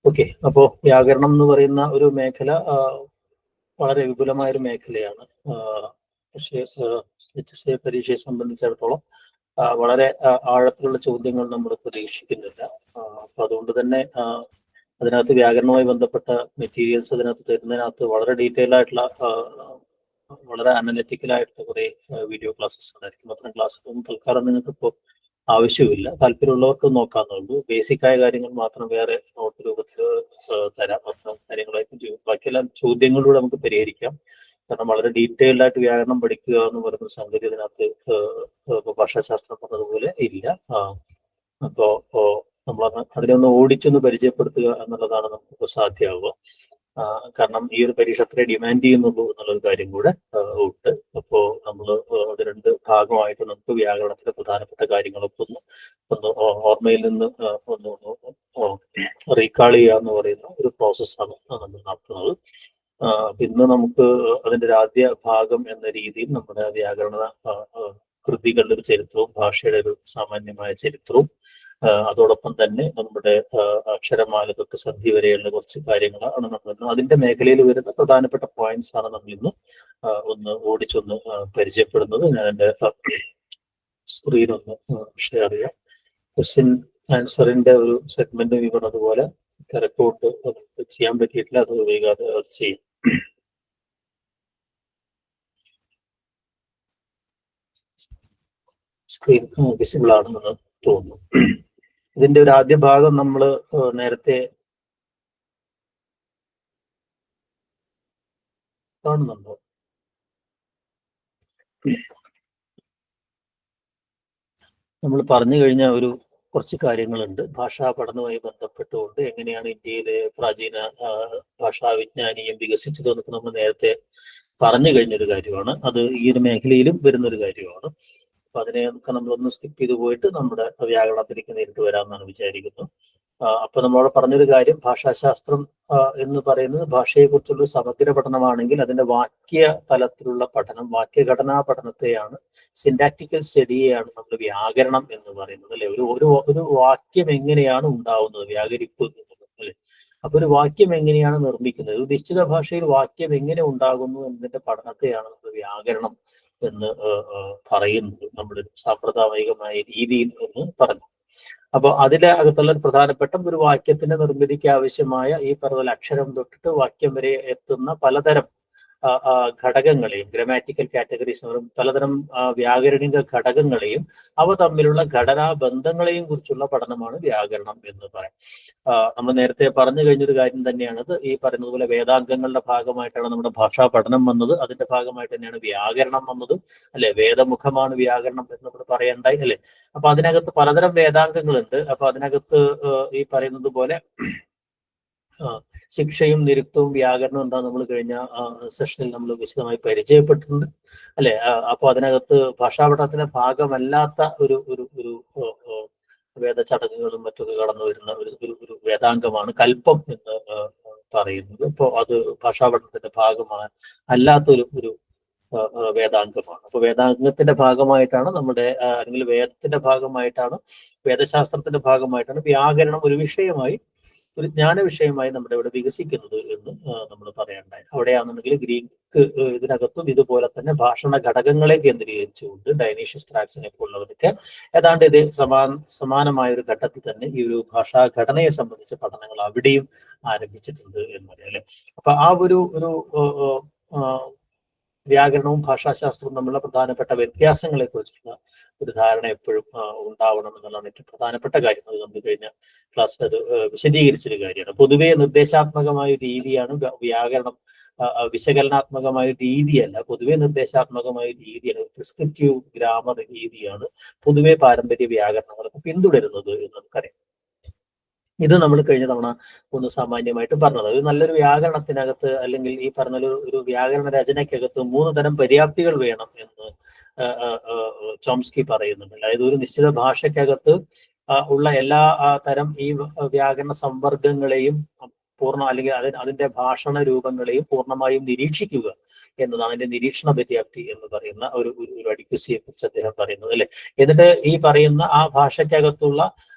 Okay, അപ്പോൾ വ്യാകരണം എന്ന് പറയുന്ന ഒരു മേഖല വളരെ വിപുലമായ ഒരു മേഖലയാണ്. പക്ഷേ HSA പരീക്ഷയെ സംബന്ധിച്ചിടത്തോളം വളരെ ആഴത്തിലുള്ള ചോദ്യങ്ങൾ നമ്മൾ പ്രതീക്ഷിക്കുന്നില്ല. അപ്പൊ അതുകൊണ്ട് തന്നെ അതിനകത്ത് വ്യാകരണവുമായി ബന്ധപ്പെട്ട മെറ്റീരിയൽസ് അതിനകത്ത് തരുന്നതിനകത്ത് വളരെ ഡീറ്റെയിൽ ആയിട്ടുള്ള വളരെ അനലിറ്റിക്കലായിട്ടുള്ള കുറെ വീഡിയോ ക്ലാസ്സസ് ഉണ്ടായിരിക്കും. അത്തരം ക്ലാസ്സുകളൊന്നും തൽക്കാലം നിങ്ങൾക്ക് ഇപ്പോൾ ആവശ്യമില്ല. താല്പര്യമുള്ളവർക്ക് നോക്കാവുന്നതുള്ളൂ. ബേസിക് ആയ കാര്യങ്ങൾ മാത്രം വേറെ നോട്ട് രൂപത്തിൽ തരാം. അത്തരം കാര്യങ്ങളായിരിക്കും ചെയ്യും. ബാക്കിയെല്ലാം ചോദ്യങ്ങളിലൂടെ നമുക്ക് പരിഹരിക്കാം. കാരണം വളരെ ഡീറ്റെയിൽഡ് ആയിട്ട് വ്യാകരണം പഠിക്കുക എന്ന് പറയുന്ന സംഗതി അതിനകത്ത് ഭാഷാശാസ്ത്രം പറഞ്ഞതുപോലെ ഇല്ല. അപ്പോ നമ്മൾ അതിനൊന്ന് ഓടിച്ചൊന്ന് പരിചയപ്പെടുത്തുക എന്നുള്ളതാണ് നമുക്ക് സാധ്യമാവുക. കാരണം ഈ ഒരു പരീക്ഷ അത്രേ ഡിമാൻഡ് ചെയ്യുന്നുള്ളൂ എന്നുള്ളൊരു കാര്യം കൂടെ ഉണ്ട്. അപ്പോൾ നമ്മൾ അത് രണ്ട് ഭാഗമായിട്ട് നമുക്ക് വ്യാകരണത്തിലെ പ്രധാനപ്പെട്ട കാര്യങ്ങളൊക്കെ ഒന്ന് ഓർമ്മയിൽ നിന്ന് ഒന്ന് റീകാൾ ചെയ്യുക എന്ന് പറയുന്ന ഒരു പ്രോസസ്സാണ് നമ്മൾ നടത്തുന്നത്. ഇന്ന് നമുക്ക് അതിൻ്റെ ഒരു ആദ്യ ഭാഗം എന്ന രീതിയിൽ നമ്മുടെ വ്യാകരണ കൃതികളുടെ ഒരു ചരിത്രവും ഭാഷയുടെ ഒരു സാമാന്യമായ ചരിത്രവും അതോടൊപ്പം തന്നെ നമ്മുടെ അക്ഷരമാല തൊട്ട് സന്ധി വരെയുള്ള കുറച്ച് കാര്യങ്ങളാണ് നമ്മൾ അതിന്റെ മേഖലയിൽ വരുന്ന പ്രധാനപ്പെട്ട പോയിന്റ്സ് ആണ് നമ്മൾ ഇന്ന് ഒന്ന് ഓടിച്ചൊന്ന് പരിചയപ്പെടുന്നത്. ഞാൻ എൻ്റെ സ്ക്രീൻ ഒന്ന് ഷെയർ ചെയ്യാം. ക്വസ്റ്റ്യൻ ആൻസറിന്റെ ഒരു സെഗ്മെന്റ് ഈ പറഞ്ഞതുപോലെ തിരക്കോട്ട് ചെയ്യാൻ പറ്റിയിട്ടില്ല. അത് വൈകാതെ അത് ചെയ്യും. സ്ക്രീൻ വിസിബിൾ ആണെന്ന് തോന്നുന്നു. ഇതിന്റെ ഒരു ആദ്യ ഭാഗം നമ്മൾ നേരത്തെ കാണുന്നുണ്ടോ? നമ്മൾ പറഞ്ഞു കഴിഞ്ഞ ഒരു കുറച്ച് കാര്യങ്ങളുണ്ട് ഭാഷാ പഠനവുമായി ബന്ധപ്പെട്ടുകൊണ്ട് എങ്ങനെയാണ് ഇന്ത്യയിലെ പ്രാചീന ഭാഷാ വിജ്ഞാനീയം വികസിച്ചതെന്നൊക്കെ നമ്മൾ നേരത്തെ പറഞ്ഞു കഴിഞ്ഞൊരു കാര്യമാണ്. അത് ഈ ഒരു മേഖലയിലും വരുന്നൊരു കാര്യമാണ്. അപ്പൊ അതിനെയൊക്കെ നമ്മളൊന്ന് സ്കിപ്പ് ചെയ്ത് പോയിട്ട് നമ്മുടെ വ്യാകരണത്തിലേക്ക് നേരിട്ട് വരാമെന്നാണ് വിചാരിക്കുന്നത്. അപ്പൊ നമ്മളോട് പറഞ്ഞൊരു കാര്യം, ഭാഷാശാസ്ത്രം എന്ന് പറയുന്നത് ഭാഷയെക്കുറിച്ചുള്ള സമഗ്ര പഠനമാണെങ്കിൽ അതിന്റെ വാക്യ തലത്തിലുള്ള പഠനം, വാക്യഘടനാ പഠനത്തെയാണ്, സിന്റാക്ടിക്കൽ സ്റ്റഡിയെയാണ് നമ്മൾ വ്യാകരണം എന്ന് പറയുന്നത്, അല്ലെ? ഒരു വാക്യം എങ്ങനെയാണ് ഉണ്ടാവുന്നത്, വ്യാകരിപ്പ് എന്നുള്ളത്, അല്ലെ? അപ്പൊ ഒരു വാക്യം എങ്ങനെയാണ് നിർമ്മിക്കുന്നത്, ഒരു നിശ്ചിത ഭാഷയിൽ വാക്യം എങ്ങനെ ഉണ്ടാകുന്നു എന്നതിന്റെ പഠനത്തെയാണ് നമ്മൾ വ്യാകരണം എന്ന് പറയുന്നത്, നമ്മുടെ സാമ്പ്രദായികമായ രീതിയിൽ എന്ന് പറഞ്ഞു. അപ്പോൾ അതിലെ അകത്തുള്ള പ്രധാനപ്പെട്ട ഒരു വാക്യത്തിന്റെ നിർമ്മിതിക്ക് ആവശ്യമായ ഈ പറഞ്ഞ അക്ഷരം തൊട്ടിട്ട് വാക്യം വരെ എത്തുന്ന പലതരം ഘടകങ്ങളെയും, ഗ്രാമാറ്റിക്കൽ കാറ്റഗറീസ്, പലതരം വ്യാകരണിക ഘടകങ്ങളെയും അവ തമ്മിലുള്ള ഘടനാ ബന്ധങ്ങളെയും കുറിച്ചുള്ള പഠനമാണ് വ്യാകരണം എന്ന് പറയാം. നമ്മൾ നേരത്തെ പറഞ്ഞു കഴിഞ്ഞൊരു കാര്യം തന്നെയാണത്. ഈ പറയുന്നത് പോലെ വേദാംഗങ്ങളുടെ ഭാഗമായിട്ടാണ് നമ്മുടെ ഭാഷാ പഠനം വന്നത്. അതിന്റെ ഭാഗമായിട്ട് തന്നെയാണ് വ്യാകരണം വന്നത്, അല്ലെ? വേദമുഖമാണ് വ്യാകരണം എന്ന് നമ്മൾ പറയണ്ടായി, അല്ലെ? അപ്പൊ അതിനകത്ത് പലതരം വേദാംഗങ്ങളുണ്ട്. അപ്പൊ അതിനകത്ത് ഈ പറയുന്നത് പോലെ ശിക്ഷയും നിരുക്തവും വ്യാകരണവും എന്താ നമ്മൾ കഴിഞ്ഞ സെഷനിൽ നമ്മൾ വിശദമായി പരിചയപ്പെട്ടിട്ടുണ്ട്, അല്ലെ? അപ്പോൾ അതിനകത്ത് ഭാഷാപഠനത്തിന്റെ ഭാഗമല്ലാത്ത ഒരു ഒരു ഒരു വേദചടങ്ങുകളും മറ്റൊക്കെ കടന്നു വരുന്ന ഒരു വേദാംഗമാണ് കൽപ്പം എന്ന് പറയുന്നത്. അപ്പോൾ അത് ഭാഷാപഠനത്തിന്റെ ഭാഗമാണ് അല്ലാത്തൊരു ഒരു വേദാംഗമാണ്. അപ്പൊ വേദാംഗത്തിന്റെ ഭാഗമായിട്ടാണ് നമ്മുടെ, അല്ലെങ്കിൽ വേദത്തിന്റെ ഭാഗമായിട്ടാണ്, വേദശാസ്ത്രത്തിന്റെ ഭാഗമായിട്ടാണ് വ്യാകരണം ഒരു വിഷയമായി, ഒരു ജ്ഞാന വിഷയമായി നമ്മുടെ ഇവിടെ വികസിക്കുന്നത് എന്ന് നമ്മൾ പറയണ്ടായി. അവിടെയാണെന്നുണ്ടെങ്കിൽ ഗ്രീക്ക് ഇതിനകത്തും ഇതുപോലെ തന്നെ ഭാഷണ ഘടകങ്ങളെ കേന്ദ്രീകരിച്ചുകൊണ്ട് ഡൈനീഷ്യസ് ത്രാക്സിനെ പോലുള്ളവരൊക്കെ ഏതാണ്ട് ഇത് സമാനമായ ഒരു ഘട്ടത്തിൽ തന്നെ ഈ ഒരു ഭാഷാ ഘടനയെ സംബന്ധിച്ച പഠനങ്ങൾ അവിടെയും ആരംഭിച്ചിട്ടുണ്ട് എന്ന് പറയാം, അല്ലെ? അപ്പൊ ആ ഒരു വ്യാകരണവും ഭാഷാശാസ്ത്രവും തമ്മിലുള്ള പ്രധാനപ്പെട്ട വ്യത്യാസങ്ങളെ കുറിച്ചുള്ള ഒരു ധാരണ എപ്പോഴും ഉണ്ടാവണം എന്നുള്ളതാണ് ഏറ്റവും പ്രധാനപ്പെട്ട കാര്യം. അത് നമ്മൾ കഴിഞ്ഞ ക്ലാസ്സിൽ അത് വിശദീകരിച്ചൊരു കാര്യമാണ്. പൊതുവെ നിർദ്ദേശാത്മകമായ ഒരു രീതിയാണ് വ്യാകരണം, വിശകലനാത്മകമായ ഒരു രീതിയല്ല, പൊതുവെ നിർദ്ദേശാത്മകമായ ഒരു രീതിയാണ്, പ്രിസ്ക്രിപ്റ്റീവ് ഗ്രാമർ രീതിയാണ് പൊതുവെ പാരമ്പര്യ വ്യാകരണങ്ങളൊക്കെ പിന്തുടരുന്നത് എന്ന് നമുക്കറിയാം. ഇത് നമ്മൾ കഴിഞ്ഞ തവണ ഒന്ന് സാമാന്യമായിട്ട് പറഞ്ഞത്. ഒരു നല്ലൊരു വ്യാകരണത്തിനകത്ത്, അല്ലെങ്കിൽ ഈ പറഞ്ഞ ഒരു വ്യാകരണ രചനയ്ക്കകത്ത് 3 തരം പര്യാപ്തികൾ വേണം എന്ന് ചോംസ്കി പറയുന്നുണ്ട്. അതായത് ഒരു നിശ്ചിത ഭാഷയ്ക്കകത്ത് ഉള്ള എല്ലാ തരം ഈ വ്യാകരണ സംവർഗങ്ങളെയും അല്ലെങ്കിൽ അതിന്റെ ഭാഷണ രൂപങ്ങളെയും പൂർണ്ണമായും നിരീക്ഷിക്കുക എന്നതാണ് അതിന്റെ നിരീക്ഷണ പര്യാപ്തി എന്ന് പറയുന്ന ഒരു അഡിക്വസിയെ കുറിച്ച് അദ്ദേഹം പറയുന്നത്, അല്ലെ? എന്നിട്ട് ഈ പറയുന്ന ആ ഭാഷയ്ക്കകത്തുള്ള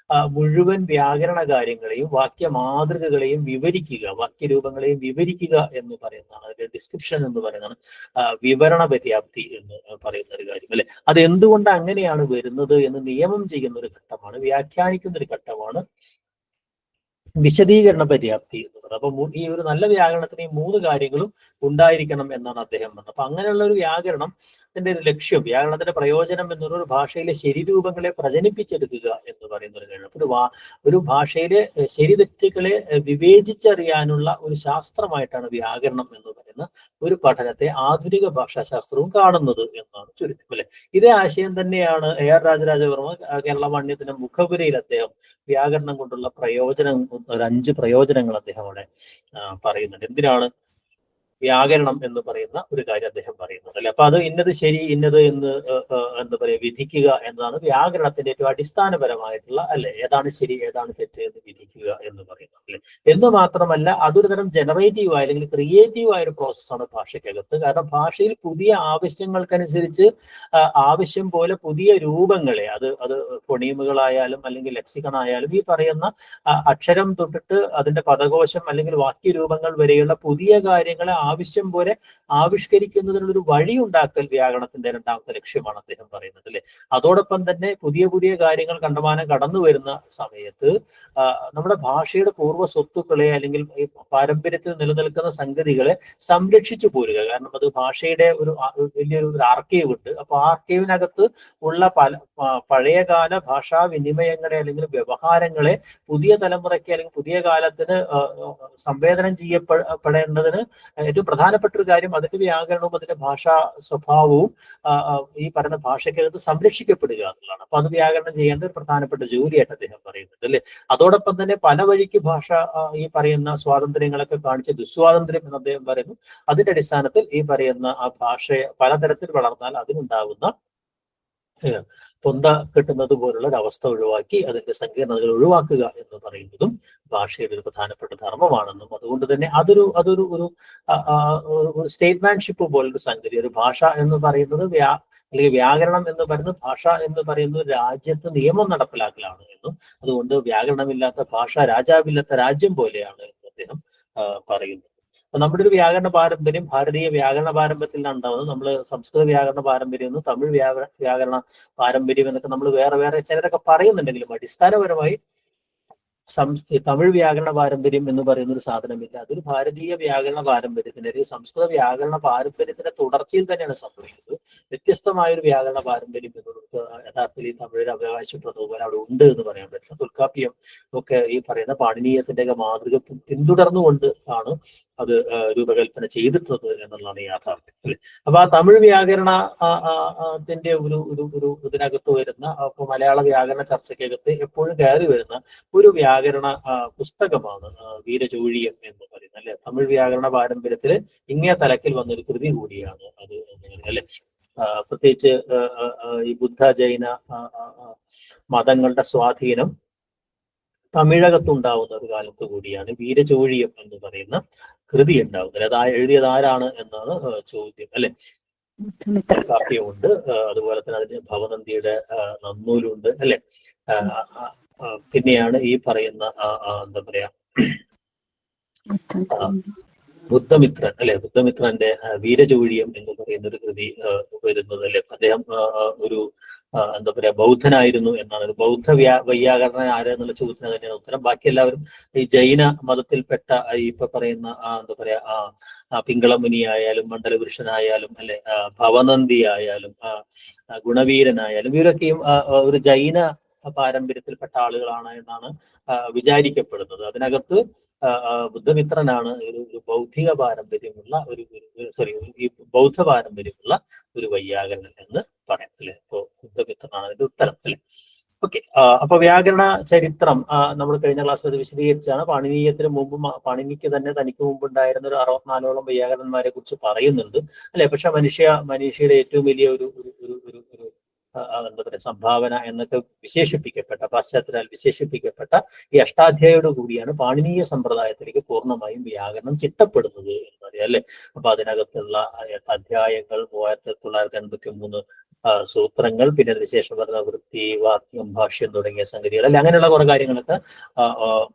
മുഴുവൻ വ്യാകരണ കാര്യങ്ങളെയും വാക്യ മാതൃകകളെയും വിവരിക്കുക, വാക്യരൂപങ്ങളെയും വിവരിക്കുക എന്ന് പറയുന്നതാണ്, അതിന്റെ ഡിസ്ക്രിപ്ഷൻ എന്ന് പറയുന്നതാണ് വിവരണ പര്യാപ്തി എന്ന് പറയുന്ന ഒരു കാര്യം, അല്ലെ? അത് എന്തുകൊണ്ട് അങ്ങനെയാണ് വരുന്നത് എന്ന് നിയമം ചെയ്യുന്ന ഒരു ഘട്ടമാണ്, വ്യാഖ്യാനിക്കുന്ന ഒരു ഘട്ടമാണ് വിശദീകരണ പര്യാപ്തി എന്ന് പറയുന്നത്. അപ്പൊ ഈ ഒരു നല്ല വ്യാകരണത്തിന് ഈ 3 കാര്യങ്ങളും ഉണ്ടായിരിക്കണം എന്നാണ് അദ്ദേഹം പറഞ്ഞത്. അപ്പൊ അങ്ങനെയുള്ള ഒരു വ്യാകരണം ത്തിന്റെ ഒരു ലക്ഷ്യം, വ്യാകരണത്തിന്റെ പ്രയോജനം എന്നുള്ള ഒരു ഭാഷയിലെ ശരിരൂപങ്ങളെ പ്രചരിപ്പിച്ചെടുക്കുക എന്ന് പറയുന്ന ഒരു കാര്യം. ഒരു ഭാഷയിലെ ശരിതെറ്റുകളെ വിവേചിച്ചറിയാനുള്ള ഒരു ശാസ്ത്രമായിട്ടാണ് വ്യാകരണം എന്ന് പറയുന്ന ഒരു പഠനത്തെ ആധുനിക ഭാഷാശാസ്ത്രവും കാണുന്നത് എന്നാണ് ചുരുക്കം, അല്ലെ? ഇതേ ആശയം തന്നെയാണ് AR രാജരാജവർമ്മ കേരള വാണ്യത്തിന്റെ മുഖപുരയിൽ അദ്ദേഹം വ്യാകരണം കൊണ്ടുള്ള പ്രയോജനം, ഒരു 5 പ്രയോജനങ്ങൾ അദ്ദേഹം അവിടെ പറയുന്നുണ്ട്. എന്തിനാണ് വ്യാകരണം എന്ന് പറയുന്ന ഒരു കാര്യം അദ്ദേഹം പറയുന്നത്, അല്ലെ? അപ്പൊ അത് ഇന്നത് ശരി, ഇന്നത് എന്ന് എന്താ പറയുക, വിധിക്കുക എന്നതാണ് വ്യാകരണത്തിന്റെ ഏറ്റവും അടിസ്ഥാനപരമായിട്ടുള്ള, അല്ലെ, ഏതാണ് ശരി ഏതാണ് തെറ്റ് എന്ന് വിധിക്കുക എന്ന് പറയുന്നത്, അല്ലെ? എന്ന് മാത്രമല്ല അതൊരു തരം ജനറേറ്റീവ് അല്ലെങ്കിൽ ക്രിയേറ്റീവ് ആയ ഒരു പ്രോസസ്സാണ് ഭാഷയ്ക്കകത്ത്. കാരണം ഭാഷയിൽ പുതിയ ആവശ്യങ്ങൾക്കനുസരിച്ച് ആവശ്യം പോലെ പുതിയ രൂപങ്ങളെ, അത് ഫൊണീമുകളായാലും അല്ലെങ്കിൽ ലെക്സിക്കൺ ആയാലും ഈ പറയുന്ന അക്ഷരം തൊട്ടിട്ട് അതിന്റെ പദകോശം അല്ലെങ്കിൽ വാക്യരൂപങ്ങൾ വരെയുള്ള പുതിയ കാര്യങ്ങളെ ആവശ്യം പോലെ ആവിഷ്കരിക്കുന്നതിനുള്ളൊരു വഴി ഉണ്ടാക്കൽ വ്യാകരണത്തിന്റെ 2ാമത്തെ ലക്ഷ്യമാണ് അദ്ദേഹം പറയുന്നത്, അല്ലെ? അതോടൊപ്പം തന്നെ പുതിയ പുതിയ കാര്യങ്ങൾ കണ്ടമാനം കടന്നു വരുന്ന സമയത്ത് നമ്മുടെ ഭാഷയുടെ പൂർവ്വ സ്വത്തുക്കളെ അല്ലെങ്കിൽ ഈ പാരമ്പര്യത്തിൽ നിലനിൽക്കുന്ന സംഗതികളെ സംരക്ഷിച്ചു പോരുക. കാരണം അത് ഭാഷയുടെ ഒരു വലിയൊരു ആർക്കൈവ് ഉണ്ട്. അപ്പൊ ആ ആർക്കൈവിനകത്ത് ഉള്ള പഴയകാല ഭാഷാ വിനിമയങ്ങളെ അല്ലെങ്കിൽ വ്യവഹാരങ്ങളെ പുതിയ തലമുറയ്ക്ക് അല്ലെങ്കിൽ പുതിയ കാലത്തിന് സംവേദനം ചെയ്യപ്പെടേണ്ടതിന് ഏറ്റവും പ്രധാനപ്പെട്ട ഒരു കാര്യം അതിന്റെ വ്യാകരണവും അതിന്റെ ഭാഷാ സ്വഭാവവും ഈ പറയുന്ന ഭാഷയ്ക്കകത്ത് സംരക്ഷിക്കപ്പെടുക എന്നുള്ളതാണ്. അപ്പൊ അത് വ്യാകരണം ചെയ്യേണ്ട ഒരു പ്രധാനപ്പെട്ട ജോലിയായിട്ട് അദ്ദേഹം പറയുന്നുണ്ട്, അല്ലെ? അതോടൊപ്പം തന്നെ പല വഴിക്ക് ഭാഷ ഈ പറയുന്ന സ്വാതന്ത്ര്യങ്ങളൊക്കെ കാണിച്ച ദുസ്വാതന്ത്ര്യം എന്ന് അദ്ദേഹം പറയുന്നു. അതിന്റെ അടിസ്ഥാനത്തിൽ ഈ പറയുന്ന ആ ഭാഷയെ പലതരത്തിൽ വളർന്നാൽ അതിനുണ്ടാകുന്ന പൊന്ത കിട്ടുന്നത് പോലുള്ള ഒരു അവസ്ഥ ഒഴിവാക്കി അതിന്റെ സങ്കീർണതകൾ ഒഴിവാക്കുക എന്ന് പറയുന്നതും ഭാഷയുടെ ഒരു പ്രധാനപ്പെട്ട ധർമ്മമാണെന്നും അതുകൊണ്ട് തന്നെ അതൊരു ഒരു സ്റ്റേറ്റ്മാൻഷിപ്പ് പോലൊരു സംഗതി, ഒരു ഭാഷ എന്ന് പറയുന്നത് അല്ലെങ്കിൽ വ്യാകരണം എന്ന് പറയുന്നത് ഭാഷ എന്ന് പറയുന്നത് രാജ്യത്ത് നിയമം നടപ്പിലാക്കലാണ് എന്നും അതുകൊണ്ട് വ്യാകരണമില്ലാത്ത ഭാഷ രാജാവില്ലാത്ത രാജ്യം പോലെയാണ് എന്ന് അദ്ദേഹം പറയുന്നത്. അപ്പൊ നമ്മുടെ ഒരു വ്യാകരണ പാരമ്പര്യം ഭാരതീയ വ്യാകരണ പാരമ്പര്യത്തിൽ നിന്നാണ് ഉണ്ടാവുന്നത്. നമ്മൾ സംസ്കൃത വ്യാകരണ പാരമ്പര്യം എന്നും തമിഴ് വ്യാകരണ പാരമ്പര്യം എന്നൊക്കെ നമ്മൾ വേറെ ചിലരൊക്കെ പറയുന്നുണ്ടെങ്കിലും അടിസ്ഥാനപരമായി തമിഴ് വ്യാകരണ പാരമ്പര്യം എന്ന് പറയുന്ന ഒരു സാധനമില്ല. അതൊരു ഭാരതീയ വ്യാകരണ പാരമ്പര്യത്തിന് അല്ലെങ്കിൽ സംസ്കൃത വ്യാകരണ പാരമ്പര്യത്തിന്റെ തുടർച്ചയിൽ തന്നെയാണ് സംഭവിക്കുന്നത്. വ്യത്യസ്തമായ ഒരു വ്യാകരണ പാരമ്പര്യം എന്നുള്ളത് യഥാർത്ഥത്തിൽ ഈ തമിഴിൽ അവകാശപ്പെട്ടതുപോലെ അവിടെ ഉണ്ട് എന്ന് പറയാൻ പറ്റില്ല. തൊൽക്കാപ്യം ഒക്കെ ഈ പറയുന്ന പാണിനീയത്തിന്റെ മാതൃക പിന്തുടർന്നുകൊണ്ട് ആണ് അത് രൂപകൽപ്പന ചെയ്തിട്ടുള്ളത് എന്നുള്ളതാണ് യാഥാർത്ഥ്യം, അല്ലെ? അപ്പൊ ആ തമിഴ് വ്യാകരണത്തിന്റെ ഒരു ഇതിനകത്ത് വരുന്ന ഇപ്പൊ മലയാള വ്യാകരണ ചർച്ചയ്ക്കകത്ത് എപ്പോഴും കയറി വരുന്ന ഒരു വ്യാകരണ പുസ്തകമാണ് വീരചോഴിയം എന്ന് പറയുന്നത്, അല്ലെ? തമിഴ് വ്യാകരണ പാരമ്പര്യത്തില് ഇങ്ങേ തലക്കിൽ വന്നൊരു കൃതി കൂടിയാണ് അത് എന്ന് പറയുന്നത്, അല്ലെ? പ്രത്യേകിച്ച് ഈ ബുദ്ധ ജൈന മതങ്ങളുടെ സ്വാധീനം തമിഴകത്തുണ്ടാവുന്ന ഒരു കാലത്ത് കൂടിയാണ് വീരചോഴിയം എന്ന് പറയുന്ന കൃതി ഉണ്ടാവുന്നത്. അത് എഴുതിയത് ആരാണ് എന്നാണ് ചോദ്യം, അല്ലെ? കാപ്യമുണ്ട്, അതുപോലെ തന്നെ അതിന് ഭവനന്ദിയുടെ നന്നൂലുണ്ട്, അല്ലെ? പിന്നെയാണ് ഈ പറയുന്ന എന്താ പറയാ ബുദ്ധമിത്രൻ, അല്ലെ? ബുദ്ധമിത്രന്റെ വീരചോഴിയം എന്ന് പറയുന്ന ഒരു കൃതി വരുന്നത്, അല്ലെ? അദ്ദേഹം ഒരു എന്താ പറയാ ബൗദ്ധനായിരുന്നു എന്നാണ്. ഒരു ബൗദ്ധ വൈയാകരണൻ ആരെന്നുള്ള ചോദ്യത്തിന് തന്നെയാണ് ഉത്തരം. ബാക്കി എല്ലാവരും ഈ ജൈന മതത്തിൽപ്പെട്ട ഇപ്പൊ പറയുന്ന എന്താ പറയാ പിങ്കളമുനി ആയാലും മണ്ഡലപുരുഷനായാലും, അല്ലെ, ഭവനന്ദി ആയാലും ഗുണവീരനായാലും ഇവരൊക്കെയും ഒരു ജൈന പാരമ്പര്യത്തിൽപ്പെട്ട ആളുകളാണ് എന്നാണ് വിചാരിക്കപ്പെടുന്നത്. അതിനകത്ത് ബുദ്ധമിത്രനാണ് ഒരു ബൗദ്ധിക പാരമ്പര്യമുള്ള ഈ ബൗദ്ധ പാരമ്പര്യമുള്ള ഒരു വൈയാകരണൻ എന്ന് പറയാം, അല്ലെ? അപ്പോ ബുദ്ധമിത്രനാണ് അതിന്റെ ഉത്തരം, അല്ലെ? ഓക്കെ. അപ്പൊ വ്യാകരണ ചരിത്രം നമ്മൾ കഴിഞ്ഞ ക്ലാസ്സിൽ അത് വിശദീകരിച്ചാണ്. പാണിനീയത്തിന് മുമ്പ് പാണിനിക്ക് തന്നെ തനിക്ക് മുമ്പ് ഉണ്ടായിരുന്ന ഒരു 64ഓളം വൈയാകരണന്മാരെ കുറിച്ച് പറയുന്നുണ്ട്, അല്ലെ? പക്ഷെ മനുഷ്യയുടെ ഏറ്റവും വലിയ ഒരു എന്താ പറയുക സംഭാവന എന്നൊക്കെ വിശേഷിപ്പിക്കപ്പെട്ട പാശ്ചാത്യരാൽ വിശേഷിപ്പിക്കപ്പെട്ട ഈ അഷ്ടാധ്യായോട് കൂടിയാണ് പാണിനീയ സമ്പ്രദായത്തിലേക്ക് പൂർണ്ണമായും വ്യാകരണം ചിട്ടപ്പെടുന്നത് എന്നാണ്. നമുക്കറിയാം അല്ലെ. അപ്പൊ അതിനകത്തുള്ള 8 അധ്യായങ്ങൾ, 3983 സൂത്രങ്ങൾ, പിന്നെ അതിനുശേഷം പറഞ്ഞ വൃത്തി, വാക്യം, ഭാഷ്യം തുടങ്ങിയ സംഗതികൾ അല്ലെ. അങ്ങനെയുള്ള കുറെ കാര്യങ്ങളൊക്കെ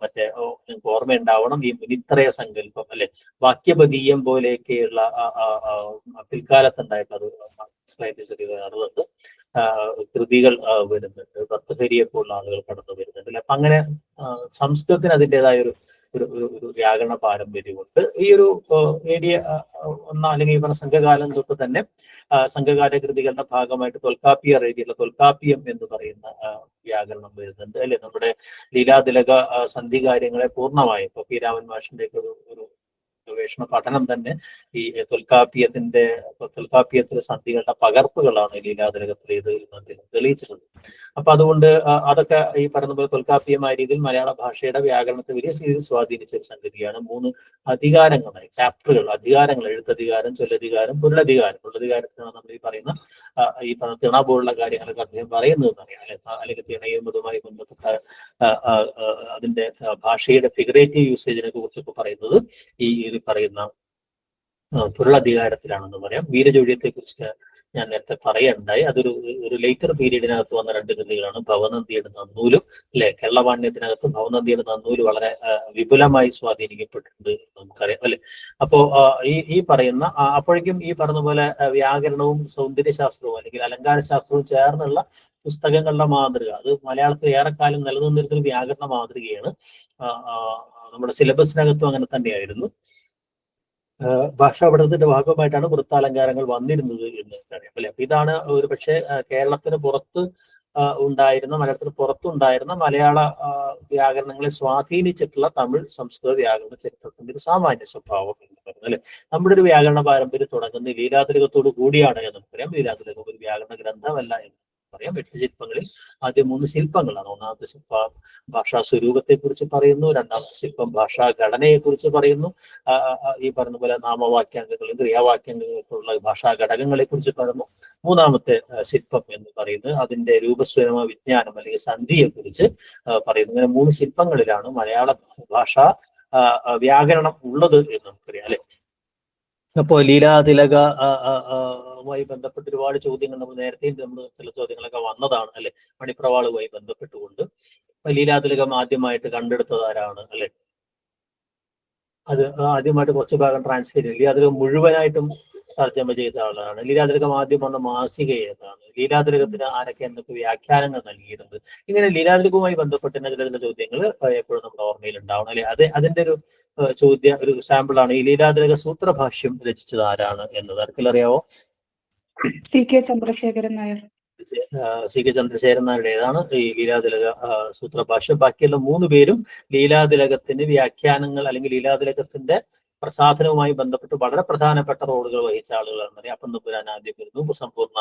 മറ്റേ നിങ്ങൾക്ക് ഓർമ്മയുണ്ടാവണം. ഈ മുനിത്രയ സങ്കല്പം അല്ലെ, വാക്യപദീയം പോലെയൊക്കെയുള്ള പിൽക്കാലത്തുണ്ടായിട്ടുള്ളത് അറിവുണ്ട്. കൃതികൾ വരുന്നുണ്ട്, ഭർത്തഹരിയെ പോലുള്ള ആളുകൾ കടന്നു വരുന്നുണ്ട് അല്ലെ. അപ്പൊ അങ്ങനെ സംസ്കൃതത്തിന് അതിൻ്റെതായ ഒരു ഒരു വ്യാകരണ പാരമ്പര്യമുണ്ട്. ഈ ഒരു അല്ലെങ്കിൽ ഈ പറഞ്ഞ സംഘകാലം തൊട്ട് തന്നെ സംഘകാല കൃതികളുടെ ഭാഗമായിട്ട് തൊൽക്കാപ്പിയർ എഴുതിയുള്ള തൊൽക്കാപ്പിയം എന്ന് പറയുന്ന വ്യാകരണം വരുന്നുണ്ട് അല്ലെ. നമ്മുടെ ലീലാതിലക സന്ധി കാര്യങ്ങളെ പൂർണ്ണമായും ഇപ്പൊ പി രാമൻ മാഷിന്റെ ഒക്കെ ഒരു ഗവേഷണ പഠനം തന്നെ ഈ തൊൽക്കാപ്പിയത്തിലെ സന്ധികളുടെ പകർപ്പുകളാണ് ലീലാതിലകത്തിലേത് എന്ന് അദ്ദേഹം തെളിയിച്ചിട്ടുണ്ട്. അപ്പൊ അതുകൊണ്ട് അതൊക്കെ ഈ പറയുന്ന പോലെ തൊൽക്കാപ്പിയമായ രീതിയിൽ മലയാള ഭാഷയുടെ വ്യാകരണത്തെ വലിയ രീതിയിൽ സ്വാധീനിച്ച ഒരു സംഗതിയാണ്. 3 അധികാരങ്ങളായി ചാപ്റ്ററുകൾ, അധികാരങ്ങൾ, എഴുത്തധികാരം, ചൊല്ലധികാരം, പൊരുളധികാരം. പൊരുളധികാരത്തിനാണ് നമ്മൾ ഈ പറയുന്ന തിണ പോലുള്ള കാര്യങ്ങളൊക്കെ അദ്ദേഹം പറയുന്നതെന്ന് അറിയാം അല്ലെങ്കിൽ തിണയുന്നതുമായി ബന്ധപ്പെട്ട അതിന്റെ ഭാഷയുടെ ഫിഗറേറ്റീവ് യൂസേജിനെ കുറിച്ചൊക്കെ പറയുന്നത് ഈ പറയുന്ന പൊരുളധികാരത്തിലാണെന്ന് പറയാം. വീരചൊഴിയത്തെ കുറിച്ച് ഞാൻ നേരത്തെ പറയുണ്ടായി. അതൊരു ലേറ്റർ പീരീഡിനകത്ത് വന്ന 2 കൃതികളാണ്. ഭവനന്ദിയുടെ നന്നൂലും അല്ലെ. കേരളവാണ്യത്തിനകത്ത് ഭവനന്ദിയുടെ നന്നൂല് വളരെ വിപുലമായി സ്വാധീനിക്കപ്പെട്ടിട്ടുണ്ട് നമുക്കറിയാം അല്ലെ. അപ്പോ ഈ പറയുന്ന അപ്പോഴേക്കും ഈ പറഞ്ഞ പോലെ വ്യാകരണവും സൗന്ദര്യശാസ്ത്രവും അല്ലെങ്കിൽ അലങ്കാര ശാസ്ത്രവും ചേർന്നുള്ള പുസ്തകങ്ങളുടെ മാതൃക അത് മലയാളത്തിൽ ഏറെക്കാലം നിലനിന്നിരുന്ന ഒരു വ്യാകരണ മാതൃകയാണ്. നമ്മുടെ സിലബസിനകത്തും അങ്ങനെ തന്നെയായിരുന്നു. ഭാഷാ പഠനത്തിന്റെ ഭാഗമായിട്ടാണ് വൃത്താലങ്കാരങ്ങൾ വന്നിരുന്നത് എന്ന് അറിയാം അല്ലെ. അപ്പൊ ഇതാണ് ഒരു പക്ഷേ കേരളത്തിന് പുറത്ത് മലയാളത്തിന് പുറത്തുണ്ടായിരുന്ന മലയാള വ്യാകരണങ്ങളെ സ്വാധീനിച്ചിട്ടുള്ള തമിഴ് സംസ്കൃത വ്യാകരണ ചരിത്രത്തിന്റെ ഒരു സാമാന്യ സ്വഭാവം എന്ന് പറയുന്നത് അല്ലെ. നമ്മുടെ ഒരു വ്യാകരണ പാരമ്പര്യം തുടങ്ങുന്ന ലീലാതിലകത്തോടു കൂടിയാണ് എന്ന് നമുക്കറിയാം. ലീലാതിലകം ഒരു വ്യാകരണ ഗ്രന്ഥമല്ല എന്ന് പറയാം. 8 ശില്പങ്ങളിൽ ആദ്യം 3 ശില്പങ്ങളാണ്. ഒന്നാമത്തെ ശില്പം ഭാഷാ സ്വരൂപത്തെ കുറിച്ച് പറയുന്നു, രണ്ടാമത്തെ ശില്പം ഭാഷാ ഘടനയെ കുറിച്ച് പറയുന്നു, ഈ പറഞ്ഞ പോലെ നാമവാക്യാംഗങ്ങളും ക്രിയാവാക്യങ്ങളുള്ള ഭാഷാ ഘടകങ്ങളെ കുറിച്ച് പറയുന്നു. മൂന്നാമത്തെ ശില്പം എന്ന് പറയുന്നത് അതിന്റെ രൂപസ്വരമ വിജ്ഞാനം അല്ലെങ്കിൽ സന്ധിയെ കുറിച്ച് പറയുന്നു. ഇങ്ങനെ 3 ശില്പങ്ങളിലാണ് മലയാള ഭാഷ വ്യാകരണം ഉള്ളത് എന്ന് നമുക്കറിയാം അല്ലെ. അപ്പോൾ ലീലാതിലകമായി ബന്ധപ്പെട്ട് ഒരുപാട് ചോദ്യങ്ങൾ നമ്മൾ നേരത്തെ ചില ചോദ്യങ്ങളൊക്കെ വന്നതാണ് അല്ലെ. മണിപ്രവാളുമായി ബന്ധപ്പെട്ടുകൊണ്ട് ലീലാതിലകം ആദ്യമായിട്ട് കണ്ടെടുത്തത് ആരാണ് അല്ലെ. അത് ആദ്യമായിട്ട് കുറച്ച് ഭാഗം ട്രാൻസ്ലേറ്റ് ചെയ്തു. ലീലാതിലകം മുഴുവനായിട്ടും തർജ്ജമ ചെയ്ത ആളാണ്. ലീലാതിലകം ആദ്യം വന്ന മാസിക ഏതാണ്, ലീലാതിലകത്തിന് ആരൊക്കെ എന്തൊക്കെ വ്യാഖ്യാനങ്ങൾ നൽകിയിട്ടുണ്ട്, ഇങ്ങനെ ലീലാതിലകവുമായി ബന്ധപ്പെട്ട് ചില ചോദ്യങ്ങൾ എപ്പോഴും നമ്മുടെ ഓർമ്മയിൽ ഉണ്ടാവണം അല്ലെ. അതിന്റെ ഒരു സാമ്പിൾ ആണ് ഈ ലീലാതിലക സൂത്രഭാഷ്യം രചിച്ചത് ആരാണ് എന്നത്. ആർക്കെങ്കിലും അറിയാവോ? CK ചന്ദ്രശേഖരൻ നായർ. CK ചന്ദ്രശേഖരൻ നായരുടേതാണ് ഈ ലീലാതിലക സൂത്രഭാഷ്യം. ബാക്കിയുള്ള 3 പേരും ലീലാതിലകത്തിന് വ്യാഖ്യാനങ്ങൾ അല്ലെങ്കിൽ ലീലാതിലകത്തിന്റെ പ്രസാധനവുമായി ബന്ധപ്പെട്ട് വളരെ പ്രധാനപ്പെട്ട റോളുകൾ വഹിച്ച ആളുകളാണ്. അപ്പം തമ്പുരാൻ ആദ്യം വരുന്നു, സമ്പൂർണ്ണ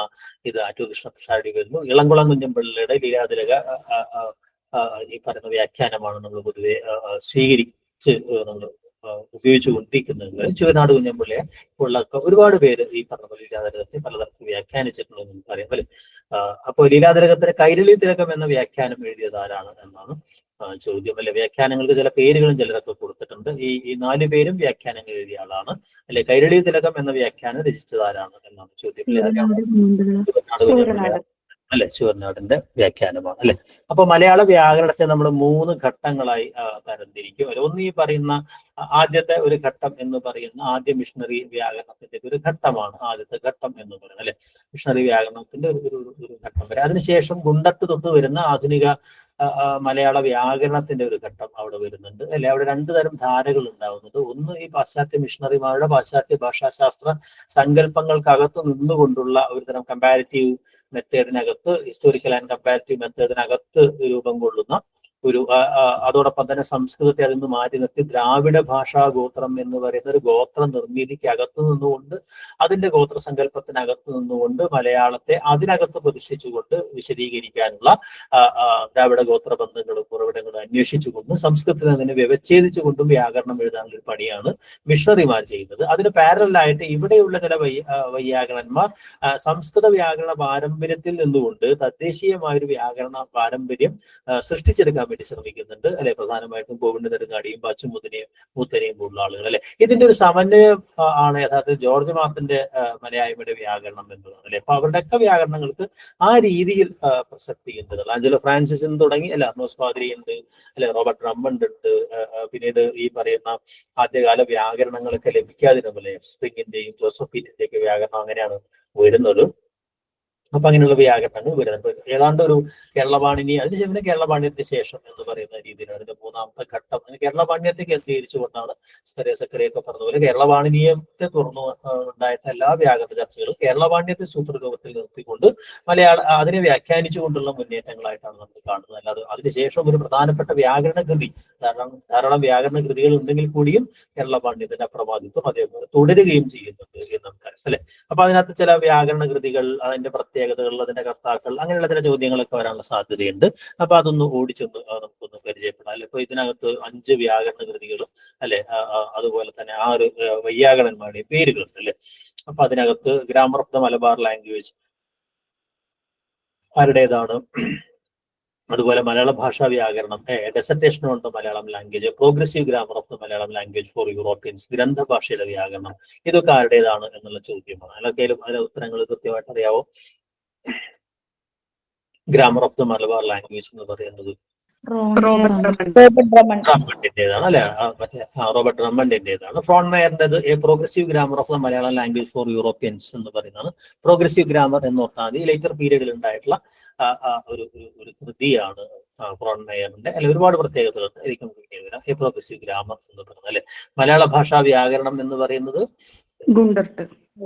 ഇത് ആറ്റൂർ കൃഷ്ണപ്രസാദി വരുന്നു, ഇളംകുളം കുഞ്ഞമ്പിള്ളയുടെ ലീലാതിലക ഈ പറയുന്ന വ്യാഖ്യാനമാണ് നമ്മൾ പൊതുവെ സ്വീകരിച്ച് നമ്മൾ ഉപയോഗിച്ചുകൊണ്ടിരിക്കുന്നത്. ചുവനാട് കുഞ്ഞമ്പിള്ളയെ ഉള്ളൊക്കെ ഒരുപാട് പേര് ഈ പറഞ്ഞ പോലെ ലീലാതിലകത്തെ പലതരത്തിൽ വ്യാഖ്യാനിച്ചിട്ടുണ്ടെന്ന് നമുക്കറിയാം അല്ലെ. അപ്പോൾ ലീലാതിലകത്തിന് കൈരളി തിലകം എന്ന വ്യാഖ്യാനം എഴുതിയത് ആരാണ് എന്നാണ് ചോദ്യം അല്ലെ. വ്യാഖ്യാനങ്ങൾക്ക് ചില പേരുകളും ചിലരൊക്കെ കൊടുത്തിട്ടുണ്ട്. ഈ 4 പേരും വ്യാഖ്യാനങ്ങൾ എഴുതിയ ആളാണ് അല്ലെ. കൈരളി തിലകം എന്ന വ്യാഖ്യാനം രചിച്ചത് ആരാണ് എന്നാണ് ചോദ്യം അല്ലെ. ചുവനാടിന്റെ വ്യാഖ്യാനമാണ് അല്ലെ. അപ്പൊ മലയാള വ്യാകരണത്തെ നമ്മൾ 3 ഘട്ടങ്ങളായി തരംതിരിക്കും. ഒന്ന് ഈ പറയുന്ന ആദ്യത്തെ ഒരു ഘട്ടം എന്ന് പറയുന്ന ആദ്യ മിഷണറി വ്യാകരണത്തിന്റെ ഒരു ഘട്ടമാണ് ആദ്യത്തെ ഘട്ടം എന്ന് പറയുന്നത് അല്ലെ. മിഷണറി വ്യാകരണത്തിന്റെ ഒരു ഘട്ടം വരെ. അതിനുശേഷം ഗുണ്ടത്ത് തൊട്ട് വരുന്ന ആധുനിക മലയാള വ്യാകരണത്തിന്റെ ഒരു ഘട്ടം അവിടെ വരുന്നുണ്ട് അല്ലെ. അവിടെ 2 തരം ധാരകൾ ഉണ്ടാവുന്നത്. ഒന്ന് ഈ പാശ്ചാത്യ മിഷണറിമാരുടെ പാശ്ചാത്യ ഭാഷാശാസ്ത്ര സങ്കല്പങ്ങൾക്കകത്ത് നിന്നുകൊണ്ടുള്ള ഒരു തരം കമ്പാരിറ്റീവ് മെത്തേഡിനകത്ത്, ഹിസ്റ്റോറിക്കൽ ആൻഡ് കമ്പാരിറ്റീവ് മെത്തേഡിനകത്ത് രൂപം കൊള്ളുന്ന ഒരു അതോടൊപ്പം തന്നെ സംസ്കൃതത്തെ അതിൽ നിന്ന് മാറ്റി നിർത്തി ദ്രാവിഡ ഭാഷാ ഗോത്രം എന്ന് പറയുന്ന ഒരു ഗോത്ര നിർമ്മിതിക്ക് അകത്തു നിന്നുകൊണ്ട് അതിന്റെ ഗോത്ര സങ്കല്പത്തിനകത്ത് നിന്നുകൊണ്ട് മലയാളത്തെ അതിനകത്ത് പ്രതിഷ്ഠിച്ചുകൊണ്ട് വിശദീകരിക്കാനുള്ള ദ്രാവിഡ ഗോത്ര ബന്ധങ്ങളും ഉറവിടങ്ങളും അന്വേഷിച്ചുകൊണ്ടും സംസ്കൃതത്തിൽ അതിനെ വ്യവച്ഛേദിച്ചുകൊണ്ടും വ്യാകരണം എഴുതാനുള്ള ഒരു പണിയാണ് മിഷണറിമാർ ചെയ്യുന്നത്. അതിന് പാരലായിട്ട് ഇവിടെയുള്ള ചില വൈയാകരണന്മാർ സംസ്കൃത വ്യാകരണ പാരമ്പര്യത്തിൽ നിന്നുകൊണ്ട് തദ്ദേശീയമായൊരു വ്യാകരണ പാരമ്പര്യം സൃഷ്ടിച്ചെടുക്കാൻ വേണ്ടി ശ്രമിക്കുന്നുണ്ട് അല്ലെ. പ്രധാനമായിട്ടും കോവിഡ് നെടുങ്ങാടിയും മൂത്തനെയും പോലുള്ള ആളുകൾ അല്ലെ. ഇതിന്റെ ഒരു സമന്വയം ആണ് യഥാർത്ഥത്തിൽ ജോർജ് മാർട്ടിന്റെ മലയായ്മയുടെ വ്യാകരണം എന്നുള്ളത് അല്ലെ. അപ്പൊ അവരുടെയൊക്കെ വ്യാകരണങ്ങൾക്ക് ആ രീതിയിൽ പ്രസക്തി ഉണ്ട്. ആഞ്ചലോ ഫ്രാൻസിസിൽ തുടങ്ങി അല്ലെ, അർണോസ് പാദ്രി ഉണ്ട് അല്ലെ, റോബർട്ട് റമ്മണ്ട് ഉണ്ട്. പിന്നീട് ഈ പറയുന്ന ആദ്യകാല വ്യാകരണങ്ങളൊക്കെ ലഭിക്കാതിരുന്നല്ലേ, സ്പ്രിങ്ങിന്റെയും ജോസഫീറ്റിന്റെയും ഒക്കെ വ്യാകരണം അങ്ങനെയാണ് വരുന്നത്. അപ്പൊ അങ്ങനെയുള്ള വ്യാകരണങ്ങൾ വരുന്നത് ഏതാണ്ട് ഒരു കേരളപാണിനി, അതിനുശേഷം കേരളപാണ്ഡ്യത്തിന് ശേഷം എന്ന് പറയുന്ന രീതിയിലാണ് അതിന്റെ മൂന്നാമത്തെ ഘട്ടം. കേരളപാണ്ഡ്യത്തെ കേന്ദ്രീകരിച്ചുകൊണ്ടാണ് സക്കറിയൊക്കെ പറഞ്ഞതുപോലെ കേരളപാണിനിയത്തെ തുറന്നു ഉണ്ടായിട്ട് എല്ലാ വ്യാകരണ ചർച്ചകളും കേരളപാണ്ഡ്യത്തെ സൂത്രരൂപത്തിൽ നിർത്തിക്കൊണ്ട് അതിനെ വ്യാഖ്യാനിച്ചുകൊണ്ടുള്ള മുന്നേറ്റങ്ങളായിട്ടാണ് നമ്മൾ കാണുന്നത്. അല്ലാതെ അതിനുശേഷം ഒരു പ്രധാനപ്പെട്ട വ്യാകരണ കൃതി, ധാരാളം വ്യാകരണ കൃതികൾ ഉണ്ടെങ്കിൽ കൂടിയും കേരളപാണ്ഡ്യത്തിന്റെ അപ്രമാദിത്വം അതേപോലെ തുടരുകയും ചെയ്യുന്നുണ്ട് എന്ന് നമുക്കറിയാം അല്ലെ. അപ്പൊ അതിനകത്ത് ചില വ്യാകരണ കൃതികൾ, അതിന്റെ പ്രത്യേകതകൾ, അതിന്റെ കർത്താക്കൾ, അങ്ങനെയുള്ള ചില ചോദ്യങ്ങളൊക്കെ വരാനുള്ള സാധ്യതയുണ്ട്. അപ്പൊ അതൊന്ന് ഓടിച്ചൊന്ന് നമുക്കൊന്ന് പരിചയപ്പെടാം അല്ലെ. ഇപ്പൊ ഇതിനകത്ത് 5 വ്യാകരണ കൃതികളും അല്ലെ, അതുപോലെ തന്നെ 6 വൈയാകരണന്മാരുടെയും പേരുകളുണ്ട് അല്ലെ. അപ്പൊ അതിനകത്ത് grammar of the Malabar language ആരുടേതാണ്, അതുപോലെ മലയാള ഭാഷാ വ്യാകരണം, dissertation on the Malayalam language, progressive grammar of the Malayalam language for Europeans, ഗ്രന്ഥഭാഷയുടെ വ്യാകരണം, ഇതൊക്കെ ആരുടേതാണ് എന്നുള്ള ചോദ്യമാണ്. അതിലൊക്കെയും അതിലെ ഉത്തരങ്ങൾ കൃത്യമായിട്ട് അറിയാവോ? Grammar of the Malabar language എന്ന് പറയുന്നത് റമ്മണ്ടിന്റേതാണ് അല്ലെ, റോബർട്ട് റമ്മണ്ടിന്റേതാണ്. ഫ്രോൺമയറിന്റേത് a progressive grammar of the Malayalam language for Europeans എന്ന് പറയുന്നതാണ്. പ്രോഗ്രസീവ് ഗ്രാമർ എന്ന് പറഞ്ഞാൽ ഈ ലേറ്റർ പീരീഡിൽ ഉണ്ടായിട്ടുള്ള ഒരു കൃതിയാണ് ഫ്രോൺമയറിന്റെ. അല്ലെ, ഒരുപാട് പ്രത്യേകതകളുണ്ട്, എനിക്ക് വരാം. എ പ്രോഗ്രസീവ് ഗ്രാമർ എന്ന് പറയുന്നത് അല്ലെ. മലയാള ഭാഷാ വ്യാകരണം എന്ന് പറയുന്നത്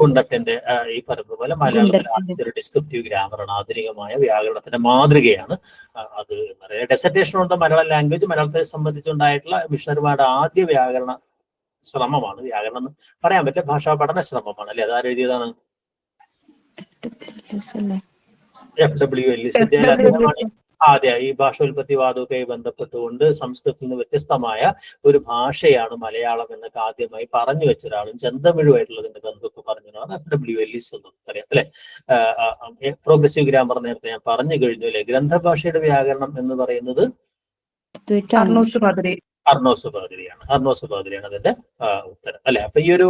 ഗുണ്ടത്തിന്റെ ഈ പറഞ്ഞതുപോലെ മലയാളത്തിലെ ഒരു ഡിസ്ക്രിപ്റ്റീവ് ഗ്രാമറാണ്, ആധുനികമായ വ്യാകരണത്തിന്റെ മാതൃകയാണ് അത് എന്ന് പറയുന്നത്. Dissertation on the Malayalam language മലയാളത്തെ സംബന്ധിച്ചുണ്ടായിട്ടുള്ള മിഷണറിമാരുടെ ആദ്യ വ്യാകരണ ശ്രമമാണ്. വ്യാകരണം എന്ന് പറയാൻ പറ്റില്ല, ഭാഷാ പഠന ശ്രമമാണ് അല്ലെ. അതാര് എഴുതിയതാണ്? FW എല്ലിസിന്റെ. അദ്ദേഹമാണ് ഈ ഭാഷോൽപത്തിവാദവുമായി ബന്ധപ്പെട്ടുകൊണ്ട് സംസ്കൃതത്തിൽ നിന്ന് വ്യത്യസ്തമായ ഒരു ഭാഷയാണ് മലയാളം എന്നൊക്കെ ആദ്യമായി പറഞ്ഞു വെച്ച ഒരാളും ചെന്തമിഴുമായിട്ടുള്ളതിന്റെ ബന്ധമൊക്കെ പറഞ്ഞതാണ് FW എല്ലിസ് എന്ന് നമുക്കറിയാം അല്ലെ. പ്രോഗ്രസീവ് ഗ്രാമർ നേരത്തെ ഞാൻ പറഞ്ഞു കഴിഞ്ഞു അല്ലെ. ഗ്രന്ഥഭാഷയുടെ വ്യാകരണം എന്ന് പറയുന്നത് അർണോസ് പാദ്രിയാണ് അതിന്റെ ഉത്തരം അല്ലെ. അപ്പൊ ഈ ഒരു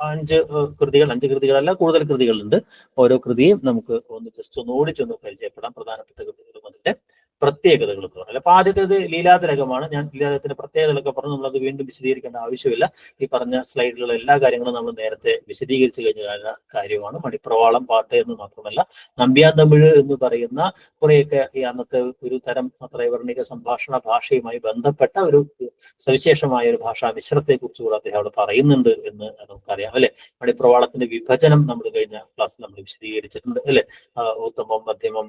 5 കൃതികളല്ല, കൂടുതൽ കൃതികളുണ്ട്. ഓരോ കൃതിയും നമുക്ക് ഒന്ന് ഓടിച്ചൊന്ന് പരിചയപ്പെടാം, പ്രധാനപ്പെട്ട കൃതികളും അതിന്റെ പ്രത്യേകതകൾ എന്ന് പറഞ്ഞാൽ. അപ്പൊ ആദ്യത്തേത് ലീലാതിലകമാണ്. ഞാൻ ലീലാതിലകത്തിന്റെ പ്രത്യേകതകളൊക്കെ പറഞ്ഞു, നമ്മളത് വീണ്ടും വിശദീകരിക്കേണ്ട ആവശ്യമില്ല. ഈ പറഞ്ഞ സ്ലൈഡിലുള്ള എല്ലാ കാര്യങ്ങളും നമ്മൾ നേരത്തെ വിശദീകരിച്ചു കഴിഞ്ഞ കാര്യമാണ്. മണിപ്രവാളം പാട്ട് എന്ന് മാത്രമല്ല, നമ്പ്യാന്തമിഴ് എന്ന് പറയുന്ന കുറെയൊക്കെ ഈ അന്നത്തെ ഒരു തരം ത്രൈവർണിക സംഭാഷണ ഭാഷയുമായി ബന്ധപ്പെട്ട ഒരു സവിശേഷമായ ഒരു ഭാഷാ മിശ്രത്തെ കുറിച്ച് കൂടെ അദ്ദേഹം അവിടെ പറയുന്നുണ്ട് എന്ന് നമുക്കറിയാം അല്ലെ. മണിപ്രവാളത്തിന്റെ വിഭജനം നമ്മൾ കഴിഞ്ഞ ക്ലാസ്സിൽ നമ്മൾ വിശദീകരിച്ചിട്ടുണ്ട് അല്ലെ. ഉത്തമം, മധ്യമം,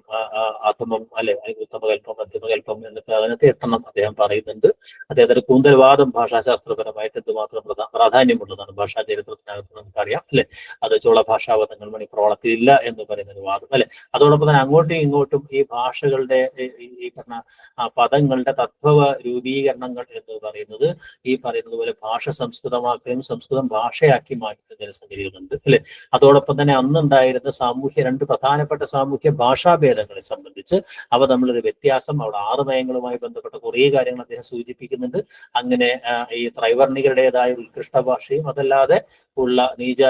അധമം അല്ലെ, ഉത്തമകൽപ്പം, മധ്യമകൽപ്പം എന്നൊക്കെ അതിനകത്ത് 8 അദ്ദേഹം പറയുന്നുണ്ട്. അദ്ദേഹത്തിന്റെ കൂന്തൽവാദം ഭാഷാശാസ്ത്രപരമായിട്ട് എന്തുമാത്രം പ്രാധാന്യമുള്ളതാണ് ഭാഷാ ചരിത്രത്തിനകത്ത് നമുക്കറിയാം അല്ലെ. അത് ചോള ഭാഷാവാദങ്ങൾ മണിപ്രവാളത്തിൽ ഇല്ല എന്ന് പറയുന്ന ഒരു വാദം അല്ലെ. അതോടൊപ്പം തന്നെ അങ്ങോട്ടും ഇങ്ങോട്ടും ഈ ഭാഷകളുടെ ഈ പറഞ്ഞ പദങ്ങളുടെ തത്വ രൂപീകരണങ്ങൾ എന്ന് പറയുന്നത് ഈ പറയുന്നത് പോലെ ഭാഷ സംസ്കൃതമാക്കുകയും സംസ്കൃതം ഭാഷയാക്കി മാറ്റുന്ന ചില സംഗതികളുണ്ട് അല്ലെ. അതോടൊപ്പം തന്നെ അന്നുണ്ടായിരുന്ന 2 പ്രധാനപ്പെട്ട സാമൂഹ്യ ഭാഷാഭേദങ്ങളെ സംബന്ധിച്ച് അവ തമ്മിലൊരു വ്യത്യാസം, അവിടെ 6 നയങ്ങളുമായി ബന്ധപ്പെട്ട കുറേ കാര്യങ്ങൾ അദ്ദേഹം സൂചിപ്പിക്കുന്നുണ്ട്. അങ്ങനെ ഈ ത്രൈവർണികരുടേതായ ഉത്കൃഷ്ട ഭാഷയും അതല്ലാതെ ഉള്ള നീച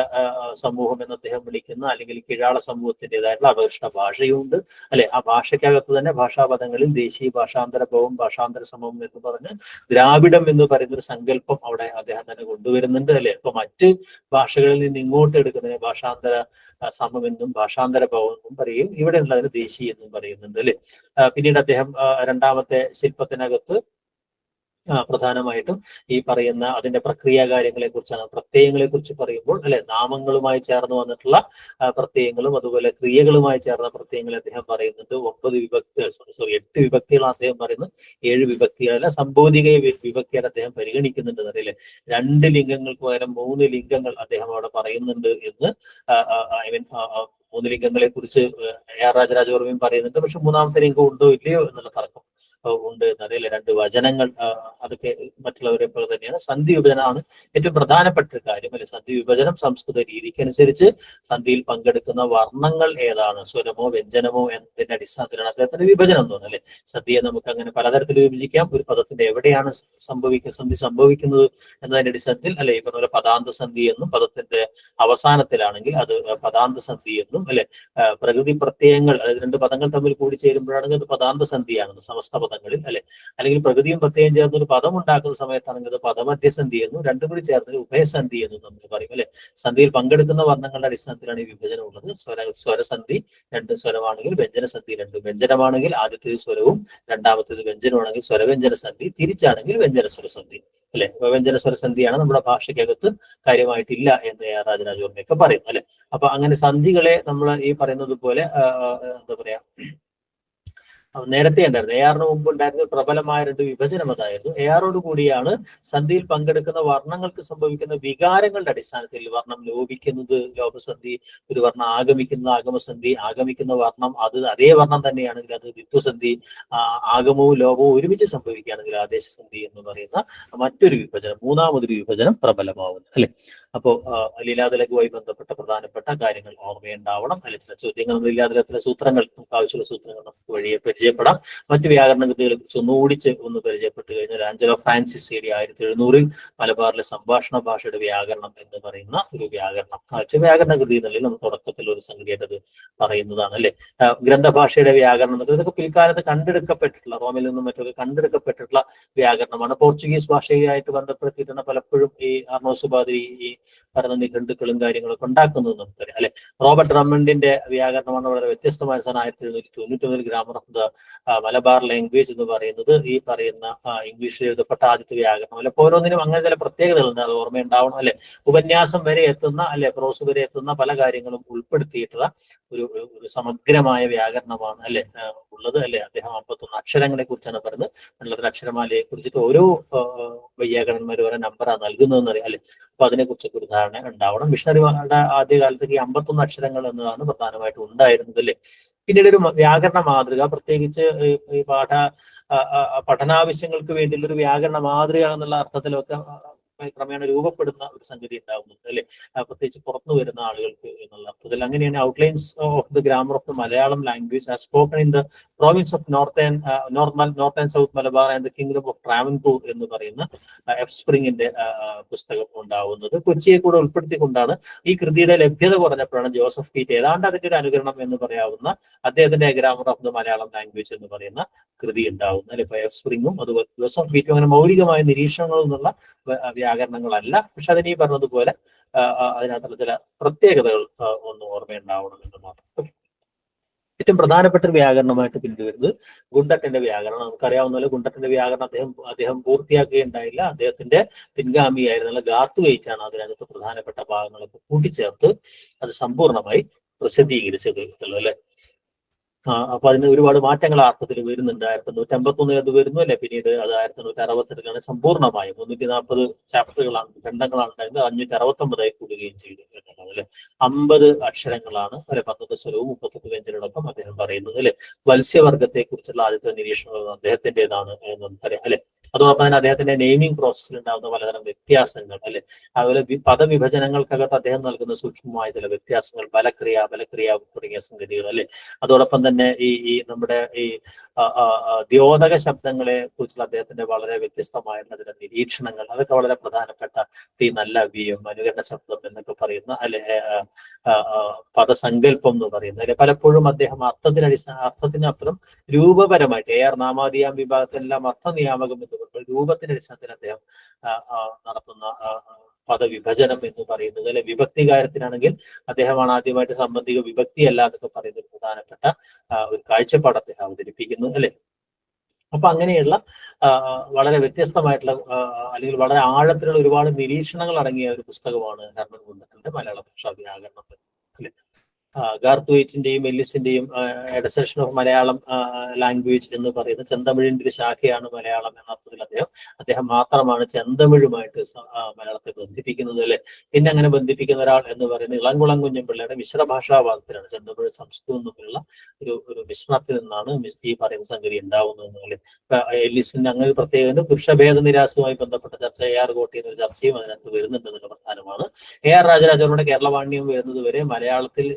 സമൂഹം എന്ന് അദ്ദേഹം വിളിക്കുന്ന അല്ലെങ്കിൽ കീഴാള സമൂഹത്തിൻ്റെതായിട്ടുള്ള അപകൃഷ്ട ഭാഷയും ഉണ്ട് അല്ലെ. ആ ഭാഷയ്ക്കകത്ത് തന്നെ ഭാഷാപദങ്ങളിൽ ദേശീയ ഭാഷാന്തര ഭവം, ഭാഷാന്തര സമൂഹം എന്ന് പറഞ്ഞ് ദ്രാവിഡം എന്ന് പറയുന്ന ഒരു സങ്കല്പം അവിടെ അദ്ദേഹം തന്നെ കൊണ്ടുവരുന്നുണ്ട് അല്ലെ. അപ്പൊ മറ്റ് ഭാഷകളിൽ നിന്ന് ഇങ്ങോട്ട് എടുക്കുന്നതിന് ഭാഷാന്തര സമമെന്നും ഭാഷാന്തര ഭവം എന്നും പറയും, ഇവിടെ ഉള്ളതിന് ദേശീയ എന്നും പറയുന്നുണ്ട് അല്ലെ. പിന്നീട് അദ്ദേഹം രണ്ടാമത്തെ ശില്പത്തിനകത്ത് പ്രധാനമായിട്ടും ഈ പറയുന്ന അതിന്റെ പ്രക്രിയ കാര്യങ്ങളെ കുറിച്ചാണ്. പ്രത്യയങ്ങളെ കുറിച്ച് പറയുമ്പോൾ അല്ലെ, നാമങ്ങളുമായി ചേർന്ന് വന്നിട്ടുള്ള പ്രത്യയങ്ങളും അതുപോലെ ക്രിയകളുമായി ചേർന്ന പ്രത്യയങ്ങളെ അദ്ദേഹം പറയുന്നുണ്ട്. 8 വിഭക്തികളാണ് അദ്ദേഹം പറയുന്നത്, 7 വിഭക്തികളല്ല, സംബോധിക വിഭക്തിയാണ് അദ്ദേഹം പരിഗണിക്കുന്നുണ്ട് അറിയില്ലേ. 2 ലിംഗങ്ങൾക്ക് പകരം 3 ലിംഗങ്ങൾ അദ്ദേഹം അവിടെ പറയുന്നുണ്ട് എന്ന് മൂന്ന് ലിംഗങ്ങളെ കുറിച്ച് AR രാജരാജവർമ്മയും പറയുന്നുണ്ട്. പക്ഷെ മൂന്നാമത്തെ ലിംഗം ഉണ്ടോ ഇല്ലയോ എന്നുള്ള തർക്കം ഉണ്ട് എന്നറിയില്ല. രണ്ട് വചനങ്ങൾ അതൊക്കെ മറ്റുള്ളവരെ പോലെ തന്നെയാണ്. സന്ധി വിഭജനമാണ് ഏറ്റവും പ്രധാനപ്പെട്ട ഒരു കാര്യം അല്ലെ. സന്ധി വിഭജനം സംസ്കൃത രീതിക്കനുസരിച്ച് സന്ധിയിൽ പങ്കെടുക്കുന്ന വർണ്ണങ്ങൾ ഏതാണ്, സ്വരമോ വ്യഞ്ജനമോ എന്നതിന്റെ അടിസ്ഥാനത്തിലാണ് അദ്ദേഹത്തിന്റെ വിഭജനം എന്ന് പറഞ്ഞാൽ. സന്ധിയെ നമുക്ക് അങ്ങനെ പലതരത്തിൽ വിഭജിക്കാം. ഒരു പദത്തിന്റെ എവിടെയാണ് സന്ധി സംഭവിക്കുന്നത് എന്നതിന്റെ അടിസ്ഥാനത്തിൽ അല്ലെ. ഈ പറഞ്ഞ പദാന്ത സന്ധി എന്നും പദത്തിന്റെ അവസാനത്തിലാണെങ്കിൽ അത് പദാന്ത സന്ധി എന്നും അല്ലെ. പ്രകൃതി പ്രത്യയങ്ങൾ, അതായത് രണ്ട് പദങ്ങൾ തമ്മിൽ കൂടി ചേരുമ്പോഴാണെങ്കിൽ അത് പദാന്ത സന്ധിയാണ് സമസ്ത പദങ്ങളിൽ അല്ലെ. അല്ലെങ്കിൽ പ്രകൃതിയും പ്രത്യയം ചേർന്ന് ഒരു പദം ഉണ്ടാക്കുന്ന സമയത്താണെങ്കിൽ അത് പദമധ്യസന്ധി എന്നും രണ്ടും കൂടി ചേർന്ന് ഉഭയസന്ധി എന്നും നമ്മൾ പറയും അല്ലെ. സന്ധിയിൽ പങ്കെടുക്കുന്ന വർണ്ണങ്ങളുടെ അടിസ്ഥാനത്തിലാണ് ഈ വിഭജനം ഉള്ളത്. സ്വരസന്ധി രണ്ട് സ്വരമാണെങ്കിൽ വ്യഞ്ജനസന്ധി രണ്ട് വ്യഞ്ജനമാണെങ്കിൽ ആദ്യത്തേത് സ്വരവും രണ്ടാമത്തേത് വ്യഞ്ജനമാണെങ്കിൽ സ്വരവ്യഞ്ജന സന്ധി, തിരിച്ചാണെങ്കിൽ വ്യഞ്ജന സ്വരസന്ധി അല്ലെ. വ്യഞ്ജന സ്വരസന്ധിയാണ് നമ്മുടെ ഭാഷയ്ക്കകത്ത് കാര്യമായിട്ടില്ല എന്ന് AR രാജരാജവർമ്മയൊക്കെ പറയുന്നു അല്ലെ. അപ്പൊ അങ്ങനെ സന്ധികളെ നമ്മൾ ഈ പറയുന്നത് പോലെ എന്താ പറയാ, നേരത്തെ ഉണ്ടായിരുന്നു. ARന് മുമ്പ് ഉണ്ടായിരുന്ന പ്രബലമായ രണ്ട് വിഭജനം അതായിരുന്നു. ARോട് കൂടിയാണ് സന്ധിയിൽ പങ്കെടുക്കുന്ന വർണ്ണങ്ങൾക്ക് സംഭവിക്കുന്ന വികാരങ്ങളുടെ അടിസ്ഥാനത്തിൽ വർണ്ണം ലോപിക്കുന്നത് ലോപസന്ധി, ഒരു വർണ്ണം ആഗമിക്കുന്ന ആഗമസന്ധി, ആഗമിക്കുന്ന വർണ്ണം അത് അതേ വർണ്ണം തന്നെയാണെങ്കിൽ അത് ദ്വിത്വസന്ധി, ആഗമവും ലോപവും ഒരുമിച്ച് സംഭവിക്കുകയാണെങ്കിൽ ആദേശസന്ധി എന്ന് പറയുന്ന മറ്റൊരു വിഭജനം, മൂന്നാമതൊരു വിഭജനം പ്രബലമാവുന്നു അല്ലെ. അപ്പോ ലീലാതിലകവുമായി ബന്ധപ്പെട്ട പ്രധാനപ്പെട്ട കാര്യങ്ങൾ ഓർമ്മയുണ്ടാവണം അല്ലെ. ചില ചോദ്യങ്ങൾ ലീലാതിലകത്തിലെ സൂത്രങ്ങൾ, നമുക്ക് ആവശ്യമുള്ള സൂത്രങ്ങൾ നമുക്ക് വഴിയെ പരിചയപ്പെടാം. മറ്റു വ്യാകരണ കൃതികളെ കുറിച്ച് ഒന്ന് പരിചയപ്പെട്ട് കഴിഞ്ഞാൽ ആഞ്ചലോ ഫ്രാൻസിസ് AD 1700 മലബാറിലെ സംഭാഷണ ഭാഷയുടെ വ്യാകരണം എന്ന് പറയുന്ന ഒരു വ്യാകരണ കൃതി എന്നുള്ളത് നമ്മൾ തുടക്കത്തിൽ ഒരു സംഗതിയായിട്ടത് പറയുന്നതാണ് അല്ലെ. ഗ്രന്ഥഭാഷയുടെ വ്യാകരണം എന്നൊക്കെ ഇതൊക്കെ പിൽക്കാലത്ത് കണ്ടെടുക്കപ്പെട്ടിട്ടുള്ള, റോമിൽ നിന്നും മറ്റൊക്കെ കണ്ടെടുക്കപ്പെട്ടിട്ടുള്ള വ്യാകരണമാണ്. പോർച്ചുഗീസ് ഭാഷയായിട്ട് ബന്ധപ്പെടുത്തിയിട്ടാണ് പലപ്പോഴും ഈ അർണോസ് ബാദ്രി ഈ പറഞ്ഞ നിഘണ്ടുക്കളും കാര്യങ്ങളൊക്കെ ഉണ്ടാക്കുന്നത് നമുക്കറിയാം അല്ലെ. റോബർട്ട് റമ്മണ്ടിന്റെ വ്യാകരണമാണ് വളരെ വ്യത്യസ്തമായ സാധനം. 1799 grammar of the Malabar language എന്ന് പറയുന്നത് ഈ പറയുന്ന ഇംഗ്ലീഷിൽ എഴുതപ്പെട്ട ആദ്യത്തെ വ്യാകരണം അല്ലെ. ഓരോന്നിനും അങ്ങനെ ചില പ്രത്യേകതകളുണ്ട്, അത് ഓർമ്മയുണ്ടാവണം അല്ലെ. ഉപന്യാസം വരെ എത്തുന്ന അല്ലെ, പ്രോസ് വരെ എത്തുന്ന പല കാര്യങ്ങളും ഉൾപ്പെടുത്തിയിട്ടുള്ള ഒരു സമഗ്രമായ വ്യാകരണമാണ് അല്ലെ ഉള്ളത് അല്ലെ. അദ്ദേഹം 51 അക്ഷരങ്ങളെ കുറിച്ചാണ് പറയുന്നത്. മലയാളത്തിലെ അക്ഷരമാലയെ കുറിച്ചിട്ട് ഓരോ വൈയാകരണന്മാർ ഓരോ നമ്പറാണ് നൽകുന്നതെന്ന് അറിയാം അല്ലെ. അപ്പൊ അതിനെക്കുറിച്ചൊക്കെ ഒരു ധാരണ ഉണ്ടാവണം. മിഷണറിമാരുടെ ആദ്യകാലത്തേക്ക് 51 അക്ഷരങ്ങൾ എന്നതാണ് പ്രധാനമായിട്ടും ഉണ്ടായിരുന്നത് അല്ലെ. പിന്നീട് ഒരു വ്യാകരണ മാതൃക, പ്രത്യേകിച്ച് ഈ പഠനാവശ്യങ്ങൾക്ക് വേണ്ടിയുള്ള ഒരു വ്യാകരണ മാതൃക എന്നുള്ള അർത്ഥത്തിലൊക്കെ ക്രമേണ രൂപപ്പെടുന്ന ഒരു സംഗതി ഉണ്ടാകുന്നുണ്ട് അല്ലെ. പ്രത്യേകിച്ച് പുറത്തു വരുന്ന ആളുകൾക്ക് എന്നുള്ള അർത്ഥത്തിൽ. അങ്ങനെയാണ് outlines of the grammar of the Malayalam language as spoken in the province of north and south Malabar and the kingdom of Travancore എന്ന് പറയുന്ന എഫ് സ്പ്രിങ്ങിന്റെ പുസ്തകം ഉണ്ടാവുന്നത്. കൊച്ചിയെ കൂടെ ഉൾപ്പെടുത്തിക്കൊണ്ടാണ്. ഈ കൃതിയുടെ ലഭ്യത കുറഞ്ഞപ്പോഴാണ് ജോസഫ് പീറ്റ് ഏതാണ്ട് അതിന്റെ ഒരു അനുകരണം എന്ന് പറയാവുന്ന അദ്ദേഹത്തിന്റെ grammar of the Malayalam language എന്ന് പറയുന്ന കൃതി ഉണ്ടാവുന്നത് അല്ലെ. ഇപ്പൊ എഫ് സ്പ്രിങ്ങും അതുപോലെ ജോസഫ് പീറ്റും അങ്ങനെ മൗലികമായ നിരീക്ഷണങ്ങളിൽ നിന്നുള്ള വ്യാകരണങ്ങളല്ല. പക്ഷെ അതിന് ഈ പറഞ്ഞതുപോലെ അതിനകത്തുള്ള ചില പ്രത്യേകതകൾ ഒന്ന് ഓർമ്മയുണ്ടാവണം എന്ന് മാത്രം. ഏറ്റവും പ്രധാനപ്പെട്ട ഒരു വ്യാകരണമായിട്ട് പിന്തുവരുന്നത് ഗുണ്ടട്ടന്റെ വ്യാകരണം. നമുക്കറിയാവുന്ന പോലെ ഗുണ്ടട്ടന്റെ വ്യാകരണം അദ്ദേഹം പൂർത്തിയാക്കുകയുണ്ടായില്ല. അദ്ദേഹത്തിന്റെ പിൻഗാമിയായിരുന്നുള്ള ഗാർത്തുവൈറ്റാണ് അതിനകത്ത് പ്രധാനപ്പെട്ട ഭാഗങ്ങളൊക്കെ കൂട്ടിച്ചേർത്ത് അത് സമ്പൂർണമായി പ്രസിദ്ധീകരിച്ചത് അല്ലെ. അപ്പൊ അതിന് ഒരുപാട് മാറ്റങ്ങൾ ആ അർത്ഥത്തിൽ വരുന്നുണ്ട്. 1851 അത് വരുന്നു അല്ലെ. പിന്നീട് അത് 1868 സമ്പൂർണ്ണമായും 340 ചാപ്റ്ററുകളാണ്, ഖണ്ഡങ്ങളാണ് ഉണ്ടായിരുന്നത്. 569 കൂടുകയും ചെയ്തു എന്നുള്ളത് അല്ലെ. 50 അക്ഷരങ്ങളാണ് അല്ലെ, 19 സ്വരവും 38 വ്യഞ്ജനങ്ങളടക്കം അദ്ദേഹം പറയുന്നത് അല്ലെ. വത്സ്യവർഗത്തെ കുറിച്ചുള്ള ആദ്യത്തെ നിരീക്ഷണങ്ങൾ അദ്ദേഹത്തിൻ്റെതാണ് എന്ന് നമുക്കറിയാം അല്ലെ. അതോടൊപ്പം തന്നെ അദ്ദേഹത്തിന്റെ നെയിമിംഗ് പ്രോസസ്സിൽ ഉണ്ടാകുന്ന പലതരം വ്യത്യാസങ്ങൾ അല്ലെ. അതുപോലെ പദവിഭജനങ്ങൾക്കകത്ത് അദ്ദേഹം നൽകുന്ന സൂക്ഷ്മമായ ചില വ്യത്യാസങ്ങൾ, ബലക്രിയ തുടങ്ങിയ സംഗതികൾ അല്ലെ. അതോടൊപ്പം തന്നെ ഈ നമ്മുടെ ഈ ദ്യോതക ശബ്ദങ്ങളെ കുറിച്ചുള്ള അദ്ദേഹത്തിന്റെ വളരെ വ്യത്യസ്തമായിട്ടുള്ള ചില നിരീക്ഷണങ്ങൾ, അതൊക്കെ വളരെ പ്രധാനപ്പെട്ട ഈ നല്ല വ്യം, അനുകരണ ശബ്ദം എന്നൊക്കെ പറയുന്ന അല്ലെ, പദസങ്കല്പം എന്ന് പറയുന്നത് അല്ലെ. പലപ്പോഴും അദ്ദേഹം അർത്ഥത്തിനപ്പുറം രൂപപരമായിട്ട് AR നാമാദിയാം വിഭാഗത്തിലെല്ലാം അർത്ഥനിയാമകം എന്ന് പറയുമ്പോൾ രൂപത്തിന്റെ അടിസ്ഥാനത്തിൽ അദ്ദേഹം നടത്തുന്ന പദവിഭജനം എന്ന് പറയുന്നത് അല്ലെ. വിഭക്തികാരത്തിനാണെങ്കിൽ അദ്ദേഹമാണ് ആദ്യമായിട്ട് സംബന്ധിക വിഭക്തി അല്ല എന്നൊക്കെ പറയുന്ന ഒരു പ്രധാനപ്പെട്ട ഒരു കാഴ്ചപ്പാട് അദ്ദേഹം അവതരിപ്പിക്കുന്നത് അല്ലെ. അപ്പൊ അങ്ങനെയുള്ള വളരെ വ്യത്യസ്തമായിട്ടുള്ള അല്ലെങ്കിൽ വളരെ ആഴത്തിലുള്ള ഒരുപാട് നിരീക്ഷണങ്ങൾ അടങ്ങിയ ഒരു പുസ്തകമാണ് ഹെർമൻ ഗുണ്ടട്ടന്റെ മലയാള ഭാഷാ വ്യാകരണം അല്ലെ. ഗാർത്തുവൈറ്റിന്റെയും എല്ലിസിന്റെയും എഡസേഷൻ ഓഫ് മലയാളം ലാംഗ്വേജ് എന്ന് പറയുന്ന ചെന്തമിഴിന്റെ ഒരു ശാഖയാണ് മലയാളം എന്ന അർത്ഥത്തിൽ അദ്ദേഹം മാത്രമാണ് ചെന്തമിഴുമായിട്ട് മലയാളത്തെ ബന്ധിപ്പിക്കുന്നത് അല്ലെ. പിന്നെ അങ്ങനെ ബന്ധിപ്പിക്കുന്ന ഒരാൾ എന്ന് പറയുന്നത് ഇളംകുളം കുഞ്ഞൻപിള്ളയുടെ മിശ്രഭാഷാവാദത്തിലാണ്. ചെന്തമിഴ് സംസ്കൃതവും തമ്മിലുള്ള ഒരു മിശ്രണത്തിൽ നിന്നാണ് ഈ പറയുന്ന സംഗതി ഉണ്ടാവുന്നത് അല്ലെ. എല്ലിസിന്റെ അങ്ങനെ ഒരു പ്രത്യേകത പുരുഷഭേദ നിരാസവുമായി ബന്ധപ്പെട്ട ചർച്ച AR കോട്ടി എന്നൊരു ചർച്ചയും അതിനകത്ത് വരുന്നുണ്ടെന്നുള്ള പ്രധാനമാണ്. AR രാജരാജവരുടെ കേരളവാണ്യം വരുന്നത് വരെ മലയാളത്തിൽ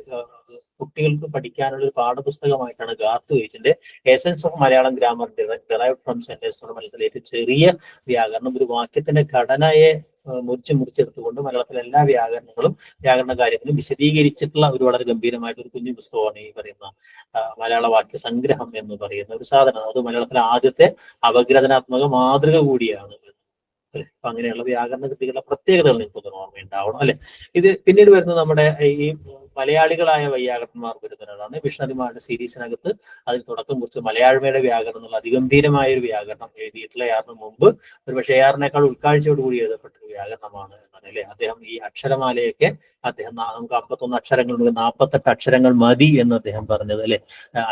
കുട്ടികൾക്ക് പഠിക്കാനുള്ള ഒരു പാഠപുസ്തകമായിട്ടാണ് ഗാർത്തുവൈറ്റിന്റെ essence of Malayalam grammar derived from sentence എന്ന മലയാളത്തിലെ ഏറ്റവും ചെറിയ വ്യാകരണം, ഒരു വാക്യത്തിന്റെ ഘടനയെ മുറിച്ചെടുത്തുകൊണ്ട് മലയാളത്തിലെ എല്ലാ വ്യാകരണ കാര്യങ്ങളും വിശദീകരിച്ചിട്ടുള്ള ഒരു വളരെ ഗംഭീരമായിട്ട് ഒരു കുഞ്ഞു പുസ്തകമാണ് ഈ പറയുന്ന മലയാള വാക്യ സംഗ്രഹം എന്ന് പറയുന്ന ഒരു സാധനം. അത് മലയാളത്തിലെ ആദ്യത്തെ അപഗ്രഥനാത്മക മാതൃക കൂടിയാണ്. അല്ലെ, അപ്പൊ അങ്ങനെയുള്ള വ്യാകരണ കൃതികളുടെ പ്രത്യേകതകൾ നിങ്ങൾക്ക് ഓർമ്മയുണ്ടാവണം അല്ലെ. ഇത് പിന്നീട് വരുന്നത് നമ്മുടെ ഈ മലയാളികളായ വൈയാകരണന്മാർ വരുന്നവരാണ്. മിഷണറിമാരുടെ സീരീസിനകത്ത് അതിൽ തുടക്കം കുറിച്ച് മലയാഴ്മയുടെ വ്യാകരണം എന്നുള്ള അതിഗംഭീരമായ ഒരു വ്യാകരണം എഴുതിയിട്ടുള്ള ARന് മുമ്പ് ഒരുപക്ഷെ ARനേക്കാൾ ഉൾക്കാഴ്ചയോടുകൂടി എഴുതപ്പെട്ട ഒരു വ്യാകരണമാണ് എന്നാണ് അല്ലെ. അദ്ദേഹം ഈ അക്ഷരമാലയൊക്കെ നമുക്ക് 51 അക്ഷരങ്ങളുണ്ട്, 48 അക്ഷരങ്ങൾ മതി എന്ന് അദ്ദേഹം പറഞ്ഞത് അല്ലെ.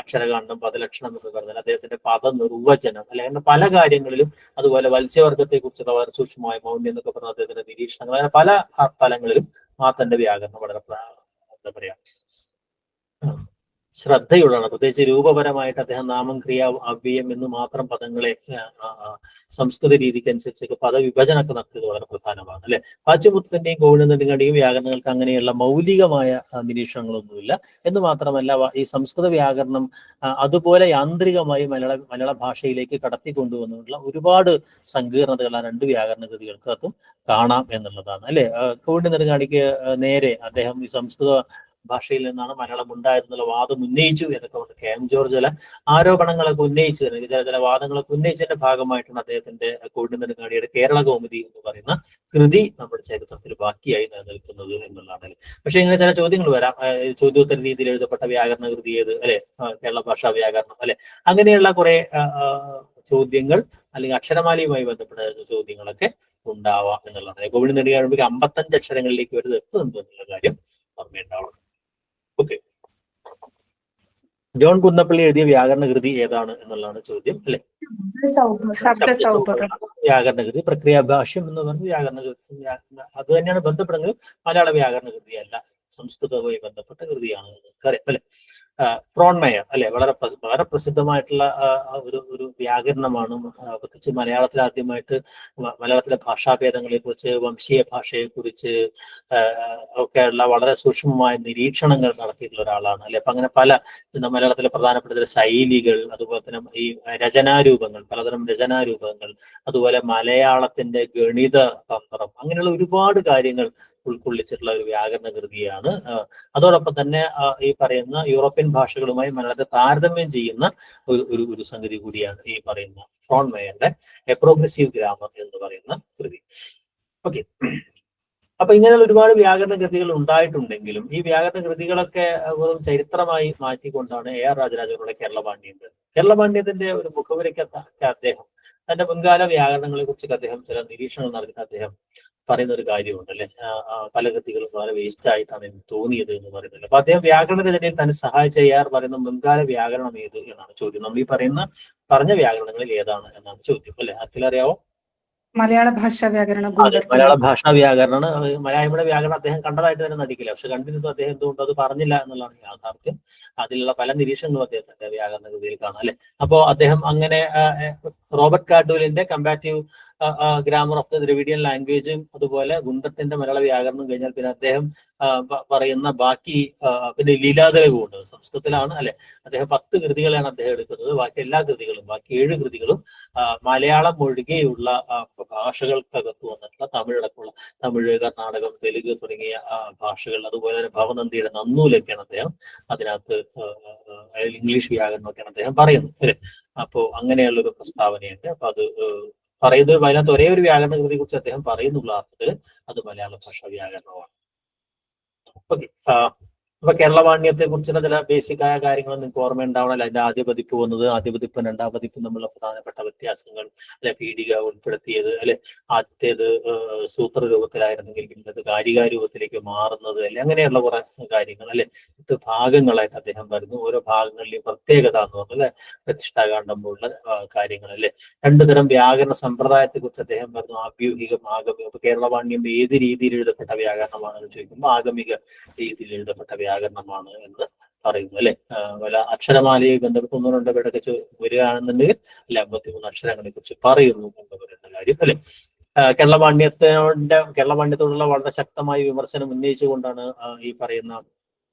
അക്ഷരകാണ്ഡം, പദലക്ഷണം എന്ന് പറഞ്ഞാൽ അദ്ദേഹത്തിന്റെ പദനിർവചനം അല്ലെ, അങ്ങനെ പല കാര്യങ്ങളിലും, അതുപോലെ മത്സ്യവർഗത്തെ കുറിച്ചുള്ള വളരെ സൂക്ഷ്മമായ മൗന്യം എന്നൊക്കെ പറഞ്ഞ അദ്ദേഹത്തിന്റെ നിരീക്ഷണങ്ങൾ, അങ്ങനെ പല തലങ്ങളിലും തന്റെ വ്യാകരണം വളരെ എന്താ പറയാ ശ്രദ്ധയുള്ളതാണ്. പ്രത്യേകിച്ച് രൂപപരമായിട്ട് അദ്ദേഹം നാമം, ക്രിയ, അവ്യയം എന്ന് മാത്രം പദങ്ങളെ സംസ്കൃത രീതിക്ക് അനുസരിച്ചൊക്കെ പദവിഭജനമൊക്കെ നടത്തിയത് വളരെ പ്രധാനമാണ് അല്ലെ. പാച്ചുമുത്തന്റെയും കോവിലന്റെയും വ്യാകരണങ്ങൾക്ക് അങ്ങനെയുള്ള മൗലികമായ നിരീക്ഷണങ്ങളൊന്നുമില്ല എന്ന് മാത്രമല്ല, ഈ സംസ്കൃത വ്യാകരണം അതുപോലെ യാന്ത്രികമായി മലയാള ഭാഷയിലേക്ക് കടത്തിക്കൊണ്ടുവന്നുള്ള ഒരുപാട് സങ്കീർണതകൾ ആ രണ്ട് വ്യാകരണ കൃതികൾക്കകത്തും കാണാം എന്നുള്ളതാണ് അല്ലെ. കോവിലന്റെടുങ്ങാടിക്ക് നേരെ അദ്ദേഹം ഈ സംസ്കൃത ഭാഷയിൽ നിന്നാണ് മലയാളം ഉണ്ടായതെന്നുള്ള വാദം ഉന്നയിച്ചു എന്നൊക്കെ കൊണ്ട് KM ജോർജ് ചില ആരോപണങ്ങളൊക്കെ ഉന്നയിച്ചതിന്, ചില വാദങ്ങളൊക്കെ ഉന്നയിച്ചതിന്റെ ഭാഗമായിട്ടാണ് അദ്ദേഹത്തിന്റെ കോവിലന്റെടുങ്ങാടിയുടെ കേരള കൗമുദി എന്ന് പറയുന്ന കൃതി നമ്മുടെ ചരിത്രത്തിൽ ബാക്കിയായി നിലനിൽക്കുന്നത് എന്നുള്ളതാണ്. പക്ഷെ ഇങ്ങനെ ചില ചോദ്യങ്ങൾ വരാം. ചോദ്യോത്തര രീതിയിൽ എഴുതപ്പെട്ട വ്യാകരണ കൃതി ഏത് അല്ലെ, കേരള ഭാഷാ വ്യാകരണം അല്ലെ, അങ്ങനെയുള്ള കുറെ ചോദ്യങ്ങൾ അല്ലെങ്കിൽ അക്ഷരമാലയുമായി ബന്ധപ്പെട്ട ചോദ്യങ്ങളൊക്കെ ഉണ്ടാവാം എന്നുള്ളതാണ്. കോവിലന്റെടുങ്ങാടിക്ക് 55 അക്ഷരങ്ങളിലേക്ക് വരുന്നത് എത്തുന്നുണ്ട് എന്നുള്ള കാര്യം ഓർമ്മയുണ്ടാവണം. ഓക്കെ, ജോൺ കുന്നപ്പള്ളി എഴുതിയ വ്യാകരണ കൃതി ഏതാണ് എന്നുള്ളതാണ് ചോദ്യം അല്ലെ. വ്യാകരണ കൃതി, പ്രക്രിയാഭാഷ്യം എന്ന് പറഞ്ഞ വ്യാകരണ കൃതി അത് തന്നെയാണ് ബന്ധപ്പെടുന്നത്. മലയാള വ്യാകരണ കൃതിയല്ല, സംസ്കൃതവുമായി ബന്ധപ്പെട്ട കൃതിയാണ് അറിയാം അല്ലെ. ഫ്രോൺമയർ അല്ലെ, വളരെ പ്രസിദ്ധമായിട്ടുള്ള ഒരു വ്യാകരണമാണ്. പ്രത്യേകിച്ച് മലയാളത്തിൽ ആദ്യമായിട്ട് മലയാളത്തിലെ ഭാഷാഭേദങ്ങളെ കുറിച്ച്, വംശീയ ഭാഷയെ കുറിച്ച് ഒക്കെയുള്ള വളരെ സൂക്ഷ്മമായ നിരീക്ഷണങ്ങൾ നടത്തിയിട്ടുള്ള ഒരാളാണ് അല്ലെ. അപ്പൊ അങ്ങനെ പല മലയാളത്തിലെ പ്രധാനപ്പെട്ട ചില ശൈലികൾ, അതുപോലെ തന്നെ ഈ രചനാരൂപങ്ങൾ, പലതരം രചനാരൂപങ്ങൾ, അതുപോലെ മലയാളത്തിന്റെ ഗണിത തന്ത്രം, അങ്ങനെയുള്ള ഒരുപാട് കാര്യങ്ങൾ ഉൾക്കൊള്ളിച്ചിട്ടുള്ള ഒരു വ്യാകരണ കൃതിയാണ്. അതോടൊപ്പം തന്നെ ഈ പറയുന്ന യൂറോപ്യൻ ഭാഷകളുമായി മലയാളത്തെ താരതമ്യം ചെയ്യുന്ന ഒരു സംഗതി കൂടിയാണ് ഈ പറയുന്ന ഫ്രോൺമയറിന്റെ എ പ്രോഗ്രസീവ് ഗ്രാമർ എന്ന് പറയുന്ന കൃതി. ഓക്കെ, അപ്പൊ ഇങ്ങനെയുള്ള ഒരുപാട് വ്യാകരണ കൃതികൾ ഉണ്ടായിട്ടുണ്ടെങ്കിലും ഈ വ്യാകരണ കൃതികളൊക്കെ വെറും ചരിത്രമായി മാറ്റിക്കൊണ്ടാണ് AR രാജരാജവരുടെ കേരളപാണ്ഡ്യത്തിന്റെ ഒരു മുഖവരയ്ക്ക് അദ്ദേഹം തന്റെ മുൻകാല വ്യാകരണങ്ങളെ കുറിച്ചൊക്കെ അദ്ദേഹം ചില നിരീക്ഷണങ്ങൾ നടത്തിയിട്ട് അദ്ദേഹം പറയുന്ന ഒരു കാര്യമുണ്ട് അല്ലെ. പല കൃതികളും വളരെ വേസ്റ്റ് ആയിട്ടാണ് എനിക്ക് തോന്നിയത് എന്ന് പറയുന്നത്. അപ്പൊ അദ്ദേഹം വ്യാകരണ രചനയിൽ തന്നെ സഹായിച്ച AR പറയുന്ന മുൻകാല വ്യാകരണം ഏത് എന്നാണ് ചോദ്യം. നമ്മൾ ഈ പറഞ്ഞ വ്യാകരണങ്ങളിൽ ഏതാണ് എന്നാണ് ചോദ്യം അല്ലെ. ആർക്കെങ്കിലും അറിയാവോ? മലയാള ഭാഷാ വ്യാകരണം, മലയാള ഭാഷാ വ്യാകരണം, മലയാളിയുടെ വ്യാകരണം അദ്ദേഹം കണ്ടതായിട്ട് തന്നെ നടിക്കില്ല. പക്ഷെ കണ്ടിരുന്നു അദ്ദേഹം എന്തുകൊണ്ട് അത് പറഞ്ഞില്ല എന്നുള്ളതാണ് യാഥാർത്ഥ്യം. അതിലുള്ള പല നിരീക്ഷണങ്ങളും അദ്ദേഹത്തിന്റെ വ്യാകരണ കൃതിയിൽ കാണാം അല്ലെ. അപ്പോ അദ്ദേഹം അങ്ങനെ റോബർട്ട് കാർഡൂലിന്റെ comparative grammar of the Dravidian ലാംഗ്വേജും അതുപോലെ ഗുണ്ടത്തിന്റെ മലയാള വ്യാകരണം കഴിഞ്ഞാൽ പിന്നെ അദ്ദേഹം പറയുന്ന ബാക്കി പിന്നെ ലീലാതിലകമുണ്ട്, സംസ്കൃതത്തിലാണ് അല്ലെ. അദ്ദേഹം 10 കൃതികളാണ് അദ്ദേഹം എടുക്കുന്നത്. ബാക്കി എല്ലാ കൃതികളും, ബാക്കി 7 കൃതികളും മലയാളം ഒഴികെയുള്ള ഭാഷകൾക്കകത്ത് വന്നിട്ടുള്ള തമിഴ്, കർണാടകം, തെലുങ്ക് തുടങ്ങിയ ഭാഷകൾ, അതുപോലെ തന്നെ ഭവനന്ദിയുടെ നന്നൂലൊക്കെയാണ് അദ്ദേഹം അതിനകത്ത് ഇംഗ്ലീഷ് വ്യാകരണമൊക്കെയാണ് അദ്ദേഹം പറയുന്നത് അല്ലെ. അപ്പോ അങ്ങനെയുള്ളൊരു പ്രസ്താവനയുണ്ട്. അപ്പൊ അത് പറയുന്നത് അതിനകത്ത് ഒരേ ഒരു വ്യാകരണ കൃതിയെ കുറിച്ച് അദ്ദേഹം പറയുന്നുള്ള അർത്ഥത്തിൽ അത് മലയാള ഭാഷാ വ്യാകരണമാണ്. ഓക്കെ, അപ്പൊ കേരളവാണ്യത്തെ കുറിച്ചുള്ള ചില ബേസിക് ആയ കാര്യങ്ങൾ നിങ്ങൾക്ക് ഓർമ്മയുണ്ടാവണമല്ലോ. അതിന്റെ ആദ്യ പതിപ്പ് വന്നത്, ആദ്യ പതിപ്പ് രണ്ടാം പതിപ്പ് തമ്മിലുള്ള പ്രധാനപ്പെട്ട വ്യത്യാസങ്ങൾ, അല്ലെ പീഠിക ഉൾപ്പെടുത്തിയത്, അല്ലെ ആദ്യത്തേത് സൂത്ര രൂപത്തിലായിരുന്നെങ്കിൽ പിന്നത് കാരികാ രൂപത്തിലേക്ക് മാറുന്നത്, അല്ലെ അങ്ങനെയുള്ള കുറെ കാര്യങ്ങൾ, അല്ലെ 8 ഭാഗങ്ങളായിട്ട് അദ്ദേഹം വരുന്നു. ഓരോ ഭാഗങ്ങളിലെയും പ്രത്യേകത എന്ന് പറഞ്ഞാൽ അല്ലെ പ്രതിഷ്ഠാകാന്ഡം പോലുള്ള കാര്യങ്ങൾ, അല്ലെ 2 തരം വ്യാകരണ സമ്പ്രദായത്തെ കുറിച്ച് അദ്ദേഹം പറഞ്ഞു, ആഭ്യൂഹികം ആഗമികം. അപ്പൊ കേരളവാണ്യം ഏത് രീതിയിൽ എഴുതപ്പെട്ട വ്യാകരണമാണെന്ന് ചോദിക്കുമ്പോൾ ആഗമിക രീതിയിൽ എഴുതപ്പെട്ട വ്യാകരണമാണ് എന്ന് പറയുന്നു, അല്ലെ. വല്ല അക്ഷരമാലയെ ബന്ധപ്പെട്ട് 1-2 പേരൊക്കെ വരികയാണെന്നുണ്ടെങ്കിൽ അല്ലെ 53 അക്ഷരങ്ങളെ കുറിച്ച് പറയുന്നു എന്ന് പറയുന്ന കാര്യം, അല്ലെ. കേരളവാണ്യത്തോടുള്ള വളരെ ശക്തമായ വിമർശനം ഉന്നയിച്ചുകൊണ്ടാണ് ഈ പറയുന്ന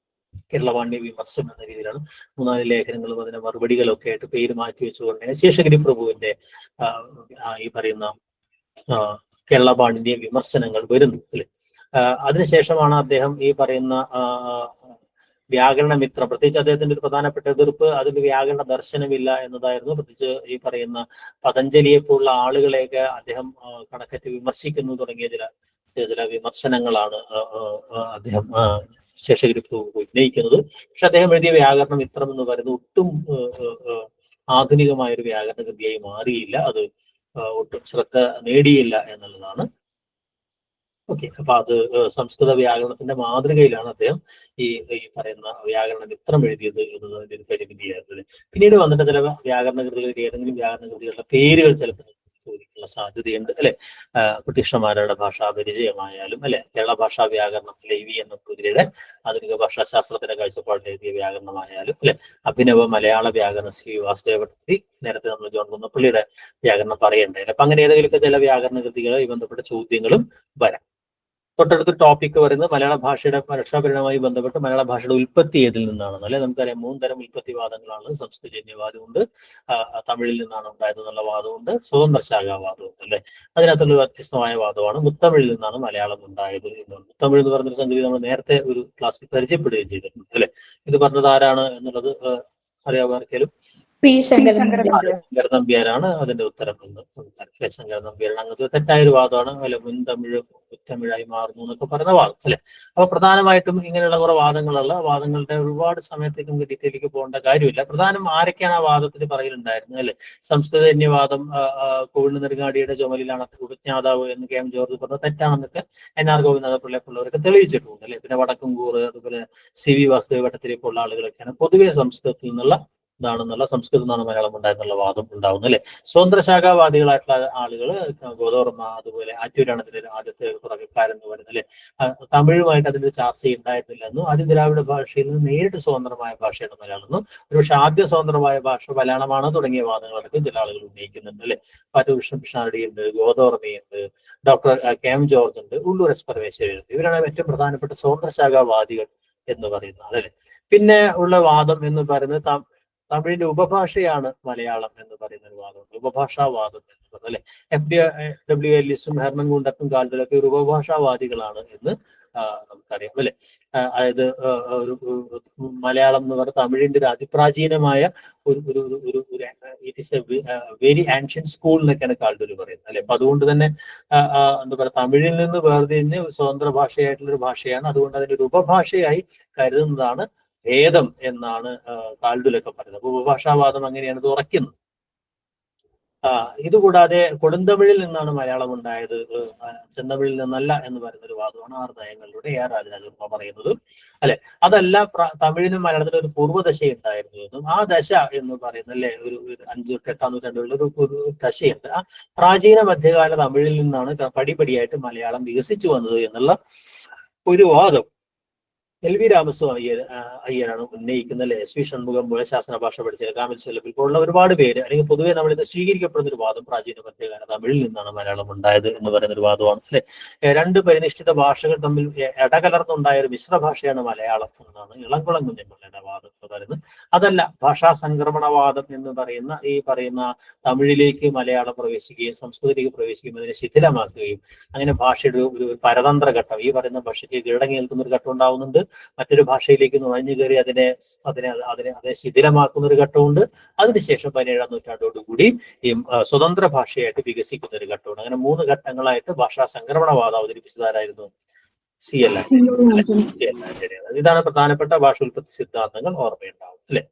കേരളവാണ്യ വിമർശനം എന്ന രീതിയിലാണ് 3-4 ലേഖനങ്ങളും അതിന്റെ മറുപടികളൊക്കെ ആയിട്ട് പേര് മാറ്റി വെച്ചുകൊണ്ട് ശേഷഗിരി പ്രഭുവിന്റെ ഈ പറയുന്ന കേരളവാണ്യ വിമർശനങ്ങൾ വരുന്നു, അല്ലെ. അതിനുശേഷമാണ് അദ്ദേഹം ഈ പറയുന്ന വ്യാകരണമിത്രം, പ്രത്യേകിച്ച് അദ്ദേഹത്തിന്റെ ഒരു പ്രധാനപ്പെട്ട എതിർപ്പ് അതിന് വ്യാകരണ ദർശനമില്ല എന്നതായിരുന്നു. പ്രത്യേകിച്ച് ഈ പറയുന്ന പതഞ്ജലിയെ പോലുള്ള ആളുകളെയൊക്കെ അദ്ദേഹം കണക്കറ്റ് വിമർശിക്കുന്നു തുടങ്ങിയ ചില വിമർശനങ്ങളാണ് അദ്ദേഹം ശേഷഗിരി ഉന്നയിക്കുന്നത്. പക്ഷെ അദ്ദേഹം എഴുതിയ വ്യാകരണമിത്രം എന്ന് പറയുന്നത് ഒട്ടും ആധുനികമായ ഒരു വ്യാകരണ കൃതിയായി മാറിയില്ല, അത് ഒട്ടും ശ്രദ്ധ നേടിയില്ല എന്നുള്ളതാണ്. ഓക്കെ, അപ്പൊ അത് സംസ്കൃത വ്യാകരണത്തിന്റെ മാതൃകയിലാണ് അദ്ദേഹം ഈ പറയുന്ന വ്യാകരണമിത്രം എഴുതിയത് എന്നതിന്റെ ഒരു പരിമിതിയായിരുന്നത്. പിന്നീട് വന്നിട്ട് ചില വ്യാകരണ കൃതികൾക്ക് ഏതെങ്കിലും വ്യാകരണ കൃതികളുടെ പേരുകൾ ചിലപ്പോൾ ചോദിക്കാനുള്ള സാധ്യതയുണ്ട്, അല്ലെ. കുട്ടിഷ്ണമാരുടെ ഭാഷാ പരിചയമായാലും, അല്ലെ, കേരള ഭാഷാ വ്യാകരണത്തിലെ EVN കുതിരയുടെ ആധുനിക ഭാഷാശാസ്ത്രത്തിന്റെ കാഴ്ചപ്പാടിൽ എഴുതിയ വ്യാകരണമായാലും, അല്ലെ, അഭിനവ മലയാള വ്യാകരണം CV വാസുദേവഭട്ടതിരി, നേരത്തെ നമ്മൾ ജോൺ കുന്നപ്പള്ളിയുടെ വ്യാകരണം പറയേണ്ടത്. അപ്പൊ അങ്ങനെ ഏതെങ്കിലുമൊക്കെ ചില വ്യാകരണ കൃതികളുമായി ബന്ധപ്പെട്ട ചോദ്യങ്ങളും വരാം. തൊട്ടടുത്ത ടോപ്പിക്ക് പറയുന്നത് മലയാള ഭാഷയുടെ ഭാഷാപരിണമായി ബന്ധപ്പെട്ട് മലയാള ഭാഷയുടെ ഉൽപ്പത്തി ഏതിൽ നിന്നാണെന്ന്, അല്ലെ. നമുക്കറിയാം 3 തരം ഉൽപ്പത്തി വാദങ്ങളാണ്. സംസ്കൃതജന്യവാദമുണ്ട്, തമിഴിൽ നിന്നാണ് ഉണ്ടായതെന്നുള്ള വാദമുണ്ട്, സ്വതന്ത്ര ശാഖാവാദമുണ്ട്, അല്ലെ. അതിനകത്തുള്ള വ്യത്യസ്തമായ വാദമാണ് മുത്തമിഴിൽ നിന്നാണ് മലയാളം ഉണ്ടായത് എന്നുള്ളത്. മുത്തമിഴ് എന്ന് പറഞ്ഞൊരു സംഗതി നമ്മൾ നേരത്തെ ഒരു ക്ലാസ്സിൽ പരിചയപ്പെടുകയും ചെയ്തിട്ടുണ്ട്, അല്ലെ. ഇത് പറഞ്ഞത് ആരാണ് എന്നുള്ളത് അറിയാവുന്ന ആർക്കെങ്കിലും? ശങ്കര നമ്പ്യാരാണ് അതിന്റെ ഉത്തരം എന്ന് സംസാരിക്കും. ശങ്കര നമ്പ്യാരാണ്. അങ്ങനത്തെ തെറ്റായൊരു വാദമാണ്, അല്ലെ. മുൻതമിഴ് മുത്തമിഴായി മാറുന്നു എന്നൊക്കെ പറയുന്ന വാദം, അല്ലെ. അപ്പൊ പ്രധാനമായിട്ടും ഇങ്ങനെയുള്ള കുറെ വാദങ്ങളുടെ ഒരുപാട് സമയത്തേക്കും ഡീറ്റെയിലേക്ക് പോകേണ്ട കാര്യമില്ല. പ്രധാനം ആരൊക്കെയാണ് ആ വാദത്തിന് പറയലുണ്ടായിരുന്നത്, അല്ലെ. സംസ്കൃതജന്യവാദം കോവിഡ് നെടുങ്ങാടിയുടെ ചുമലിലാണ് ഉപജ്ഞാതാവ് എന്ന് KM ജോർജ് പറഞ്ഞത് തെറ്റാണെന്നൊക്കെ NR ഗോവിന്ദപിള്ളവരൊക്കെ തെളിയിച്ചിട്ടുണ്ട്, അല്ലെ. പിന്നെ വടക്കുംകൂറ്, അതുപോലെ CV വാസുദേവഭട്ടതിരി പോലുള്ള ആളുകളൊക്കെയാണ് പൊതുവെ സംസ്കൃതത്തിൽ നിന്നുള്ള സംസ്കൃതം നിന്നാണ് മലയാളം ഉണ്ടായെന്നുള്ള വാദം ഉണ്ടാവുന്നത്, അല്ലെ. സ്വതന്ത്ര ശാഖാവാദികളായിട്ടുള്ള ആളുകൾ ഗോദവർമ്മ, അതുപോലെ ആറ്റൂരാണ് ഇതിന്റെ ആദ്യത്തെ തുടക്കക്കാരെന്ന് പറയുന്നത്, അല്ലെ. തമിഴുമായിട്ട് അതിന്റെ ചർച്ച ഉണ്ടായിരുന്നില്ല എന്നും ആദിദ്രാവിഡ ഭാഷയിൽ നിന്ന് നേരിട്ട് സ്വതന്ത്രമായ ഭാഷയാണ് മലയാളം എന്നും ഒരുപക്ഷെ ആദ്യ സ്വതന്ത്രമായ ഭാഷ മലയാളമാണ് തുടങ്ങിയ വാദങ്ങളൊക്കെ ചില ആളുകൾ ഉന്നയിക്കുന്നുണ്ട്, അല്ലെ. പാറ്റൂർ കൃഷ്ണപിഷാരടിയുണ്ട്, ഗോദവർമ്മയുണ്ട്, ഡോക്ടർ KM ജോർജ് ഉണ്ട്, ഉള്ളൂർ S പരമേശ്വരൻ ഉണ്ട്. ഇവരാണ് ഏറ്റവും പ്രധാനപ്പെട്ട സ്വതന്ത്ര ശാഖാവാദികൾ എന്ന് പറയുന്നത്, അല്ലെ. പിന്നെ ഉള്ള വാദം എന്ന് പറയുന്നത് തമിഴിന്റെ ഉപഭാഷയാണ് മലയാളം എന്ന് പറയുന്ന ഒരു വാദമുണ്ട്, ഉപഭാഷാവാദം എന്ന് പറയുന്നത്, അല്ലെ. FW എല്ലിസും ഹെർമൻ ഗുണ്ടക്കും കാൽഡലൊക്കെ ഒരു ഉപഭാഷാവാദികളാണ് എന്ന് നമുക്കറിയാം, അല്ലെ. അതായത് ഒരു മലയാളം എന്ന് പറയുന്നത് തമിഴിന്റെ ഒരു അതിപ്രാചീനമായ it is a very ancient school എന്നൊക്കെയാണ് കാൽഡുല് പറയുന്നത്, അല്ലെ. അപ്പൊ അതുകൊണ്ട് തന്നെ എന്താ പറയുക, തമിഴിൽ നിന്ന് വേർതിരിഞ്ഞ് സ്വതന്ത്ര ഭാഷയായിട്ടുള്ള ഒരു ഭാഷയാണ്. അതുകൊണ്ട് അതിന്റെ ഒരു ഉപഭാഷയായി കരുതുന്നതാണ് ഭേദം എന്നാണ് കാൽഡുലൊക്കെ പറയുന്നത്. അപ്പൊ ഉപഭാഷാവാദം അങ്ങനെയാണ് ഇത് ഉറയ്ക്കുന്നത്. ഇതുകൂടാതെ കൊടുന്തമിഴിൽ നിന്നാണ് മലയാളം ഉണ്ടായത്, ചെന്തമിഴിൽ നിന്നല്ല എന്ന് പറയുന്ന ഒരു വാദമാണ് 6 നയങ്ങളിലൂടെ AR രാജരാജവർമ്മ പറയുന്നത്, അല്ലെ. അതല്ല, തമിഴിനും മലയാളത്തിലും ഒരു പൂർവ്വദശ ഉണ്ടായിരുന്നു എന്നും ആ ദശ എന്ന് പറയുന്നത്, അല്ലെ, ഒരു 5-8 നൂറ്റാണ്ടുകളിൽ ഒരു ദശയുണ്ട്. ആ പ്രാചീന മധ്യകാല തമിഴിൽ നിന്നാണ് പടിപടിയായിട്ട് മലയാളം വികസിച്ചു വന്നത് എന്നുള്ള ഒരു വാദം LV രാമസ്വാമി അയ്യരാണ് ഉന്നയിക്കുന്നത്, അല്ലെ. SV ഷൺമുഖം പോലെ ശാസന ഭാഷ പഠിച്ച കാമിൽ ചെല്ലപ്പിൽ പോലുള്ള ഒരുപാട് പേര്, അല്ലെങ്കിൽ പൊതുവെ നമ്മളിത് സ്വീകരിക്കപ്പെടുന്ന ഒരു വാദം പ്രാചീന മധ്യകാല തമിഴിൽ നിന്നാണ് മലയാളം ഉണ്ടായത് എന്ന് പറയുന്ന ഒരു വാദമാണ്, അല്ലെ. 2 പരിനിഷ്ഠിത ഭാഷകൾ തമ്മിൽ ഇടകലർന്നുണ്ടായ ഒരു മിശ്ര ഭാഷയാണ് മലയാളം എന്നാണ് ഇളംകുളം കുഞ്ഞമ്മയുടെ വാദം എന്ന് പറയുന്നത്. അതല്ല, ഭാഷാ സംക്രമണവാദം എന്ന് പറയുന്ന ഈ പറയുന്ന തമിഴിലേക്ക് മലയാളം പ്രവേശിക്കുകയും സംസ്കൃതത്തിലേക്ക് പ്രവേശിക്കുകയും അതിനെ ശിഥിലമാക്കുകയും അങ്ങനെ ഭാഷയുടെ ഒരു പരതന്ത്ര ഘട്ടം, ഈ പറയുന്ന ഭാഷയ്ക്ക് കീഴടങ്ങി നിൽക്കുന്ന ഒരു ഘട്ടം ഉണ്ടാവുന്നുണ്ട്. മറ്റൊരു ഭാഷയിലേക്ക് നുഴഞ്ഞു കയറി അതിനെ ശിഥിലമാക്കുന്ന ഒരു ഘട്ടമുണ്ട്. അതിനുശേഷം 17-ാം നൂറ്റാണ്ടോടുകൂടി ഈ സ്വതന്ത്ര ഭാഷയായിട്ട് വികസിക്കുന്ന ഒരു ഘട്ടമുണ്ട്. അങ്ങനെ 3 ഘട്ടങ്ങളായിട്ട് ഭാഷാ സംക്രമണവാദം അവതരിപ്പിച്ചതാരായിരുന്നു? CL ആന്റണി അല്ലെ, CL ആന്റണിയാണ്. ഇതാണ് പ്രധാനപ്പെട്ട ഭാഷോൽപത്തി സിദ്ധാന്തങ്ങൾ, ഓർമ്മയുണ്ടാവും അല്ലെ.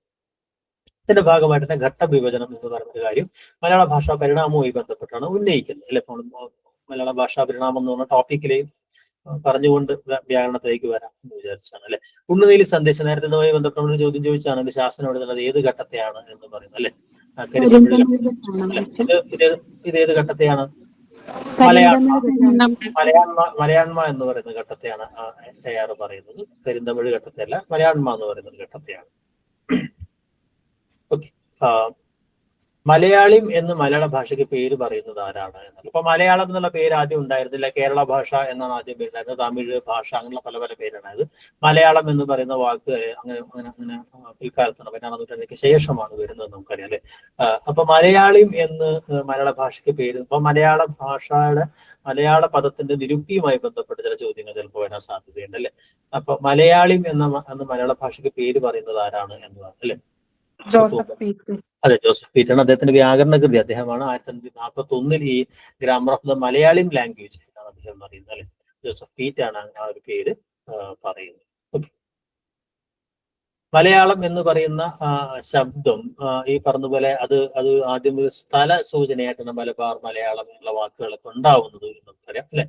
ഇതിന്റെ ഭാഗമായിട്ട് തന്നെ ഘട്ടവിഭജനം എന്ന് പറയുന്ന കാര്യം മലയാള ഭാഷാ പരിണാമവുമായി ബന്ധപ്പെട്ടാണ് ഉന്നയിക്കുന്നത് അല്ലെ. മലയാള ഭാഷാ പരിണാമം എന്ന് പറഞ്ഞ ടോപ്പിക്കിലേക്ക് പറഞ്ഞുകൊണ്ട് വ്യാകരണത്തിലേക്ക് വരാം എന്ന് വിചാരിച്ചാണ് അല്ലെ. ഉണ്ണുനീലി സന്ദേശം നേരത്തെ ഇതുമായി ബന്ധപ്പെട്ട ഒരു ചോദ്യം ചോദിച്ചാണ്, എന്റെ ശാസനം എഴുതുന്നത് ഏത് ഘട്ടത്തെയാണ് എന്ന് പറയുന്നത് അല്ലെ. കരിന്തമിഴ് അല്ലെ. ഇതേത് ഘട്ടത്തെയാണ്? മലയാണ്മ എന്ന് പറയുന്ന ഘട്ടത്തെയാണ് AR പറയുന്നത്. കരിന്തമിഴ് ഘട്ടത്തെയല്ല, മലയാണ്മ എന്ന് പറയുന്ന ഘട്ടത്തെയാണ്. ഓക്കെ. മലയാളിം എന്ന് മലയാള ഭാഷയ്ക്ക് പേര് പറയുന്നത് ആരാണ് എന്നുള്ളത്. അപ്പൊ മലയാളം എന്നുള്ള പേര് ആദ്യം ഉണ്ടായിരുന്നില്ല, കേരള ഭാഷ എന്നാണ് ആദ്യം പേരുണ്ടായിരുന്നത്, തമിഴ് ഭാഷ, അങ്ങനെയുള്ള പല പല പേരുണ്ടായത്. മലയാളം എന്ന് പറയുന്ന വാക്ക് അങ്ങനെ അങ്ങനെ അങ്ങനെ പിൽക്കാലത്താണ്, 15-ാം നൂറ്റാണ്ടിലേക്ക് ശേഷമാണ് വരുന്നത് നമുക്കറിയാം അല്ലെ. അപ്പൊ മലയാളിം എന്ന് മലയാള ഭാഷയ്ക്ക് പേര്, അപ്പൊ മലയാള ഭാഷയുടെ മലയാള പദത്തിന്റെ നിരുക്തിയുമായി ബന്ധപ്പെട്ട് ചില ചോദ്യങ്ങൾ ചിലപ്പോൾ വരാൻ സാധ്യതയുണ്ട് അല്ലെ. അപ്പൊ മലയാളിം എന്ന മലയാള ഭാഷയ്ക്ക് പേര് പറയുന്നത് ആരാണ് എന്നതാണ് അല്ലെ. Joseph Peter. അതെ, ജോസഫ് പീറ്ററാണ്. അദ്ദേഹത്തിന്റെ വ്യാകരണ കൃതി അദ്ദേഹമാണ് 1941 ഈ grammar of the Malayalam language എന്നാണ് അദ്ദേഹം പറയുന്നത് അല്ലെ. ജോസഫ് പീറ്റാണ് ആ ഒരു പേര് പറയുന്നത്. ഓക്കെ. മലയാളം എന്ന് പറയുന്ന ശബ്ദം ഈ പറഞ്ഞതുപോലെ അത് ആദ്യം ഒരു സ്ഥല സൂചനയായിട്ടാണ് മലബാർ, മലയാളം എന്നുള്ള വാക്കുകളൊക്കെ ഉണ്ടാവുന്നത് എന്ന് നമുക്കറിയാം അല്ലെ.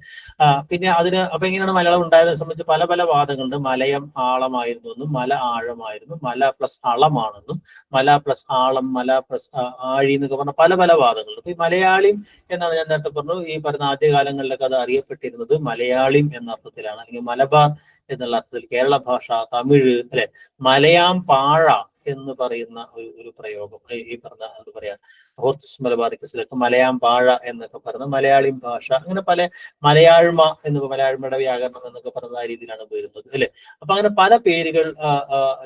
പിന്നെ അപ്പൊ എങ്ങനെയാണ് മലയാളം ഉണ്ടായതിനെ സംബന്ധിച്ച് പല പല വാദങ്ങളുണ്ട്. മലയം ആളമായിരുന്നു എന്നും, മല ആഴമായിരുന്നു, മല പ്ലസ് അളമാണെന്നും, മല പ്ലസ് ആളം, മല പ്ലസ് ആഴി എന്നൊക്കെ പറഞ്ഞ പല പല വാദങ്ങളുണ്ട്. അപ്പൊ ഈ മലയാളിം എന്നാണ് ഞാൻ നേരത്തെ പറഞ്ഞു, ഈ പറഞ്ഞ ആദ്യകാലങ്ങളിലൊക്കെ അത് അറിയപ്പെട്ടിരുന്നത് മലയാളിം എന്ന അർത്ഥത്തിലാണ്, അല്ലെങ്കിൽ മലബാർ എന്നുള്ള അർത്ഥത്തിൽ, കേരള ഭാഷ, തമിഴ് അല്ലെ. മലയാം പാഴ എന്ന് പറയുന്ന ഒരു പ്രയോഗം ഈ പറഞ്ഞ എന്താ പറയാ ഹോർത്തൂസ് മലബാറിക്കസിലൊക്കെ മലയാം പാഴ എന്നൊക്കെ പറയുന്ന മലയാളിം ഭാഷ, അങ്ങനെ പല മലയാഴ്മ എന്ന് മലയാഴ്മയുടെ വ്യാകരണം എന്നൊക്കെ പറയുന്ന ആ രീതിയിലാണ് വരുന്നത് അല്ലെ. അപ്പൊ അങ്ങനെ പല പേരുകൾ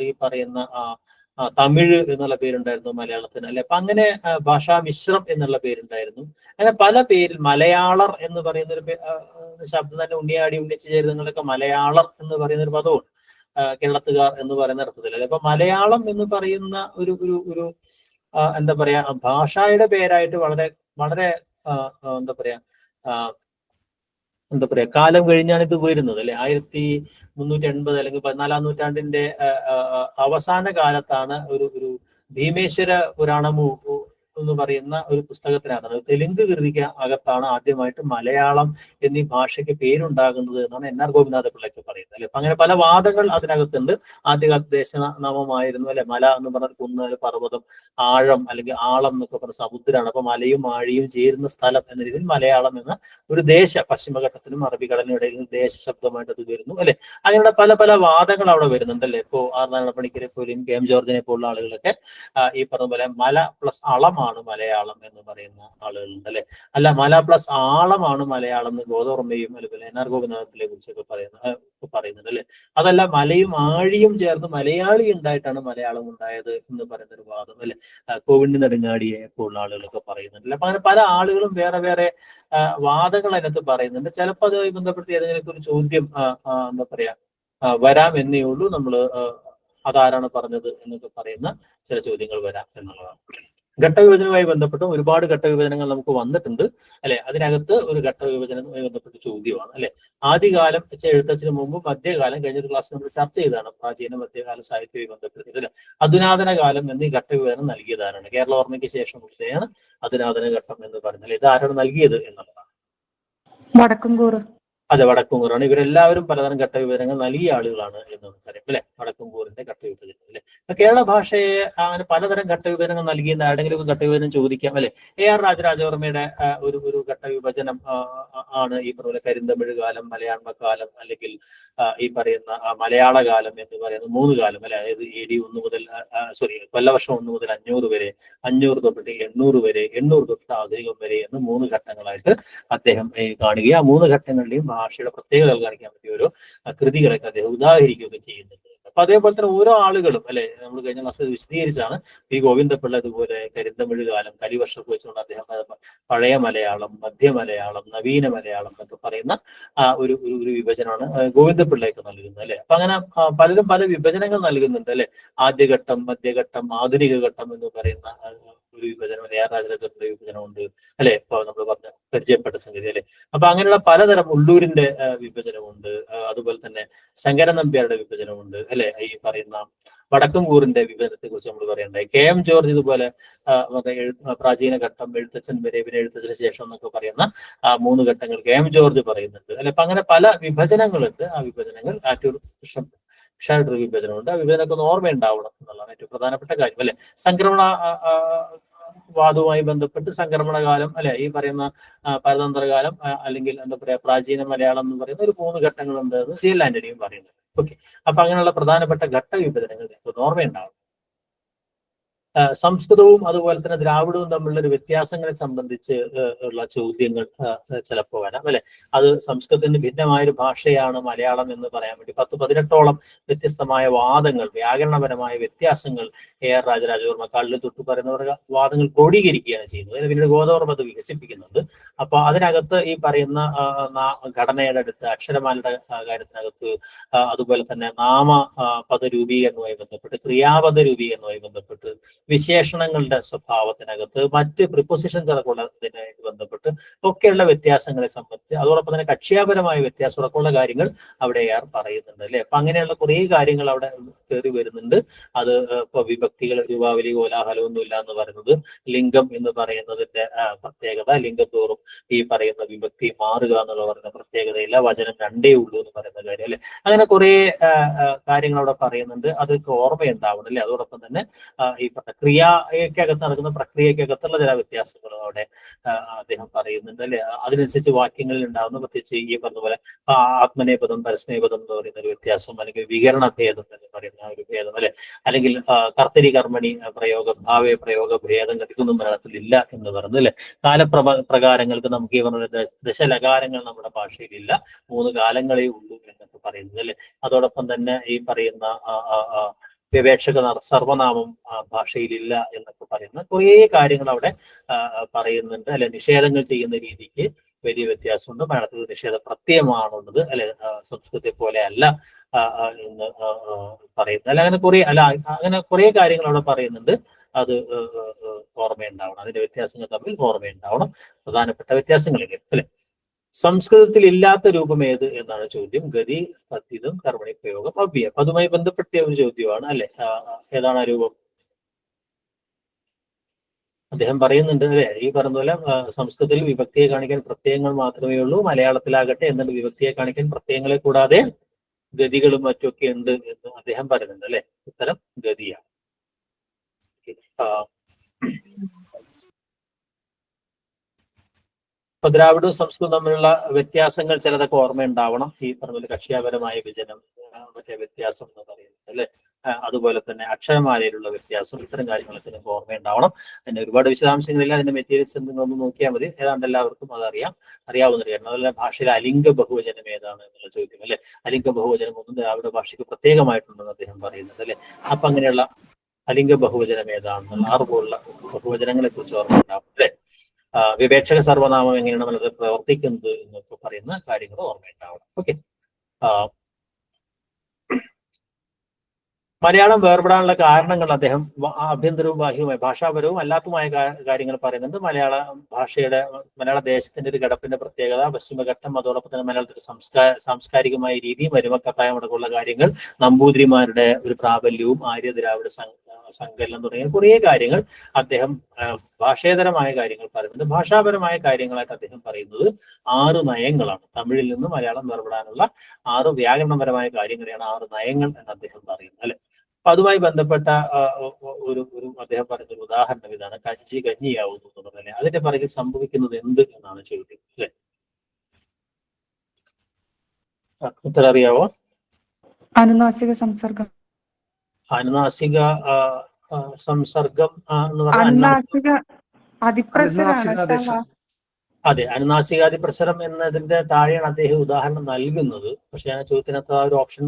ഈ പറയുന്ന തമിഴ് എന്നുള്ള പേരുണ്ടായിരുന്നു മലയാളത്തിന് അല്ലെ. അപ്പൊ അങ്ങനെ ഭാഷാ മിശ്രം എന്നുള്ള പേരുണ്ടായിരുന്നു. അങ്ങനെ പല പേരിൽ മലയാളർ എന്ന് പറയുന്ന ഒരു ശബ്ദം തന്നെ, ഉണ്ണിയാടി, ഉണ്ണിച്ച് ചേരുന്നതൊക്കെ മലയാളർ എന്ന് പറയുന്ന ഒരു പദവും കേരളത്തുകാർ എന്ന് പറയുന്ന അർത്ഥത്തിൽ അല്ലെ. അപ്പൊ മലയാളം എന്ന് പറയുന്ന ഒരു ഒരു ഒരു എന്താ പറയാ ഭാഷയുടെ പേരായിട്ട് വളരെ വളരെ എന്താ പറയാ കാലം കഴിഞ്ഞാണ് ഇത് വരുന്നത് അല്ലെ. 1380 അല്ലെങ്കിൽ 14-ാം നൂറ്റാണ്ടിന്റെ അവസാന കാലത്താണ് ഒരു ഭീമേശ്വര പുരാണമു എന്ന് പറയുന്ന ഒരു പുസ്തകത്തിനകത്താണ്, തെലുങ്ക് കൃതിക്ക് അകത്താണ് ആദ്യമായിട്ട് മലയാളം എന്നീ ഭാഷയ്ക്ക് പേരുണ്ടാകുന്നത് എന്നാണ് NR ഗോപിനാഥ പിള്ളയ്ക്ക് പറയുന്നത് അല്ലെ. അപ്പൊ അങ്ങനെ പല വാദങ്ങൾ അതിനകത്തുണ്ട്. ആദ്യകാലത്ത് ദേശനാമമായിരുന്നു അല്ലെ. മല എന്ന് പറഞ്ഞ കുന്ന്, പർവ്വതം, ആഴം അല്ലെങ്കിൽ ആളം എന്നൊക്കെ പറഞ്ഞ സമുദ്രമാണ്. അപ്പൊ മലയും ആഴിയും ചേരുന്ന സ്ഥലം എന്ന രീതിയിൽ മലയാളം എന്ന ഒരു പശ്ചിമഘട്ടത്തിനും അറബിക്കടലിനും ഇടയിൽ ദേശ ശബ്ദമായിട്ട് അത് വരുന്നു അല്ലെ. അങ്ങനെയുള്ള പല പല വാദങ്ങൾ അവിടെ വരുന്നുണ്ട് അല്ലെ. ഇപ്പോ R നാരായണ പണിക്കരെ പോലും KM ജോർജിനെ പോലുള്ള ആളുകളൊക്കെ ഈ പറഞ്ഞ പോലെ മല പ്ലസ് അളമാണ് മലയാളം എന്ന് പറയുന്ന ആളുകളുണ്ട് അല്ലെ. അല്ല, മല പ്ലസ് ആളമാണ് മലയാളം എന്ന് ഗോതോർമ്മയും അതുപോലെ NR ഗോപിനാഥത്തിലെ കുറിച്ചൊക്കെ പറയുന്നുണ്ട് അല്ലെ. അതല്ല, മലയും ആഴിയും ചേർന്ന് മലയാളി ഉണ്ടായിട്ടാണ് മലയാളം ഉണ്ടായത് എന്ന് പറയുന്ന ഒരു വാദം അല്ലെ. കോവിഡ് നെടുങ്ങാടിയെ പോലുള്ള ആളുകളൊക്കെ പറയുന്നുണ്ട്. അപ്പൊ അങ്ങനെ പല ആളുകളും വേറെ വേറെ വാദങ്ങൾ അതിനകത്ത് പറയുന്നുണ്ട്. ചിലപ്പോൾ അതുമായി ബന്ധപ്പെട്ട് ഏതെങ്കിലും ഒരു ചോദ്യം എന്താ പറയാ വരാം എന്നേ ഉള്ളൂ. നമ്മൾ അതാരാണ് പറഞ്ഞത് എന്നൊക്കെ പറയുന്ന ചില ചോദ്യങ്ങൾ വരാം എന്നുള്ളതാണ്. ഘട്ടവിഭജനവുമായി ബന്ധപ്പെട്ട് ഒരുപാട് ഘട്ടവിഭജനങ്ങൾ നമുക്ക് വന്നിട്ടുണ്ട് അല്ലെ. അതിനകത്ത് ഒരു ഘട്ടവിഭജനവുമായി ബന്ധപ്പെട്ട ചോദ്യമാണ് അല്ലെ. ആദ്യകാലം എഴുത്തച്ഛന് മുമ്പ് മധ്യകാലം, കഴിഞ്ഞൊരു ക്ലാസ് നമ്മൾ ചർച്ച ചെയ്താണ് പ്രാചീന മധ്യകാല സാഹിത്യവുമായി ബന്ധപ്പെടുത്തി അല്ലെ. അധുനാതന കാലം എന്നീ ഘട്ടവിഭജനം നൽകിയതാരാണ്? കേരള ഓർമ്മയ്ക്ക് ശേഷമുള്ളതാണ് അധുനാതന ഘട്ടം എന്ന് പറയുന്നത്. ഇത് ആരാണ് നൽകിയത് എന്നുള്ളതാണ്. വടക്കുംകൂറ്. അതെ, വടക്കുംകൂറാണ്. ഇവരെല്ലാവരും പലതരം ഘട്ടവിഭജനങ്ങൾ നൽകിയ ആളുകളാണ് എന്ന് നമുക്കറിയാം അല്ലെ. വടക്കുംകൂറിന്റെ ഘട്ടവിഭജനം അല്ലെ. കേരള ഭാഷയെ അങ്ങനെ പലതരം ഘട്ടവിഭജനങ്ങൾ നൽകിയെന്ന് ആരുടെങ്കിലും ഘട്ടവിഭജനം ചോദിക്കാം അല്ലെ. AR രാജരാജവർമ്മയുടെ ഒരു ഘട്ടവിഭജനം ആണ് ഈ പറഞ്ഞ കരിന്തമിഴ് കാലം, മലയാള കാലം, അല്ലെങ്കിൽ ഈ പറയുന്ന മലയാള കാലം എന്ന് പറയുന്ന 3 കാലം അല്ലെ. അതായത് AD 1 മുതൽ കൊല്ലവർഷം 1 മുതൽ 500 വരെ, 500 തൊട്ടിട്ട് 800 വരെ, 800 തൊട്ടിട്ട് ആധുനികം വരെ എന്ന് 3 ഘട്ടങ്ങളായിട്ട് അദ്ദേഹം കാണുകയും ആ 3 ഘട്ടങ്ങളിലെയും ഭാഷയുടെ പ്രത്യേകതകൾ കാണിക്കാൻ പറ്റിയ ഓരോ കൃതികളൊക്കെ അദ്ദേഹം ഉദാഹരിക്കുകയൊക്കെ ചെയ്യുന്നുണ്ട്. അപ്പൊ അതേപോലെ തന്നെ ഓരോ ആളുകളും അല്ലെ, നമ്മൾ കഴിഞ്ഞ ക്ലാസ് വിശദീകരിച്ചാണ്. P. ഗോവിന്ദപിള്ള അതുപോലെ കരിന്തമിഴ് കാലം, കലിവർഷമൊക്കെ വെച്ചുകൊണ്ട് അദ്ദേഹം പഴയ മലയാളം, മധ്യ മലയാളം, നവീന മലയാളം എന്നൊക്കെ പറയുന്ന ഒരു വിഭജനമാണ് ഗോവിന്ദപിള്ളയൊക്കെ നൽകുന്നത് അല്ലെ. അപ്പൊ അങ്ങനെ പലരും പല വിഭജനങ്ങൾ നൽകുന്നുണ്ട് അല്ലെ. ആദ്യഘട്ടം, മധ്യഘട്ടം, ആധുനിക ഘട്ടം എന്ന് പറയുന്ന ഒരു വിഭജനം, AR രാജരാജന്റെ വിഭജനമുണ്ട് അല്ലെ, ഇപ്പൊ നമ്മൾ പറഞ്ഞ പരിചയപ്പെട്ട സംഗതി അല്ലെ. അപ്പൊ അങ്ങനെയുള്ള പലതരം ഉള്ളൂരിന്റെ വിഭജനമുണ്ട്. അതുപോലെ തന്നെ ശങ്കരൻ നമ്പ്യാരുടെ വിഭജനമുണ്ട് അല്ലെ. ഈ പറയുന്ന വടക്കൻകൂറിന്റെ വിഭജനത്തെ കുറിച്ച് നമ്മൾ പറയണ്ടായി. KM ജോർജ് ഇതുപോലെ പ്രാചീന ഘട്ടം, എഴുത്തച്ഛൻ വരെ, പിന്നെ എഴുത്തച്ഛന് ശേഷം എന്നൊക്കെ പറയുന്ന 3 ഘട്ടങ്ങൾ KM ജോർജ് പറയുന്നുണ്ട് അല്ലെ. അപ്പൊ അങ്ങനെ പല വിഭജനങ്ങളുണ്ട്. ആ വിഭജനങ്ങൾ ആറ്റൂർ കൃഷ്ണ വിഭജനമുണ്ട്. ആ വിഭജനമൊക്കെ ഒന്ന് ഓർമ്മയുണ്ടാവണം എന്നുള്ളതാണ് ഏറ്റവും പ്രധാനപ്പെട്ട കാര്യം അല്ലെ. സംക്രമണ വാദവുമായി ബന്ധപ്പെട്ട് സംക്രമണകാലം അല്ലെ, ഈ പറയുന്ന പരതന്ത്രകാലം അല്ലെങ്കിൽ എന്താ പറയാ പ്രാചീന മലയാളം എന്ന് പറയുന്ന ഒരു 3 ഘട്ടങ്ങളുണ്ട് എന്ന് CL ആന്റണിയും പറയുന്നുണ്ട്. ഓക്കെ, അപ്പൊ അങ്ങനെയുള്ള പ്രധാനപ്പെട്ട ഘട്ട വിഭജനങ്ങൾ ഓർമ്മയുണ്ടാവും. സംസ്കൃതവും അതുപോലെ തന്നെ ദ്രാവിഡവും തമ്മിലുള്ള ഒരു വ്യത്യാസങ്ങളെ സംബന്ധിച്ച് ഉള്ള ചോദ്യങ്ങൾ ചിലപ്പോൾ വരാം അല്ലെ. അത് സംസ്കൃതത്തിന് ഭിന്നമായൊരു ഭാഷയാണ് മലയാളം എന്ന് പറയാൻ വേണ്ടി 10-18ഓളം വ്യത്യസ്തമായ വാദങ്ങൾ, വ്യാകരണപരമായ വ്യത്യാസങ്ങൾ AR രാജരാജവർമ്മ, കള്ള് തൊട്ട് പറയുന്നവർ വാദങ്ങൾ ക്രോഡീകരിക്കുകയാണ് ചെയ്യുന്നത്. പിന്നീട് ഗോദവർമ്മ അത് വികസിപ്പിക്കുന്നുണ്ട്. അപ്പൊ അതിനകത്ത് ഈ പറയുന്ന ഘടനയുടെ അടുത്ത്, അക്ഷരമാലയുടെ കാര്യത്തിനകത്ത്, അതുപോലെ തന്നെ നാമ പദ രൂപീകരണവുമായി ബന്ധപ്പെട്ട്, ക്രിയാപദ രൂപീകരണവുമായി ബന്ധപ്പെട്ട്, വിശേഷണങ്ങളുടെ സ്വഭാവത്തിനകത്ത്, മറ്റ് പ്രിപ്പോസിഷൻ കണക്കുള്ളതിനായിട്ട് ബന്ധപ്പെട്ട് ഒക്കെയുള്ള വ്യത്യാസങ്ങളെ സംബന്ധിച്ച്, അതോടൊപ്പം തന്നെ കക്ഷിയാപരമായ വ്യത്യാസം ഉറപ്പുള്ള കാര്യങ്ങൾ അവിടെ AR പറയുന്നുണ്ട് അല്ലെ. അപ്പൊ അങ്ങനെയുള്ള കുറേ കാര്യങ്ങൾ അവിടെ കയറി വരുന്നുണ്ട്. അത് ഇപ്പൊ വിഭക്തികൾ, രൂപാവലി, കോലാഹലം ഒന്നുമില്ല എന്ന് പറയുന്നത്, ലിംഗം എന്ന് പറയുന്നതിന്റെ പ്രത്യേകത, ലിംഗത്തോറും ഈ പറയുന്ന വിഭക്തി മാറുക എന്നുള്ള പറയുന്ന പ്രത്യേകതയില്ല, വചനം 2 ഉള്ളൂ എന്ന് പറയുന്ന കാര്യം അല്ലെ. അങ്ങനെ കുറെ കാര്യങ്ങൾ അവിടെ പറയുന്നുണ്ട്. അതൊക്കെ ഓർമ്മയുണ്ടാവണം അല്ലെ. അതോടൊപ്പം തന്നെ ഈ ക്രിയക്കകത്ത് നടക്കുന്ന പ്രക്രിയക്കകത്തുള്ള ചില വ്യത്യാസങ്ങളും അവിടെ അദ്ദേഹം പറയുന്നുണ്ട് അല്ലെ. അതിനനുസരിച്ച് വാക്യങ്ങളിൽ ഉണ്ടാകുന്ന, പ്രത്യേകിച്ച് ഈ പറഞ്ഞ പോലെ ആത്മനേപദം, പരസ്മേപദം എന്ന് പറയുന്ന ഒരു വ്യത്യാസം, അല്ലെങ്കിൽ വികരണ ഭേദം എന്ന് പറയുന്ന ഒരു ഭേദം അല്ലെ, അല്ലെങ്കിൽ കർത്തരി കർമ്മണി പ്രയോഗം, ഭാവേ പ്രയോഗ ഭേദങ്ങൾ, ഇതൊന്നും മലയാളത്തിൽ ഇല്ല എന്ന് പറയുന്നത് അല്ലെ. കാലപ്രകാരങ്ങൾക്ക് നമുക്ക് ഈ പറഞ്ഞ ദശലകാരങ്ങൾ നമ്മുടെ ഭാഷയിലില്ല, 3 കാലങ്ങളേ ഉള്ളൂ എന്നൊക്കെ പറയുന്നത് അല്ലെ. അതോടൊപ്പം തന്നെ ഈ പറയുന്ന വിവേക്ഷക സർവനാമം ഭാഷയിലില്ല എന്നൊക്കെ പറയുന്ന കുറേ കാര്യങ്ങൾ അവിടെ പറയുന്നുണ്ട് അല്ലെ. നിഷേധങ്ങൾ ചെയ്യുന്ന രീതിക്ക് വലിയ വ്യത്യാസമുണ്ട്. മലയാളത്തിൽ നിഷേധ പ്രത്യയമാണുള്ളത് അല്ലെ, സംസ്കൃതത്തെ പോലെ അല്ല എന്ന് പറയുന്നത് അല്ല. അങ്ങനെ കുറെ കാര്യങ്ങൾ അവിടെ പറയുന്നുണ്ട്. അത് ഓർമ്മയുണ്ടാവണം. അതിന്റെ വ്യത്യാസങ്ങൾ തമ്മിൽ ഓർമ്മയുണ്ടാവണം, പ്രധാനപ്പെട്ട വ്യത്യാസങ്ങളിലേക്ക് അല്ലെ. സംസ്കൃതത്തിൽ ഇല്ലാത്ത രൂപം ഏത് എന്നാണ് ചോദ്യം. ഗതി, തദ്ധിതം, കർമ്മണി പ്രയോഗം, അവ്യയം. അതുമായി ബന്ധപ്പെടുത്തിയ ഒരു ചോദ്യമാണ് അല്ലെ. ഏതാണ് ആ രൂപം? അദ്ദേഹം പറയുന്നുണ്ട് അല്ലെ, ഈ പറഞ്ഞ പോലെ സംസ്കൃതത്തിൽ വിഭക്തിയെ കാണിക്കാൻ പ്രത്യയങ്ങൾ മാത്രമേ ഉള്ളൂ, മലയാളത്തിലാകട്ടെ എന്നിട്ട് വിഭക്തിയെ കാണിക്കാൻ പ്രത്യയങ്ങളെ കൂടാതെ ഗതികളും മറ്റുമൊക്കെ ഉണ്ട് എന്ന് അദ്ദേഹം പറയുന്നുണ്ട് അല്ലെ. ഉത്തരം ഗതിയാണ്. ഇപ്പൊ ദ്രാവിഡവും സംസ്കൃതവും തമ്മിലുള്ള വ്യത്യാസങ്ങൾ ചിലതൊക്കെ ഓർമ്മയുണ്ടാവണം. ഈ പറഞ്ഞ കക്ഷിയാപരമായ വിഭജനം, മറ്റേ വ്യത്യാസം എന്ന് പറയുന്നത് അല്ലെ. അതുപോലെ തന്നെ അക്ഷരമാലയിലുള്ള വ്യത്യാസം, ഇത്തരം കാര്യങ്ങളൊക്കെ നിങ്ങൾക്ക് ഓർമ്മയുണ്ടാവണം. അതിന് ഒരുപാട് വിശദാംശങ്ങളില്ല, അതിന്റെ മെറ്റീരിയൽസ് എന്തെങ്കിലും നോക്കിയാൽ മതി. ഏതാണ്ട് എല്ലാവർക്കും അത് അറിയാവുന്ന കാര്യം. അതുപോലെ ഭാഷയിലെ അലിംഗ ബഹുവചനം ഏതാണ് എന്നുള്ള ചോദ്യം അല്ലെ. അലിംഗ ബഹുവചനം ഒന്നും ദ്രാവിഡ ഭാഷയ്ക്ക് പ്രത്യേകമായിട്ടുണ്ടെന്ന് അദ്ദേഹം പറയുന്നുണ്ട് അല്ലെ. അപ്പൊ അങ്ങനെയുള്ള അലിംഗ ബഹുവചനം ഏതാണെന്നുള്ള 6 പോലുള്ള ബഹുവചനങ്ങളെ കുറിച്ച് ഓർമ്മയുണ്ടാവും അല്ലെ. വിവേക്ഷക സർവനാമം എങ്ങനെയാണ് നമ്മൾ പ്രവർത്തിക്കുന്നത് എന്നൊക്കെ പറയുന്ന കാര്യങ്ങൾ ഓർമ്മയുണ്ടാവണം. ഓക്കെ, മലയാളം വേർപെടാനുള്ള കാരണങ്ങൾ അദ്ദേഹം ആഭ്യന്തരവും ബാഹ്യവുമായ, ഭാഷാപരവും അല്ലാത്തതുമായ കാര്യങ്ങൾ പറയുന്നുണ്ട്. മലയാള ദേശത്തിന്റെ ഒരു ഘടപ്പിന്റെ പ്രത്യേകത, പശ്ചിമഘട്ടം, അതോടൊപ്പം തന്നെ മലയാളത്തിന്റെ സാംസ്കാരികമായ രീതി, മരുമക്കത്തായം അടക്കമുള്ള കാര്യങ്ങൾ, നമ്പൂതിരിമാരുടെ ഒരു പ്രാബല്യവും, ആര്യദ്രാവിഡ സങ്കലനം തുടങ്ങിയ കുറേ കാര്യങ്ങൾ അദ്ദേഹം ഭാഷേതരമായ കാര്യങ്ങൾ പറയുന്നുണ്ട്. ഭാഷാപരമായ കാര്യങ്ങളായിട്ട് അദ്ദേഹം പറയുന്നത് 6 നയങ്ങളാണ്. തമിഴിൽ നിന്ന് മലയാളം വേർപെടാനുള്ള 6 വ്യാകരണപരമായ കാര്യങ്ങളെയാണ് 6 നയങ്ങൾ എന്ന് അദ്ദേഹം പറയുന്നത് അല്ലെ. അപ്പൊ അതുമായി ബന്ധപ്പെട്ട ഒരു അദ്ദേഹം പറയുന്ന ഒരു ഉദാഹരണം ഇതാണ്, കഞ്ചി കഞ്ഞിയാവുന്നു എന്ന് പറഞ്ഞാൽ അതിന്റെ പിറകിൽ സംഭവിക്കുന്നത് എന്ത് എന്നാണ് ചോദ്യം അല്ലെ. ഉത്തരം അറിയാവോ? അനുനാസിക സംസർഗം. അനുനാസിക സംസർഗം എന്ന് അനുനാസിക അതിപ്രസരാണ്. അതെ, അനുനാസികാതിപ്രസരം എന്നതിന്റെ താഴെയാണ് അദ്ദേഹം ഉദാഹരണം നൽകുന്നത്. പക്ഷെ ഞാൻ ചോദ്യത്തിനകത്ത് ആ ഒരു ഓപ്ഷൻ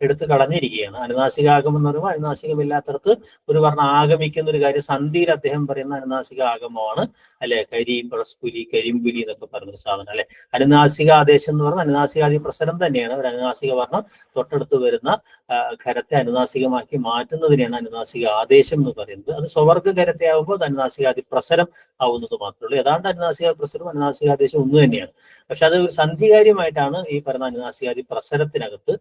എടുത്ത് കളഞ്ഞിരിക്കുകയാണ്. അനുനാസികാഗമം എന്ന് പറയുമ്പോൾ അനുനാസികമില്ലാത്തടത്ത് ഒരു വർണ്ണം ആഗമിക്കുന്ന ഒരു കാര്യം സന്ധിയിൽ അദ്ദേഹം പറയുന്ന അനുനാസിക ആഗമമാണ്, അല്ലെ? കരീം പ്രസ്പുലി കരിമ്പുലി എന്നൊക്കെ പറയുന്നൊരു സാധനം, അല്ലെ? അനുനാസിക ആദേശം എന്ന് പറഞ്ഞാൽ അനുനാസികാദി പ്രസരം തന്നെയാണ്. ഒരു അനുനാസിക വർണ്ണം തൊട്ടടുത്ത് വരുന്ന ഖരത്തെ അനുനാസികമാക്കി മാറ്റുന്നതിനെയാണ് അനുനാസിക ആദേശം എന്ന് പറയുന്നത്. അത് സ്വവർഗ ഖരത്തെ ആകുമ്പോൾ അത് അനുനാസികാദി പ്രസരം ആവുന്നത് മാത്രമേ ഉള്ളൂ. ഏതാണ്ട് അനുനാസിക പ്രസരം അനുനാസികാദേശം ഒന്ന് തന്നെയാണ്. പക്ഷെ അത് ഒരു സന്ധികാര്യമായിട്ടാണ് ഈ പറയുന്ന അനുനാസികാദി പ്രസരത്തിനകത്ത്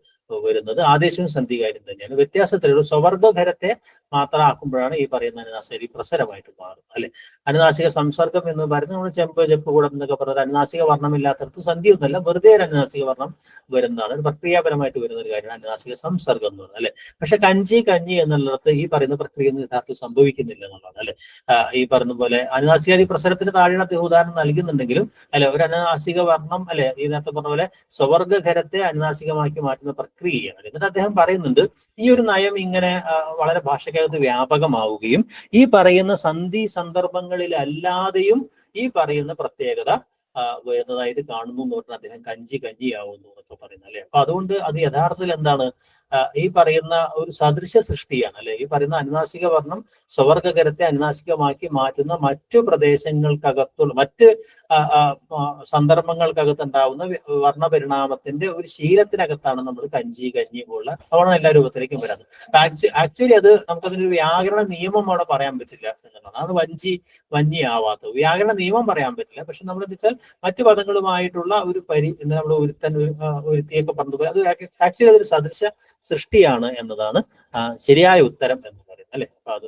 വരുന്നത്. ആദേശവും സന്ധികാര്യം തന്നെയാണ്. വ്യത്യാസത്തിലുള്ള സ്വവർഗഖരത്തെ മാത്രമാക്കുമ്പോഴാണ് ഈ പറയുന്ന അനുനാസികാദി പ്രസരമായിട്ട് മാറുന്നത്, അല്ലെ? അനുനാസിക സംസർഗം എന്ന് പറയുന്നത് നമ്മൾ ചെമ്പ് ചെപ്പ് കൂടം എന്നൊക്കെ പറഞ്ഞത് അനുനാസിക വർണ്ണമില്ലാത്തടത്ത് സന്ധി ഒന്നല്ല, വെറുതെ ഒരു അനുനാസിക വർണ്ണം വരുന്നതാണ്. ഒരു പ്രക്രിയാപരമായിട്ട് വരുന്ന ഒരു കാര്യമാണ് അനുനാസിക സംസർഗം എന്ന് പറയുന്നത്, അല്ലെ? പക്ഷെ കഞ്ഞി എന്നുള്ളിടത്ത് ഈ പറയുന്ന പ്രക്രിയ യഥാർത്ഥത്തിൽ സംഭവിക്കുന്നില്ല എന്നുള്ളതാണ്, അല്ലെ? ഈ പറഞ്ഞ പോലെ അനുനാസികാദി പ്രസരത്തിന് താഴെ അദ്ദേഹം ഉദാഹരണം നൽകുന്നുണ്ടെങ്കിലും, അല്ലെ, ഒരു അനുനാസിക വർണ്ണം, അല്ലെ, ഈ നേരത്തെ പറഞ്ഞ പോലെ സ്വവർഗഖരത്തെ അനുനാസികമാക്കി മാറ്റുന്ന പ്രക്രിയയാണ്. എന്നിട്ട് അദ്ദേഹം പറയുന്നുണ്ട് ഈ ഒരു നയം ഇങ്ങനെ വളരെ ഭാഷയ്ക്കകത്ത് വ്യാപകമാവുകയും ഈ പറയുന്ന സന്ധി സന്ദർഭങ്ങളിലല്ലാതെയും ഈ പറയുന്ന പ്രത്യേകത വരുന്നതായിട്ട് കാണുന്നു എന്ന് പറഞ്ഞാൽ അദ്ദേഹം കഞ്ഞിയാവുന്നു എന്നൊക്കെ പറയുന്നത്, അല്ലെ? അപ്പൊ അതുകൊണ്ട് അത് യഥാർത്ഥത്തിൽ എന്താണ്? ഈ പറയുന്ന ഒരു സദൃശ സൃഷ്ടിയാണ്, അല്ലെ? ഈ പറയുന്ന അനുനാസിക വർണ്ണം സ്വവർഗകരത്തെ അനുനാസികമാക്കി മാറ്റുന്ന മറ്റു പ്രദേശങ്ങൾക്കകത്തുള്ള മറ്റ് സന്ദർഭങ്ങൾക്കകത്തുണ്ടാവുന്ന വർണ്ണപരിണാമത്തിന്റെ ഒരു ശീലത്തിനകത്താണ് നമ്മൾ കഞ്ഞി ഉള്ള അതാണ് എല്ലാ രൂപത്തിലേക്കും വരുന്നത്. ആക്ച്വലി അത് നമുക്കതിനൊരു വ്യാകരണ നിയമം അവിടെ പറയാൻ പറ്റില്ല എന്നുള്ളതാണ്. അത് വഞ്ചി ആവാത്തത് വ്യാകരണ നിയമം പറയാൻ പറ്റില്ല. പക്ഷെ നമ്മൾ എന്താ വെച്ചാൽ മറ്റു പദങ്ങളുമായിട്ടുള്ള ഒരു നമ്മൾ ഒരുത്തിയൊക്കെ പറഞ്ഞതുപോലെ അത് ആക്ച്വലി അതൊരു സദൃശ സൃഷ്ടിയാണ് എന്നതാണ് ശരിയായ ഉത്തരം എന്ന് പറയുന്നത്, അല്ലെ? അപ്പൊ അത്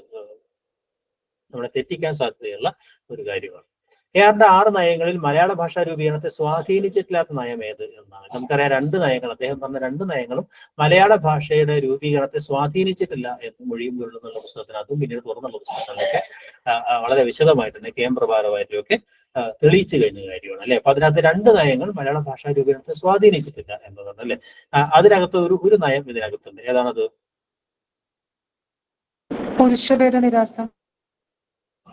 നമ്മളെ തെറ്റിക്കാൻ സാധ്യതയുള്ള ഒരു കാര്യമാണ്. ഏതാണ്ട് 6 നയങ്ങളിൽ മലയാള ഭാഷാ രൂപീകരണത്തെ സ്വാധീനിച്ചിട്ടില്ലാത്ത നയം ഏത് എന്നാണ്. നമുക്കറിയാം 2 നയങ്ങൾ, അദ്ദേഹം പറഞ്ഞ 2 നയങ്ങളും മലയാള ഭാഷയുടെ രൂപീകരണത്തെ സ്വാധീനിച്ചിട്ടില്ല എന്ന് മൊഴിയും എന്നുള്ള പുസ്തകത്തിനകത്തും പിന്നീട് തുറന്നുള്ള പുസ്തകങ്ങളിലൊക്കെ വളരെ വിശദമായിട്ട് തന്നെ KM പ്രഭാകരവാര്യരൊക്കെ തെളിയിച്ചു കഴിഞ്ഞ കാര്യമാണ്, അല്ലെ? അപ്പൊ അതിനകത്ത് 2 നയങ്ങൾ മലയാള ഭാഷാ രൂപീകരണത്തെ സ്വാധീനിച്ചിട്ടില്ല എന്നതാണ്, അല്ലെ? അതിനകത്ത് ഒരു നയം ഇതിനകത്തുണ്ട്. ഏതാണത്? പുരുഷഭേദ നിരാസം.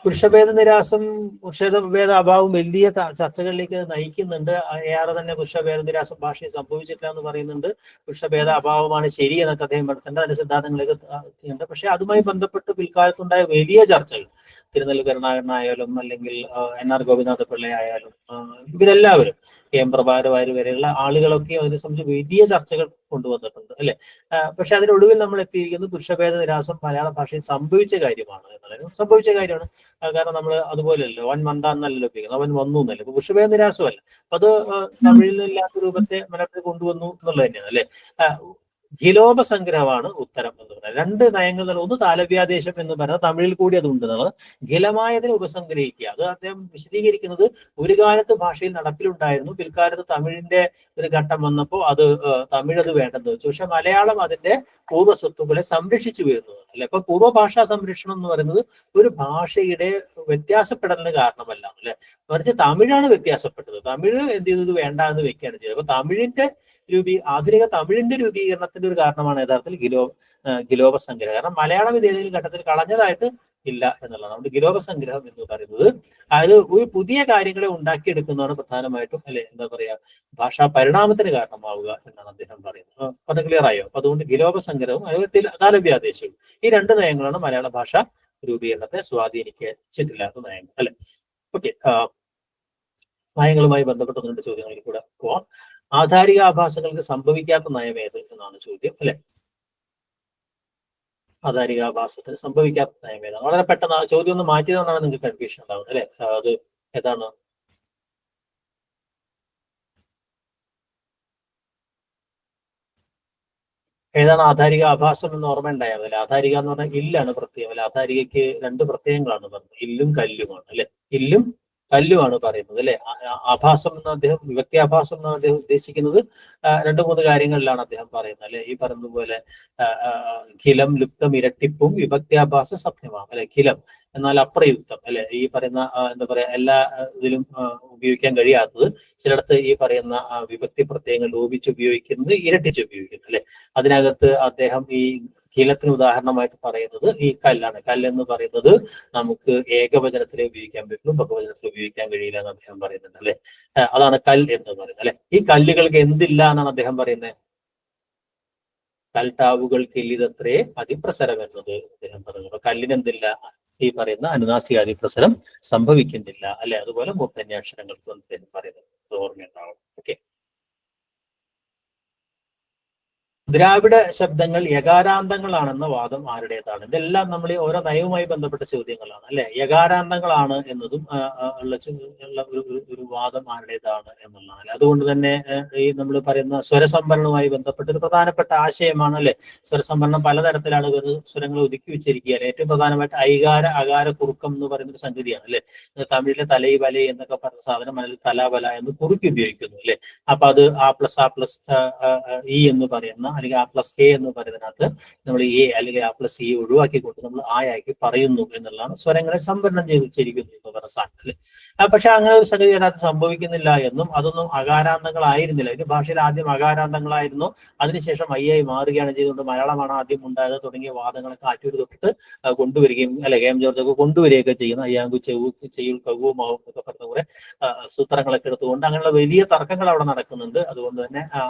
പുരുഷഭേദ നിരാസം, പുരുഷഭേദ അഭാവം വലിയ ചർച്ചകളിലേക്ക് നയിക്കുന്നുണ്ട്. ഏറെ തന്നെ പുരുഷഭേദ നിരാസം ഭാഷയിൽ സംഭവിച്ചിട്ടില്ല എന്ന് പറയുന്നുണ്ട്. പുരുഷഭേദ അഭാവമാണ് ശരി എന്നൊക്കെ അദ്ദേഹം പഠിക്കേണ്ട അതിന്റെ സിദ്ധാന്തങ്ങളിലേക്ക് ഉണ്ട്. പക്ഷെ അതുമായി ബന്ധപ്പെട്ട് പിൽക്കാലത്തുണ്ടായ വലിയ ചർച്ചകൾ തിരുനെല്ലി കരുണാകരനായാലും അല്ലെങ്കിൽ NR ഗോപിനാഥ പിള്ള ആയാലും ഇവരെല്ലാവരും KM പ്രഭാകരവാര്യർ വരെയുള്ള ആളുകളൊക്കെ അതിനെ സംബന്ധിച്ച് വലിയ ചർച്ചകൾ കൊണ്ടുവന്നിട്ടുണ്ട്, അല്ലെ? പക്ഷെ അതിനൊടുവിൽ നമ്മൾ എത്തിയിരിക്കുന്നത് പുരുഷഭേദ നിരാസം മലയാള ഭാഷയിൽ സംഭവിച്ച കാര്യമാണ് എന്നുള്ളത്. സംഭവിച്ച കാര്യമാണ്. കാരണം നമ്മൾ അതുപോലെയല്ലോ അവൻ വന്നാന്നല്ലോ ഉപയോഗിക്കുന്നത്, അവൻ വന്നു എന്നല്ല. ഇപ്പൊ പുരുഷഭേദ നിരാസമല്ല, അപ്പൊ അത് തമിഴിൽ നിന്നില്ലാത്ത രൂപത്തെ മലയാളത്തിൽ കൊണ്ടുവന്നു എന്നുള്ളത് തന്നെയാണ്, അല്ലെ? ഗിലോപ സംഗ്രഹമാണ് ഉത്തരം എന്ന് പറയുന്നത്. 2 നയങ്ങൾ, ഒന്ന് താലവ്യാദേശം എന്ന് പറയുന്നത് തമിഴിൽ കൂടി അതുണ്ട് എന്നുള്ളത്. ഗിലമായതിനെ ഉപസംഗ്രഹിക്കുക, അത് അദ്ദേഹം വിശദീകരിക്കുന്നത് ഒരു കാലത്ത് ഭാഷയിൽ നടപ്പിലുണ്ടായിരുന്നു, പിൽക്കാലത്ത് തമിഴിന്റെ ഒരു ഘട്ടം വന്നപ്പോൾ അത് തമിഴ് അത് വേണ്ടെന്ന് വെച്ചു. പക്ഷെ മലയാളം അതിന്റെ പൂർവ്വസ്വത്തുക്കളെ സംരക്ഷിച്ചു വരുന്നത്, അല്ലെ? അപ്പൊ പൂർവ്വഭാഷാ സംരക്ഷണം എന്ന് പറയുന്നത് ഒരു ഭാഷയുടെ വ്യത്യാസപ്പെടലിന് കാരണമല്ല, അല്ലെ? മറിച്ച് തമിഴാണ് വ്യത്യാസപ്പെട്ടത്. തമിഴ് എന്ത് ചെയ്തത്? വേണ്ട എന്ന് വെക്കുകയാണ് ചെയ്തത്. അപ്പൊ തമിഴിന്റെ ആധുനിക തമിഴിന്റെ രൂപീകരണത്തിന്റെ ഒരു കാരണമാണ് യഥാർത്ഥത്തിൽ ഗിലോപ സംഗ്രഹം. കാരണം മലയാളം ഇത് ഏതെങ്കിലും ഘട്ടത്തിൽ കളഞ്ഞതായിട്ട് ഇല്ല എന്നുള്ളതാണ്. അതുകൊണ്ട് ഗിലോപ സംഗ്രഹം എന്ന് പറയുന്നത് അത് ഒരു പുതിയ കാര്യങ്ങളെ ഉണ്ടാക്കിയെടുക്കുന്നതാണ് പ്രധാനമായിട്ടും, അല്ലെ? എന്താ പറയാ, ഭാഷാ പരിണാമത്തിന് കാരണമാവുക എന്നാണ് അദ്ദേഹം പറയുന്നത്. അത് ക്ലിയർ ആയോ? അപ്പൊ അതുകൊണ്ട് ഗിലോപ സംഗ്രഹവും താലവ്യാദേശവും ഈ 2 നയങ്ങളാണ് മലയാള ഭാഷ രൂപീകരണത്തെ സ്വാധീനിച്ചിട്ടില്ലാത്ത നയങ്ങൾ, അല്ലെ? ഓക്കെ, നയങ്ങളുമായി ബന്ധപ്പെട്ട 2 ചോദ്യങ്ങളിൽ കൂടെ പോവാം. ആധാരിക ആഭാസങ്ങൾക്ക് സംഭവിക്കാത്ത നയം ഏത് എന്നാണ് ചോദ്യം, അല്ലെ? ആധാരികാഭാസത്തിന് സംഭവിക്കാത്ത നയം ഏതാണ്? വളരെ പെട്ടെന്ന് ആ ചോദ്യം ഒന്ന് മാറ്റിയതുകൊണ്ടാണ് നിങ്ങൾക്ക് കൺഫ്യൂഷൻ ഉണ്ടാവുന്നത്, അല്ലെ? അത് ഏതാണ്? ഏതാണ് ആധാരിക ആഭാസം എന്ന് ഓർമ്മ ഉണ്ടായാൽ മതി. ആധാരിക എന്ന് പറഞ്ഞാൽ ഇല്ലാണ് പ്രത്യയം, അല്ലെ? ആധാരികയ്ക്ക് 2 പ്രത്യയങ്ങളാണ് പറഞ്ഞത്, ഇല്ലും കല്ലുമാണ്, അല്ലെ? ഇല്ലും കല്ലുമാണ് പറയുന്നത്, അല്ലെ? ആഭാസം എന്ന് അദ്ദേഹം വിഭക്തിയാഭാസം എന്നാണ് അദ്ദേഹം ഉദ്ദേശിക്കുന്നത്. 2-3 കാര്യങ്ങളിലാണ് അദ്ദേഹം പറയുന്നത്, അല്ലെ? ഈ പറഞ്ഞതുപോലെ ഖിലം ലുപ്തം ഇരട്ടിപ്പും വിഭക്തിയാഭാസ സപ്യമാം, അല്ലെ? ഖിലം എന്നാൽ അപ്രയുക്തം, അല്ലെ? ഈ പറയുന്ന എന്താ പറയാ, എല്ലാ ഇതിലും ഉപയോഗിക്കാൻ കഴിയാത്തത് ചിലടത്ത് ഈ പറയുന്ന വിഭക്തി പ്രത്യയങ്ങൾ ലോപിച്ച് ഉപയോഗിക്കുന്നത്, ഇരട്ടിച്ച് ഉപയോഗിക്കുന്നത്, അല്ലെ? അതിനകത്ത് അദ്ദേഹം ഈ ഖിലത്തിന് ഉദാഹരണമായിട്ട് പറയുന്നത് ഈ കല്ലാണ്. കല്ലെന്ന് പറയുന്നത് നമുക്ക് ഏകവചനത്തിലേ ഉപയോഗിക്കാൻ പറ്റുള്ളൂ, ബഹുവചനത്തിൽ ഉപയോഗിക്കാൻ കഴിയില്ല എന്ന് അദ്ദേഹം പറയുന്നുണ്ട്, അല്ലെ? അതാണ് കൽ എന്ന് പറയുന്നത്, അല്ലെ? ഈ കല്ലുകൾക്ക് എന്തില്ല എന്നാണ് അദ്ദേഹം പറയുന്നത്? കൽട്ടാവുകൾ കില്ലിതത്രേ അതിപ്രസരം എന്നത് അദ്ദേഹം പറഞ്ഞു. അപ്പൊ കല്ലിനെന്തില്ല, ഈ പറയുന്ന അനുനാസിക അതിപ്രസരം സംഭവിക്കുന്നില്ല അല്ലെ. അതുപോലെ മൂർധന്യാക്ഷരങ്ങൾക്കും അദ്ദേഹം പറയുന്നത് ഓർമ്മയുണ്ടാവും. ഓക്കെ. ദ്രാവിഡ ശബ്ദങ്ങൾ യകാരാന്തങ്ങളാണെന്ന വാദം ആരുടേതാണ്? ഇതെല്ലാം നമ്മൾ ഓരോ നയവുമായി ബന്ധപ്പെട്ട ചോദ്യങ്ങളാണ് അല്ലെ. യകാരാന്തങ്ങളാണ് എന്നതും ഉള്ള ഒരു വാദം ആരുടേതാണ് എന്നുള്ളതാണ്. അതുകൊണ്ട് തന്നെ ഈ നമ്മൾ പറയുന്ന സ്വരസംഭരണവുമായി ബന്ധപ്പെട്ട ഒരു പ്രധാനപ്പെട്ട ആശയമാണ് അല്ലെ. സ്വരസംഭരണം പലതരത്തിലാണ് സ്വരങ്ങൾ ഒതുക്കി വെച്ചിരിക്കുക. ഏറ്റവും പ്രധാനമായിട്ട് ഐകാര അകാര കുറുക്കം എന്ന് പറയുന്ന ഒരു സംഗതിയാണ് അല്ലെ. തമിഴിലെ തലൈ വലൈ എന്നൊക്കെ പറഞ്ഞ സാധനം അല്ലെങ്കിൽ തലാവല എന്ന് കുറുക്കി ഉപയോഗിക്കുന്നു അല്ലെ. അപ്പൊ അത് ആ പ്ലസ് ഇ എന്ന് പറയുന്ന അല്ലെങ്കിൽ A+A എന്ന് പറയുന്നതിനകത്ത് നമ്മൾ എ അല്ലെങ്കിൽ A+E ഒഴിവാക്കിക്കൊണ്ട് നമ്മൾ ആക്കി പറയുന്നു എന്നുള്ളതാണ് സ്വരങ്ങളെ സംവരണം ചെയ്ത് വെച്ചിരിക്കുന്നു എന്ന് പറഞ്ഞ സാധനത്തില്. പക്ഷെ അങ്ങനെ ഒരു സംഗതി അതിനകത്ത് സംഭവിക്കുന്നില്ല എന്നും അതൊന്നും അകാരാന്തങ്ങളായിരുന്നില്ല. ഇത് ഭാഷയിൽ ആദ്യം അകാരാന്തങ്ങളായിരുന്നു, അതിനുശേഷം ആയി മാറുകയാണ് ചെയ്തുകൊണ്ട് മലയാളമാണ് ആദ്യം ഉണ്ടായത് തുടങ്ങിയ വാദങ്ങളൊക്കെ ആറ്റൂര് തൊട്ടിട്ട് കൊണ്ടുവരികയും അല്ലെ കെ എം ജോർജ് ഒക്കെ കൊണ്ടുവരികയൊക്കെ ചെയ്യുന്ന അയ്യാങ്കു ചെയ്യൂൽ കവുമാവും ഒക്കെ പറഞ്ഞ കുറെ സൂത്രങ്ങളൊക്കെ എടുത്തുകൊണ്ട് അങ്ങനെയുള്ള വലിയ തർക്കങ്ങൾ അവിടെ നടക്കുന്നുണ്ട്. അതുകൊണ്ട് തന്നെ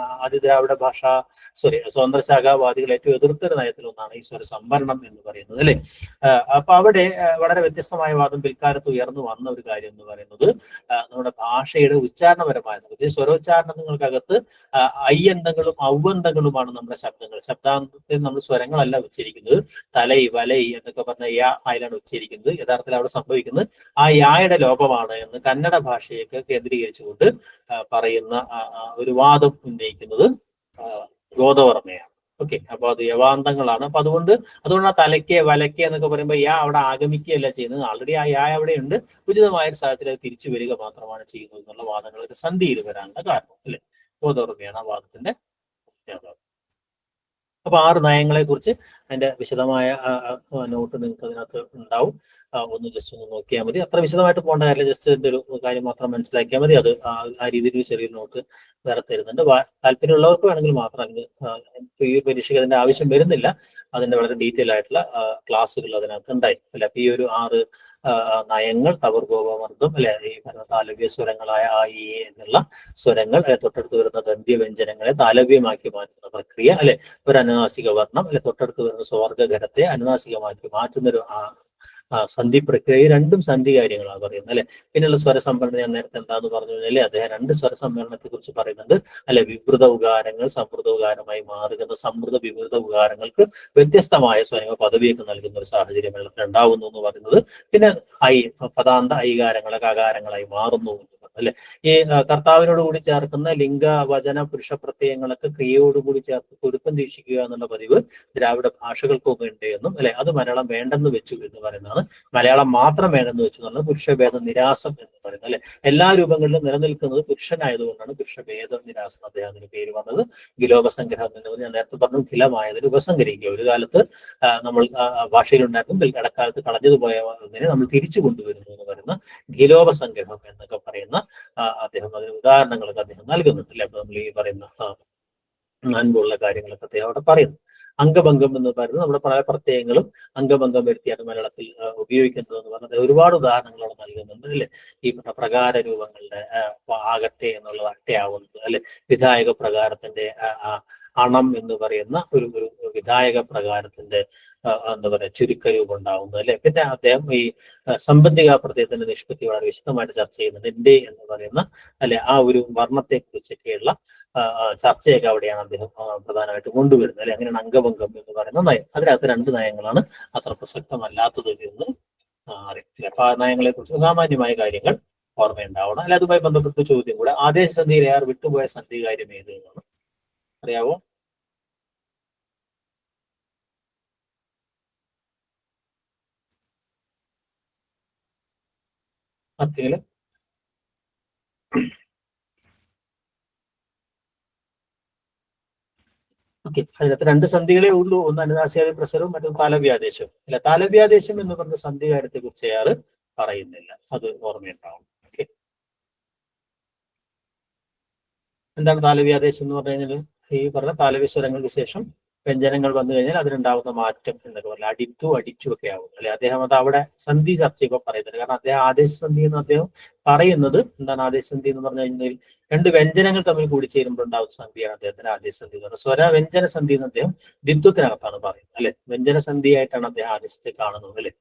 ആദിദ്രാവിഡ ഭാഷ സ്വതന്ത്രശാഖാവാദികൾ ഏറ്റവും എതിർത്തൊരു നയത്തിലൊന്നാണ് ഈ സ്വര സംവരണം എന്ന് പറയുന്നത് അല്ലെ. അപ്പൊ അവിടെ വളരെ വ്യത്യസ്തമായ വാദം പിൽക്കാലത്ത് ഉയർന്നു വന്ന ഒരു കാര്യം എന്ന് പറയുന്നത് നമ്മുടെ ഭാഷയുടെ ഉച്ചാരണപരമായ സ്വരോച്ചാരണങ്ങൾക്കകത്ത് അയ്യന്തങ്ങളും ഔവന്തങ്ങളുമാണ് നമ്മുടെ ശബ്ദങ്ങൾ. ശബ്ദാന്തത്തിൽ നമ്മൾ സ്വരങ്ങളല്ല ഉച്ചരിക്കുന്നത്. തലൈ വലൈ എന്നൊക്കെ പറഞ്ഞ യാ ആയിലാണ് ഉച്ചരിക്കുന്നത്. യഥാർത്ഥത്തിൽ അവിടെ സംഭവിക്കുന്നത് ആ യായുടെ ലോപമാണ് എന്ന് കന്നഡ ഭാഷയൊക്കെ കേന്ദ്രീകരിച്ചുകൊണ്ട് പറയുന്ന ഒരു വാദം ഉന്നയിക്കുന്നത് ഗോദവർമ്മയാണ്. ഓക്കെ. അപ്പൊ അത് യവാന്തങ്ങളാണ്. അപ്പൊ അതുകൊണ്ട് തലയ്ക്ക് വലയ്ക്ക് എന്നൊക്കെ പറയുമ്പോൾ യാ അവിടെ ആഗമിക്കുകയല്ല ചെയ്യുന്നത്. ആൾറെഡി ആ യാ അവിടെ ഉണ്ട്. ഉചിതമായ ഒരു സാഹചര്യത്തിൽ അത് തിരിച്ചു വരിക മാത്രമാണ് ചെയ്യുന്നത് എന്നുള്ള വാദങ്ങളൊക്കെ സന്ധിയിൽ വരാനുള്ള കാരണം അല്ലെ. ഗോദവർമ്മയാണ് ആ വാദത്തിന്റെ നേതാവ്. അപ്പൊ 6 നയങ്ങളെ കുറിച്ച് അതിന്റെ വിശദമായ നോട്ട് നിങ്ങൾക്ക് അതിനകത്ത് ഉണ്ടാവും. ഒന്ന് ജസ്റ്റ് ഒന്ന് നോക്കിയാൽ മതി. അത്ര വിശദമായിട്ട് പോകേണ്ട കാര്യമില്ല. ജസ്റ്റ് ഇതിന്റെ ഒരു കാര്യം മാത്രം മനസ്സിലാക്കിയാൽ മതി. അത് ആ രീതിയിൽ ചെറിയൊരു നോട്ട് വേറെ തരുന്നുണ്ട്. താല്പര്യമുള്ളവർക്ക് വേണമെങ്കിൽ മാത്രം, അല്ലെങ്കിൽ ഈ പരീക്ഷയ്ക്ക് അതിന്റെ ആവശ്യം വരുന്നില്ല. അതിന്റെ വളരെ ഡീറ്റെയിൽ ആയിട്ടുള്ള ക്ലാസ്സുകൾ അതിനകത്ത് ഉണ്ടായിരിക്കും അല്ലെ. അപ്പൊ ഈ ഒരു 6 നയങ്ങൾ തവർഗോപമർദ്ദം അല്ലെ, ഈ പറഞ്ഞ താലവ്യ സ്വരങ്ങളായ ആ ഈ എന്നുള്ള സ്വരങ്ങൾ തൊട്ടടുത്ത് വരുന്ന ദന്ത്യവ്യഞ്ജനങ്ങളെ താലവ്യമാക്കി മാറ്റുന്ന പ്രക്രിയ അല്ലെ, ഒരു അനുനാസിക വർണ്ണം അല്ലെ, തൊട്ടടുത്ത് വരുന്ന സ്വർഗഘരത്തെ അനുനാസികമാക്കി മാറ്റുന്നൊരു സന്ധി പ്രക്രിയ. രണ്ടും സന്ധി കാര്യങ്ങളാണ് പറയുന്നത് അല്ലെ. പിന്നെയുള്ള സ്വരസംഭരണം ഞാൻ നേരത്തെ എന്താന്ന് പറഞ്ഞു കഴിഞ്ഞാൽ അദ്ദേഹം 2 സ്വരസംഭരണത്തെ കുറിച്ച് പറയുന്നുണ്ട് അല്ലെ. വിവൃത ഉകാരങ്ങൾ സമൃദ്ധ ഉകാരമായി മാറുന്ന സമൃദ്ധ വിവൃത ഉകാരങ്ങൾക്ക് വ്യത്യസ്തമായ സ്വരങ്ങൾ പദവിയൊക്കെ നൽകുന്ന ഒരു സാഹചര്യം വെള്ളത്തിൽ ഉണ്ടാവുന്നു എന്ന് പറയുന്നത്. പിന്നെ പദാന്ത ഐകാരങ്ങളൊക്കെ അകാരങ്ങളായി മാറുന്നു അല്ലെ. ഈ കർത്താവിനോട് കൂടി ചേർക്കുന്ന ലിംഗ വചന പുരുഷ പ്രത്യയങ്ങളൊക്കെ ക്രിയയോടുകൂടി ചേർത്ത് പൊരുത്തം വീക്ഷിക്കുക എന്നുള്ള പതിവ് ദ്രാവിഡ ഭാഷകൾക്കൊക്കെ ഉണ്ട് എന്നും അല്ലെ. അത് മലയാളം വേണ്ടെന്ന് വെച്ചു എന്ന് പറയുന്നതാണ്. മലയാളം മാത്രം വേണ്ടെന്ന് വെച്ചു എന്നുള്ളത് പുരുഷഭേദ നിരാസം എന്ന് പറയുന്നത് അല്ലെ. എല്ലാ രൂപങ്ങളിലും നിലനിൽക്കുന്നത് പുരുഷനായതുകൊണ്ടാണ് പുരുഷഭേദ നിരാസം അദ്ദേഹത്തിന് പേര് വന്നത്. ഗിലോപസംഗ്രഹം എന്നത് ഞാൻ നേരത്തെ പറഞ്ഞു, ഖിലമായതിന് ഉപസംഗ്രഹിക്കുക. ഒരു കാലത്ത് നമ്മൾ ഭാഷയിലുണ്ടാക്കും, ഇടക്കാലത്ത് കളഞ്ഞതുപോയതിനെ നമ്മൾ തിരിച്ചു കൊണ്ടുവരുന്നു എന്ന് പറയുന്ന ഗിലോപസംഗ്രഹം എന്നൊക്കെ പറയുന്ന അദ്ദേഹം അതിന് ഉദാഹരണങ്ങളൊക്കെ അദ്ദേഹം നൽകുന്നുണ്ട് അല്ലെ. അപ്പൊ നമ്മൾ ഈ പറയുന്ന അൻപുള്ള കാര്യങ്ങളൊക്കെ അദ്ദേഹം അവിടെ പറയുന്നു. അംഗഭംഗം എന്ന് പറയുന്നത് നമ്മുടെ പല പ്രത്യയങ്ങളും അംഗഭംഗം വരുത്തിയാണ് മലയാളത്തിൽ ഉപയോഗിക്കുന്നത് എന്ന് പറഞ്ഞത് ഒരുപാട് ഉദാഹരണങ്ങൾ അവിടെ നൽകുന്നുണ്ട് അല്ലെ. ഈ പ്രകാര രൂപങ്ങളുടെ ആകട്ടെ എന്നുള്ളത് അട്ടയാവുന്നത് അല്ലെ. വിധായക പ്രകാരത്തിന്റെ അണം എന്ന് പറയുന്ന ഒരു വിധായക പ്രകാരത്തിന്റെ എന്താ പറയുക ചുരുക്കരൂപം ഉണ്ടാവുന്നത് അല്ലെ. പിന്നെ അദ്ദേഹം ഈ സംബന്ധിക പ്രത്യയത്തിന്റെ നിഷ്പത്തി വളരെ വിശദമായിട്ട് ചർച്ച ചെയ്യുന്നുണ്ട്. എന്റെ എന്ന് പറയുന്ന അല്ലെ ആ ഒരു വർണ്ണത്തെ കുറിച്ചൊക്കെയുള്ള ചർച്ചയൊക്കെ അവിടെയാണ് അദ്ദേഹം പ്രധാനമായിട്ട് കൊണ്ടുവരുന്നത് അല്ലെ. അങ്ങനെയാണ് അംഗഭംഗം എന്ന് പറയുന്ന നയം. അതിനകത്ത് 2 നയങ്ങളാണ് അത്ര പ്രസക്തമല്ലാത്തത് എന്ന് അറിയത്തില്ല. അപ്പൊ ആ നയങ്ങളെ കുറിച്ച് സാമാന്യമായ കാര്യങ്ങൾ ഓർമ്മയുണ്ടാവണം അല്ലെ. അതുമായി ബന്ധപ്പെട്ട ചോദ്യം കൂടെ, ആദേശ സന്ധിയിൽ ഏറെ വിട്ടുപോയ സന്ധി കാര്യം ഏത് എന്നാണ് അറിയാവോ? ആർക്കെങ്കിലും? ഓക്കെ. അതിനകത്ത് 2 സന്ധികളേ ഉള്ളൂ. ഒന്ന് അനുനാസികാദി പ്രസരവും മറ്റൊന്ന് താലവ്യാദേശവും അല്ല. താലവ്യാദേശം എന്ന് പറഞ്ഞ സന്ധി കാര്യത്തെ കുറിച്ച് അയാൾ പറയുന്നില്ല. അത് ഓർമ്മയുണ്ടാവും. ഓക്കെ. എന്താണ് താലവ്യാദേശം എന്ന് പറഞ്ഞു കഴിഞ്ഞാൽ ഈ പറഞ്ഞ താലവ്യ സ്വരങ്ങൾക്ക് ശേഷം വ്യഞ്ജനങ്ങൾ വന്നു കഴിഞ്ഞാൽ അതിനുണ്ടാകുന്ന മാറ്റം എന്നൊക്കെ പറഞ്ഞാൽ അടിത്തു അടിച്ചു ഒക്കെ ആവും അല്ലെ. അദ്ദേഹം അത് അവിടെ സന്ധി ചർച്ച ചെയ്യുമ്പോൾ പറയുന്നത്. കാരണം അദ്ദേഹം ആദേശസന്ധി എന്ന് അദ്ദേഹം പറയുന്നത് എന്താണ്? ആദേശസന്ധി എന്ന് പറഞ്ഞു കഴിഞ്ഞാൽ രണ്ട് വ്യഞ്ജനങ്ങൾ തമ്മിൽ കൂടിച്ചേരുമ്പോൾ ഉണ്ടാവുന്ന സന്ധിയാണ് അദ്ദേഹത്തിന്റെ ആദേശസന്ധി എന്ന് പറയുന്നത്. സ്വര വ്യഞ്ജന സന്ധി എന്ന് അദ്ദേഹം ദ്വിത്വത്തിനകത്താണ് പറയുന്നത് അല്ലെ. വ്യഞ്ജനസന്ധിയായിട്ടാണ് അദ്ദേഹം ആദേശത്തെ കാണുന്നത് അല്ലെ.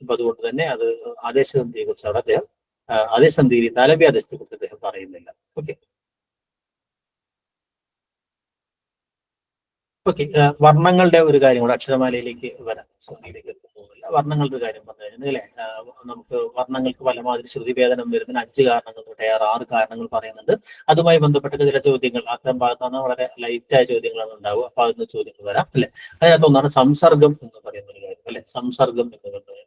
അപ്പൊ അതുകൊണ്ട് തന്നെ അത് ആദേശസന്ധിയെ കുറിച്ച് അവിടെ അദ്ദേഹം ആദേശസന്ധിയിൽ താലവ്യ ആദേശത്തെ കുറിച്ച് അദ്ദേഹം പറയുന്നില്ല. ഓക്കെ ഓക്കെ വർണ്ണങ്ങളുടെ ഒരു കാര്യം കൂടെ അക്ഷരമാലയിലേക്ക് വരാം. സന്ധിയിലേക്ക് എത്തുന്നില്ല. വർണ്ണങ്ങളുടെ കാര്യം പറഞ്ഞു കഴിഞ്ഞാൽ അല്ലെ, നമുക്ക് വർണ്ണങ്ങൾക്ക് പലമാതിരി ശ്രുതിഭേദനം വരുന്നതിന് 5 കാരണങ്ങൾ തൊട്ട് 6 കാരണങ്ങൾ പറയുന്നുണ്ട്. അതുമായി ബന്ധപ്പെട്ട ചില ചോദ്യങ്ങൾ അത്തരം ഭാഗത്താണ് വളരെ ലൈറ്റായ ചോദ്യങ്ങളാണ് ഉണ്ടാവുക. അപ്പൊ അതിന് ചോദ്യങ്ങൾ വരാം അല്ലെ. അതിനകത്ത് ഒന്നാണ് സംസർഗം എന്ന് പറയുന്ന ഒരു കാര്യം അല്ലെ. സംസർഗം എന്ന് പറയുന്നത്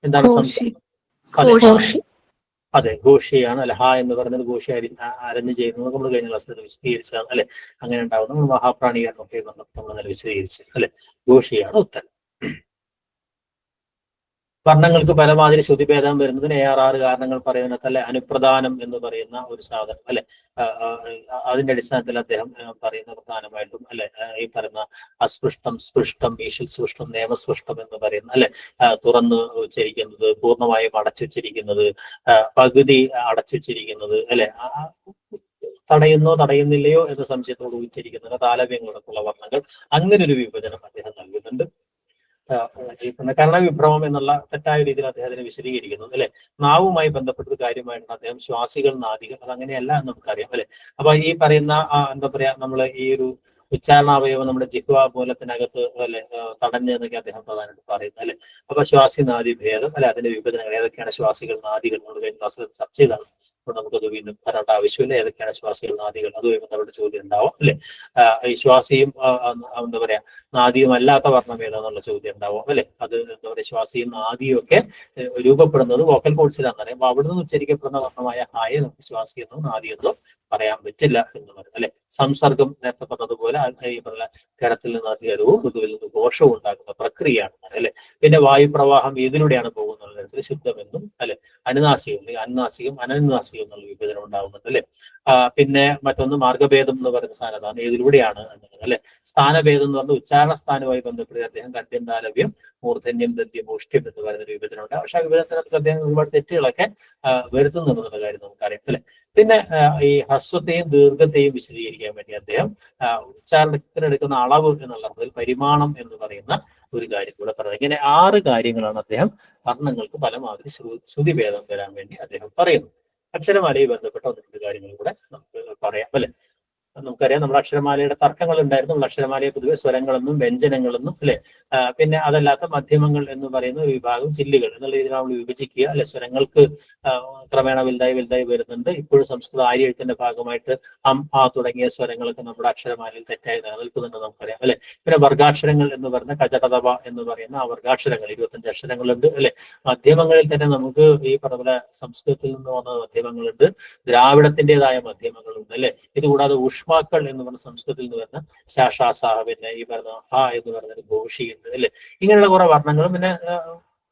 എന്താണ് സംസർഗം? അതെ, ഘോഷിയാണ് അല്ലെ. ഹ എന്ന് പറയുന്നത് ഘോഷി അരഞ്ഞു ചെയ്യുന്നത് നമ്മൾ കഴിഞ്ഞ ക്ലാസ്സിൽ വിശദീകരിച്ചതാണ് അല്ലെ. അങ്ങനെ ഉണ്ടാവുന്ന മഹാപ്രാണീകരണമൊക്കെ ബന്ധപ്പെട്ട് നമ്മൾ വിശദീകരിച്ചു അല്ലെ. ഘോഷിയാണ് ഉത്തരം. വർണ്ണങ്ങൾക്ക് പരമാതിരി ശ്രുതിഭേദം വരുന്നതിന് 6 കാരണങ്ങൾ പറയുന്നത് അല്ലെ. അനുപ്രധാനം എന്ന് പറയുന്ന ഒരു സാധനം അല്ലെ. അതിന്റെ അടിസ്ഥാനത്തിൽ അദ്ദേഹം പറയുന്ന പ്രധാനമായിട്ടും അല്ലെ ഈ പറയുന്ന അസ്പൃഷ്ടം, സ്പൃഷ്ടം, ഈശൽ സ്പൃഷ്ടം, നിയമസ്പൃഷ്ടം എന്ന് പറയുന്ന അല്ലെ, തുറന്ന് ഉച്ചരിക്കുന്നത്, പൂർണ്ണമായും അടച്ചുവച്ചിരിക്കുന്നത്, പകുതി അടച്ചുവച്ചിരിക്കുന്നത് അല്ലെ, തടയുന്നോ തടയുന്നില്ലയോ എന്ന സംശയത്തോട് ഉച്ചരിക്കുന്നത്, താലവ്യങ്ങളടക്കമുള്ള വർണ്ണങ്ങൾ, അങ്ങനെ ഒരു വിഭജനം അദ്ദേഹം നൽകുന്നുണ്ട്. കർണവിഭ്രമം എന്നുള്ള തെറ്റായ രീതിയിൽ അദ്ദേഹത്തിനെ വിശദീകരിക്കുന്നു അല്ലെ. നാവുമായി ബന്ധപ്പെട്ട ഒരു കാര്യമായിട്ടാണ് അദ്ദേഹം ശ്വാസികൾ, നാദികൾ, അത് അങ്ങനെയല്ല എന്ന് നമുക്കറിയാം അല്ലെ. അപ്പൊ ഈ പറയുന്ന എന്താ പറയാ, നമ്മൾ ഈ ഒരു ഉച്ചാരണാവയവം നമ്മുടെ ജിഹ്വാ മൂലത്തിനകത്ത് അല്ലെ തടഞ്ഞ് എന്നൊക്കെ അദ്ദേഹം പ്രധാനമായിട്ട് പറയുന്നത് അല്ലെ. അപ്പൊ ശ്വാസി നാദി ഭേദം അല്ലെ, അതിന്റെ വിഭജനങ്ങൾ ഏതൊക്കെയാണ്, ശ്വാസികൾ, നാദികൾ നമ്മൾ കഴിഞ്ഞ ക്ലാസ്സിൽ ചർച്ച ചെയ്താണ്. അപ്പോൾ നമുക്കത് വീണ്ടും പറയേണ്ട ആവശ്യമില്ല. ഏതൊക്കെയാണ് ശ്വാസികൾ, നാദികൾ, അതുമായി ബന്ധപ്പെട്ട ചോദ്യം ഉണ്ടാവും അല്ലെ. ഈ ശ്വാസിയും എന്താ പറയാ നാദിയും അല്ലാത്ത വർണ്ണം ഏതാന്നുള്ള ചോദ്യം ഉണ്ടാവും അല്ലെ. അത് എന്താ പറയാ, ശ്വാസിയും നാദിയും ഒക്കെ രൂപപ്പെടുന്നത് വോക്കൽ കോഡ്സിലാന്ന് പറയാം. അപ്പൊ അവിടെ നിന്ന് ഉച്ചരിക്കപ്പെടുന്ന വർണ്ണമായ ഹായെ നമുക്ക് ശ്വാസി എന്നോ നാദി എന്നോ പറയാൻ പറ്റില്ല എന്ന് പറയും അല്ലെ. സംസർഗം നേരത്തെ പറഞ്ഞതുപോലെ ഈ പറഞ്ഞ കരത്തിൽ നിന്ന് അധികാരവും മൃദുവിൽ നിന്ന് ഘോഷവും ഉണ്ടാക്കുന്ന പ്രക്രിയയാണ് അല്ലെ. പിന്നെ വായുപ്രവാഹം ഏതിലൂടെയാണ് പോകുന്നത് തരത്തിൽ ശുദ്ധമെന്നും അല്ലെ, അനുനാസികം, അനുനാസികം, അനനുനാസികം എന്നുള്ള വിഭജനം ഉണ്ടാകുന്നുണ്ട് അല്ലെ. പിന്നെ മറ്റൊന്ന് മാർഗഭേദം എന്ന് പറയുന്ന സ്ഥാനത്താണ്, ഏതിലൂടെയാണ് എന്നുള്ളത് അല്ലെ. സ്ഥാനഭേദം എന്ന് പറഞ്ഞ ഉച്ചാരണ സ്ഥാനവുമായി ബന്ധപ്പെട്ട് അദ്ദേഹം കണ്ഠ്യം, താലവ്യം, മൂർധന്യം, ദന്ത്യം, മുഷ്ട്യം എന്ന് പറയുന്ന ഒരു വിഭജനമുണ്ട്. പക്ഷെ ആ വിഭജനത്തിനകത്ത് അദ്ദേഹം ഒരുപാട് തെറ്റുകളൊക്കെ വരുത്തുന്നുണ്ടെന്നുള്ള കാര്യം നമുക്കറിയാം അല്ലെ. പിന്നെ ഈ ഹ്രസ്വത്തെയും ദീർഘത്തെയും വിശദീകരിക്കാൻ വേണ്ടി അദ്ദേഹം ഉച്ചാരണത്തിനെടുക്കുന്ന അളവ് എന്നുള്ളതിൽ പരിമാണം എന്ന് പറയുന്ന ഒരു കാര്യം കൂടെ പറയുന്നത്. ഇങ്ങനെ 6 കാര്യങ്ങളാണ് അദ്ദേഹം വർണ്ണങ്ങൾക്ക് പലമാതിരി ശ്രുതിഭേദം വരാൻ വേണ്ടി അദ്ദേഹം പറയുന്നു. അക്ഷരമാലയിൽ ബന്ധപ്പെട്ട 1-2 കാര്യങ്ങൾ കൂടെ നമുക്ക് പറയാം അല്ലെ. നമുക്കറിയാം നമ്മുടെ അക്ഷരമാലയുടെ തർക്കങ്ങൾ ഉണ്ടായിരുന്നു. നമ്മൾ അക്ഷരമാലയെ പൊതുവെ സ്വരങ്ങളെന്നും വ്യഞ്ജനങ്ങളെന്നും അല്ലെ, പിന്നെ അതല്ലാത്ത മധ്യമങ്ങൾ എന്ന് പറയുന്ന ഒരു വിഭാഗം, ചില്ലുകൾ എന്നുള്ള രീതിയിൽ നമ്മൾ വിഭജിക്കുക അല്ലെ. സ്വരങ്ങൾക്ക് ക്രമേണ വലുതായി വരുന്നുണ്ട്. ഇപ്പോഴും സംസ്കൃത ആര്യ എഴുത്തിന്റെ ഭാഗമായിട്ട് ആ തുടങ്ങിയ സ്വരങ്ങളൊക്കെ നമ്മുടെ അക്ഷരമാലയിൽ തെറ്റായി നിലനിൽക്കുന്നുണ്ട് നമുക്കറിയാം അല്ലെ. പിന്നെ വർഗാക്ഷരങ്ങൾ എന്ന് പറയുന്ന കജടതവ എന്ന് പറയുന്ന ആ വർഗാക്ഷരങ്ങൾ 25 അക്ഷരങ്ങളുണ്ട് അല്ലെ. മധ്യമങ്ങളിൽ തന്നെ നമുക്ക് ഈ പറഞ്ഞ സംസ്കൃതത്തിൽ നിന്ന് വന്ന മധ്യമങ്ങളുണ്ട്, ദ്രാവിഡത്തിൻ്റെതായ മധ്യമങ്ങളുണ്ട് അല്ലെ. ഇതുകൂടാതെ ഊഷ്മാക്കൾ എന്ന് പറഞ്ഞ സംസ്കൃതത്തിൽ നിന്ന് വരുന്ന ശാഷാസാഹ, പിന്നെ ഈ പറഞ്ഞ ഹ എന്ന് പറയുന്ന ഘോഷിയുണ്ട് അല്ലെ. ഇങ്ങനെയുള്ള കുറെ വർണ്ണങ്ങളും പിന്നെ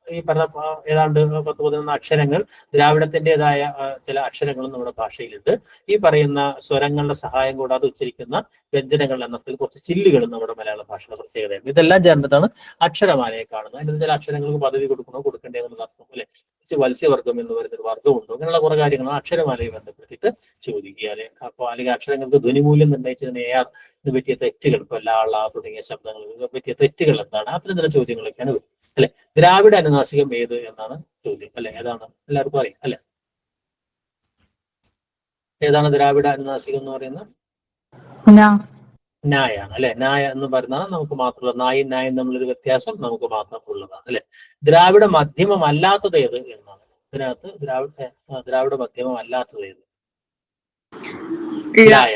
ഈ പറഞ്ഞ ഏതാണ്ട് 10-11 അക്ഷരങ്ങൾ ദ്രാവിഡത്തിൻ്റെതായ ചില അക്ഷരങ്ങളും നമ്മുടെ ഭാഷയിലുണ്ട്. ഈ പറയുന്ന സ്വരങ്ങളുടെ സഹായം കൂടാതെ ഉച്ചരിക്കുന്ന വ്യഞ്ജനങ്ങൾ എണ്ണത്തിൽ കുറച്ച് ചില്ലുകളും നമ്മുടെ മലയാള ഭാഷയുടെ പ്രത്യേകതയാണ്. ഇതെല്ലാം ചേർന്നിട്ടാണ് അക്ഷരമാലയെ കാണുന്നത്. അതിന് ചില അക്ഷരങ്ങൾക്ക് പദവി കൊടുക്കണോ കൊടുക്കേണ്ടതെന്നുള്ള അർത്ഥം അല്ലെ. വത്സ്യവർഗം എന്ന് പറയുന്ന ഒരു വർഗ്ഗമുണ്ടോ, അങ്ങനെയുള്ള കുറെ കാര്യങ്ങളാണ് അക്ഷരമാലയെ ബന്ധപ്പെടുത്തിയിട്ട് ചോദിക്കുക അല്ലെ. അപ്പോൾ അല്ലെങ്കിൽ അക്ഷരങ്ങൾക്ക് ധ്വനിമൂല്യം നിർണ്ണയിച്ചതിന് ഇതിന് പറ്റിയ തെറ്റുകൾ, ഇപ്പൊ ലാ തുടങ്ങിയ ശബ്ദങ്ങൾക്ക് പറ്റിയ തെറ്റുകൾ എന്താണ്, അത്തരം ചില ചോദ്യങ്ങളൊക്കെയാണ് വരും അല്ലെ. ദ്രാവിഡ അനുനാസികം ഏത് എന്നാണ് ചോദ്യം അല്ലെ. ഏതാണ് എല്ലാവർക്കും അറിയാം അല്ലെ. ഏതാണ് ദ്രാവിഡ അനുനാസികം എന്ന് പറയുന്നത്? നായാണ് അല്ലെ. നായ എന്ന് പറയുന്നതാണ് നമുക്ക് മാത്രമുള്ള, നായും നായും തമ്മിലൊരു വ്യത്യാസം നമുക്ക് മാത്രം ഉള്ളതാണ് അല്ലെ. ദ്രാവിഡ മധ്യമം അല്ലാത്തത് ഏത് എന്നാണ് ഇതിനകത്ത്. ദ്രാവിഡ മധ്യമം അല്ലാത്തത് ഏത്? ലായ.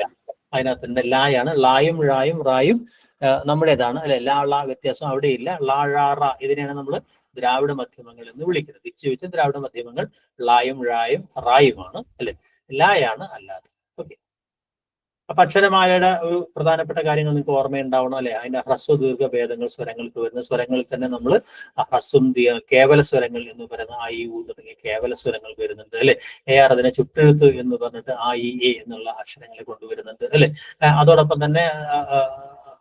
അതിനകത്തുണ്ട് ലായാണ്. ലായും ഴായും റായും നമ്മുടേതാണ് അല്ലെ. ലാ വ്യത്യാസം അവിടെയില്ല. ലാ ഴാ റ ഇതിനെയാണ് നമ്മൾ ദ്രാവിഡ മധ്യമങ്ങൾ എന്ന് വിളിക്കുന്നത്. തിരിച്ചു വെച്ച് ദ്രാവിഡ മധ്യമങ്ങൾ ലായും ഴായും റായുമാണ് അല്ലെ. ലായാണ് അല്ലാതെ. ഓക്കെ, അപ്പൊ അക്ഷരമാലയുടെ ഒരു പ്രധാനപ്പെട്ട കാര്യങ്ങൾ നിങ്ങൾക്ക് ഓർമ്മയുണ്ടാവണം അല്ലെ. അതിന്റെ ഹ്രസ്വ ദീർഘ ഭേദങ്ങൾ സ്വരങ്ങൾക്ക് വരുന്ന സ്വരങ്ങളിൽ തന്നെ നമ്മൾ ഹ്രസ്വം കേവല സ്വരങ്ങൾ എന്ന് പറയുന്ന ആ ഈ ഊ തുടങ്ങിയ കേവല സ്വരങ്ങൾ വരുന്നുണ്ട് അല്ലെ. അതിനെ ചുട്ടെഴുത്ത് എന്ന് പറഞ്ഞിട്ട് ആ ഈ എ എന്നുള്ള അക്ഷരങ്ങളെ കൊണ്ടുവരുന്നുണ്ട് അല്ലെ. അതോടൊപ്പം തന്നെ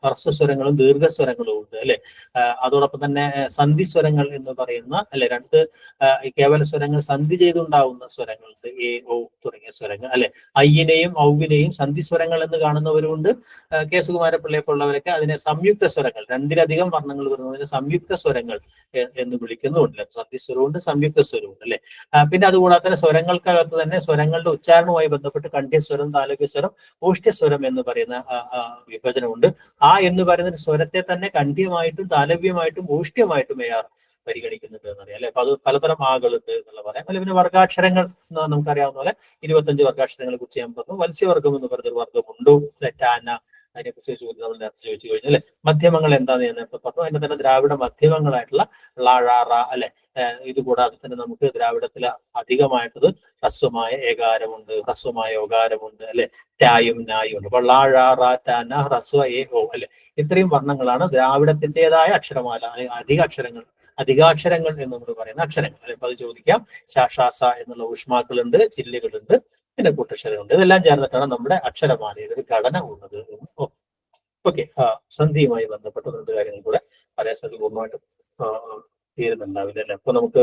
ഹ്രസ്വസ്വരങ്ങളും ദീർഘസ്വരങ്ങളും ഉണ്ട് അല്ലെ. അതോടൊപ്പം തന്നെ സന്ധിസ്വരങ്ങൾ എന്ന് പറയുന്ന അല്ലെ രണ്ട് കേവല സ്വരങ്ങൾ സന്ധി ചെയ്തുണ്ടാവുന്ന സ്വരങ്ങളുണ്ട്. എ ഓ തുടങ്ങിയ സ്വരങ്ങൾ അല്ലെ. ഐയിനെയും ഔവിനെയും സന്ധിസ്വരങ്ങൾ എന്ന് കാണുന്നവരുണ്ട്. കെ സുകുമാരപിള്ളയെ പോലുള്ളവരൊക്കെ അതിനെ സംയുക്ത സ്വരങ്ങൾ, രണ്ടിലധികം വർണ്ണങ്ങൾ വരുന്നതിന് സംയുക്ത സ്വരങ്ങൾ എന്ന് വിളിക്കുന്നുണ്ട്. സന്ധിസ്വരമുണ്ട്, സംയുക്ത സ്വരമുണ്ട് അല്ലെ. പിന്നെ അതുകൂടാതെ തന്നെ സ്വരങ്ങൾക്കകത്ത് തന്നെ സ്വരങ്ങളുടെ ഉച്ചാരണവുമായി ബന്ധപ്പെട്ട് കണ്ഠ്യസ്വരം, താലവ്യസ്വരം, ഓഷ്ട്യസ്വരം എന്ന് പറയുന്ന വിഭജനമുണ്ട്. ആ എന്ന് പറയുന്ന സ്വരത്തെ തന്നെ കണ്ഠ്യമായിട്ടും താലവ്യമായിട്ടും ഓഷ്ട്യമായിട്ടും പരിഗണിക്കുന്നുണ്ട് എന്നറിയാം അല്ലെ. അപ്പൊ അത് പലതരം ആകളുണ്ട് എന്നുള്ള പറയാം അല്ലെ. പിന്നെ വർഗാക്ഷരങ്ങൾ നമുക്കറിയാവുന്ന പോലെ 25 വർഗാക്ഷരങ്ങളെ കുറിച്ച് ഞാൻ പറഞ്ഞു. വത്സ്യവർഗം എന്ന് പറഞ്ഞൊരു വർഗമുണ്ടോ ടാന, അതിനെ കുറിച്ച് നമ്മൾ നേരത്തെ ചോദിച്ചു കഴിഞ്ഞു അല്ലെ. മധ്യമങ്ങൾ എന്താന്ന് ഞാൻ നേരത്തെ പറഞ്ഞു. അതിന്റെ തന്നെ ദ്രാവിഡ മധ്യമങ്ങളായിട്ടുള്ള ള അല്ലെ. ഇതുകൂടാതെ തന്നെ നമുക്ക് ദ്രാവിഡത്തിൽ അധികമായിട്ടത് ഹ്രസ്വമായ ഏകാരമുണ്ട്, ഹ്രസ്വമായ ഓകാരമുണ്ട് അല്ലെ. ടായും നായും ഉണ്ട്. അപ്പൊ ള ടാന ഹ്രസ്വ എ ഓ അല്ലെ. ഇത്രയും വർണ്ണങ്ങളാണ് ദ്രാവിഡത്തിൻ്റെതായ അക്ഷരമാല, അധികാക്ഷരങ്ങൾ എന്ന് നമ്മൾ പറയുന്ന അക്ഷരങ്ങൾ അല്ലെ. അപ്പൊ അത് ചോദിക്കാം. ശാഷാസ എന്നുള്ള ഊഷ്മാക്കളുണ്ട്, ചില്ലുകളുണ്ട്, പിന്നെ കൂട്ടക്ഷരമുണ്ട്. ഇതെല്ലാം ചേർന്നിട്ടാണ് നമ്മുടെ അക്ഷരമാലയുടെ ഒരു ഘടന ഉള്ളത്. ഓക്കെ. സന്ധിയുമായി ബന്ധപ്പെട്ട രണ്ട് കാര്യങ്ങൾ കൂടെ പറയാൻ പൂർണ്ണമായിട്ടും തീരുന്നുണ്ടാവില്ല അല്ലെ. അപ്പൊ നമുക്ക്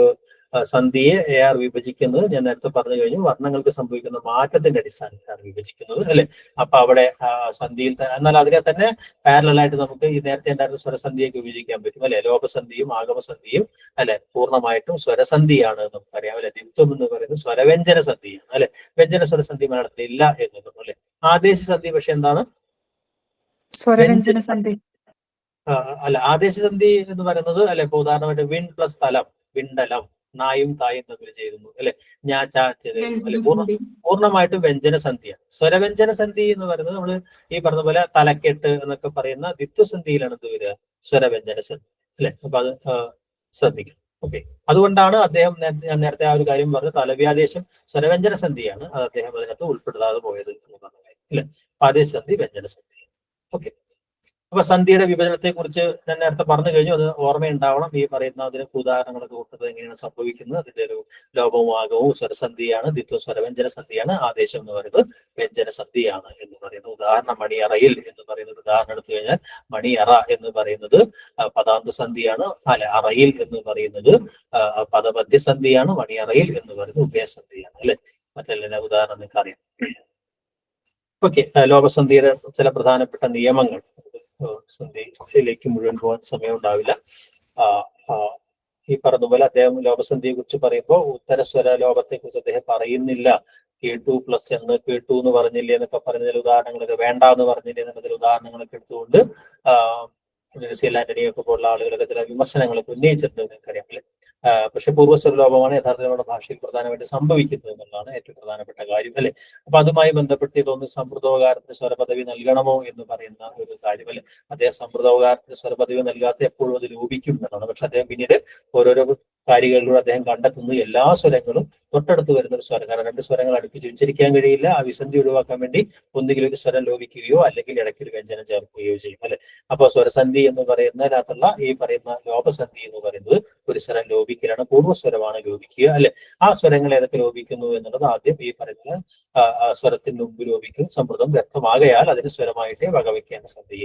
സന്ധിയെ വിഭജിക്കുന്നത് ഞാൻ നേരത്തെ പറഞ്ഞു കഴിഞ്ഞു. വർണ്ണങ്ങൾക്ക് സംഭവിക്കുന്ന മാറ്റത്തിന്റെ അടിസ്ഥാനത്തിലാണ് വിഭജിക്കുന്നത് അല്ലെ. അപ്പൊ അവിടെ സന്ധിയിൽ എന്നാൽ അതിനെ തന്നെ പാരലായിട്ട് നമുക്ക് ഈ നേരത്തെ ഉണ്ടായിരുന്ന സ്വരസന്ധിയൊക്കെ വിഭജിക്കാൻ പറ്റും അല്ലെ. ലോപസന്ധിയും ആഗമസന്ധിയും അല്ലെ പൂർണ്ണമായിട്ടും സ്വരസന്ധിയാണ് നമുക്കറിയാം അല്ലെ. ദിത്വം എന്ന് പറയുന്നത് സ്വരവ്യഞ്ജന സന്ധിയാണ് അല്ലെ. വ്യഞ്ജന സ്വരസന്ധി മലയാളത്തിൽ ഇല്ല എന്ന് പറഞ്ഞു അല്ലെ. ആദേശ സന്ധി പക്ഷെ എന്താണ്? സ്വരവ്യഞ്ജന സന്ധി അല്ല. ആദേശസന്ധി എന്ന് പറയുന്നത് അല്ലെ. ഇപ്പൊ ഉദാഹരണമായിട്ട് വിൺ പ്ലസ് തലം, വിണ്ടലം, നായും തായും തമ്മിൽ ചേരുന്നു അല്ലെ. ഞാ ചാ ചേരുന്നു അല്ലെ. പൂർണ്ണമായിട്ടും വ്യഞ്ജനസന്ധിയാണ്. സ്വരവ്യഞ്ജന സന്ധി എന്ന് പറയുന്നത് നമ്മൾ ഈ പറഞ്ഞ പോലെ തലക്കെട്ട് എന്നൊക്കെ പറയുന്ന ദ്വിത്വസന്ധിയിലാണ് എന്ത് വരിക? സ്വരവ്യഞ്ജന സന്ധി അല്ലെ. അപ്പൊ അത് ശ്രദ്ധിക്കണം. ഓക്കെ. അതുകൊണ്ടാണ് അദ്ദേഹം ഞാൻ നേരത്തെ ആ ഒരു കാര്യം പറഞ്ഞു, തലവ്യാദേശം സ്വരവ്യഞ്ജന സന്ധിയാണ്, അത് അദ്ദേഹം അതിനകത്ത് ഉൾപ്പെടുത്താതെ പോയത് എന്ന് പറഞ്ഞ കാര്യം അല്ലെ. ആദേശസന്ധി വ്യഞ്ജനസന്ധി. ഓക്കെ. അപ്പൊ സന്ധിയുടെ വിഭജനത്തെ കുറിച്ച് ഞാൻ നേരത്തെ പറഞ്ഞു കഴിഞ്ഞു. അത് ഓർമ്മയുണ്ടാവണം. ഈ പറയുന്ന അതിനൊക്കെ ഉദാഹരണങ്ങളൊക്കെ കൊടുത്തത് എങ്ങനെയാണ് സംഭവിക്കുന്നത്. അതിന്റെ ഒരു ലോപവും ആഗവും സ്വരസന്ധിയാണ്, ദ്വിത്വ സ്വരവ്യഞ്ജന സന്ധിയാണ്. ആദേശം എന്ന് പറയുന്നത് വ്യഞ്ജന സന്ധിയാണ് എന്ന് പറയുന്നത്. ഉദാഹരണം മണിയറയിൽ എന്ന് പറയുന്ന ഒരു ഉദാഹരണം എടുത്തു കഴിഞ്ഞാൽ മണിയറ എന്ന് പറയുന്നത് പദാന്ത സന്ധിയാണ് അല്ലെ. അറയിൽ എന്ന് പറയുന്നത് പദമധ്യസന്ധിയാണ്. മണിയറയിൽ എന്ന് പറയുന്നത് ഉഭയസന്ധിയാണ് അല്ലെ. മറ്റെല്ലാ ഉദാഹരണം നിങ്ങൾക്ക് അറിയാം. ഓക്കെ. ലോപസന്ധിയുടെ ചില പ്രധാനപ്പെട്ട നിയമങ്ങൾ, സന്ധിയിലേക്ക് മുഴുവൻ പോകാൻ സമയം ഉണ്ടാവില്ല. ഈ പറഞ്ഞതുപോലെ അദ്ദേഹം ലോപസന്ധിയെ കുറിച്ച് പറയുമ്പോൾ ഉത്തരസ്വര ലോപത്തെ കുറിച്ച് അദ്ദേഹം പറയുന്നില്ല. K2 പ്ലസ് എന്ന് K2 എന്ന് പറഞ്ഞില്ലേ എന്നൊക്കെ പറഞ്ഞ ചില ഉദാഹരണങ്ങളൊക്കെ, വേണ്ട എന്ന് പറഞ്ഞില്ലേ എന്നൊക്കെ ചില ഉദാഹരണങ്ങളൊക്കെ എടുത്തുകൊണ്ട് ആന്റണിയൊക്കെ പോലുള്ള ആളുകളൊക്കെ ചില വിമർശനങ്ങളൊക്കെ ഉന്നയിച്ചിട്ടുണ്ട് നിങ്ങൾക്കറിയാം അല്ലെ. പക്ഷെ പൂർവ്വസ്വരലോപമാണ് യഥാർത്ഥത്തിൽ നമ്മുടെ ഭാഷയിൽ പ്രധാനമായിട്ട് സംഭവിക്കുന്നത് എന്നുള്ളതാണ് ഏറ്റവും പ്രധാനപ്പെട്ട കാര്യം അല്ലെ. അപ്പൊ അതുമായി ബന്ധപ്പെടുത്തിയിട്ടൊന്ന് സമൃദ്ധോകാരത്തിന് സ്വരപദവി നൽകണമോ എന്ന് പറയുന്ന ഒരു കാര്യം അല്ലെ. അദ്ദേഹം സമൃദ്ധോകാരത്തിന് സ്വരപദവി നൽകാത്ത എപ്പോഴും അത് ലോപിക്കും എന്നാണ്. പക്ഷെ അദ്ദേഹം പിന്നീട് ഓരോരോ കാര്യങ്ങളിലൂടെ അദ്ദേഹം കണ്ടെത്തുന്നത് എല്ലാ സ്വരങ്ങളും തൊട്ടടുത്ത് വരുന്ന ഒരു സ്വരം. കാരണം രണ്ട് സ്വരങ്ങൾ അടുപ്പിച്ച് ഉച്ചരിക്കാൻ കഴിയില്ല. ആ വിസന്ധി ഒഴിവാക്കാൻ വേണ്ടി ഒന്നുകിൽ ഒരു സ്വരം ലോപിക്കുകയോ അല്ലെങ്കിൽ ഇടയ്ക്ക് ഒരു വ്യഞ്ജനം ചേർക്കുകയോ ചെയ്യും അല്ലെ. അപ്പൊ സ്വരസന്ധി എന്ന് പറയുന്നതിനകത്തുള്ള ഈ പറയുന്ന ലോപസന്ധി എന്ന് പറയുന്നത് ഒരു സ്വരം ലോപിക്കലാണ്, പൂർവ്വസ്വരമാണ് ലോപിക്കുക അല്ലെ. ആ സ്വരങ്ങൾ ഏതൊക്കെ ലോപിക്കുന്നു എന്നുള്ളത് ആദ്യം ഈ പറയുന്ന സ്വരത്തിന് മുമ്പ് ലോപിക്കും. സമൃദ്ധം വ്യക്തമാകയാൽ അതിന് സ്വരമായിട്ടേ വകവയ്ക്കേണ്ട സന്ധി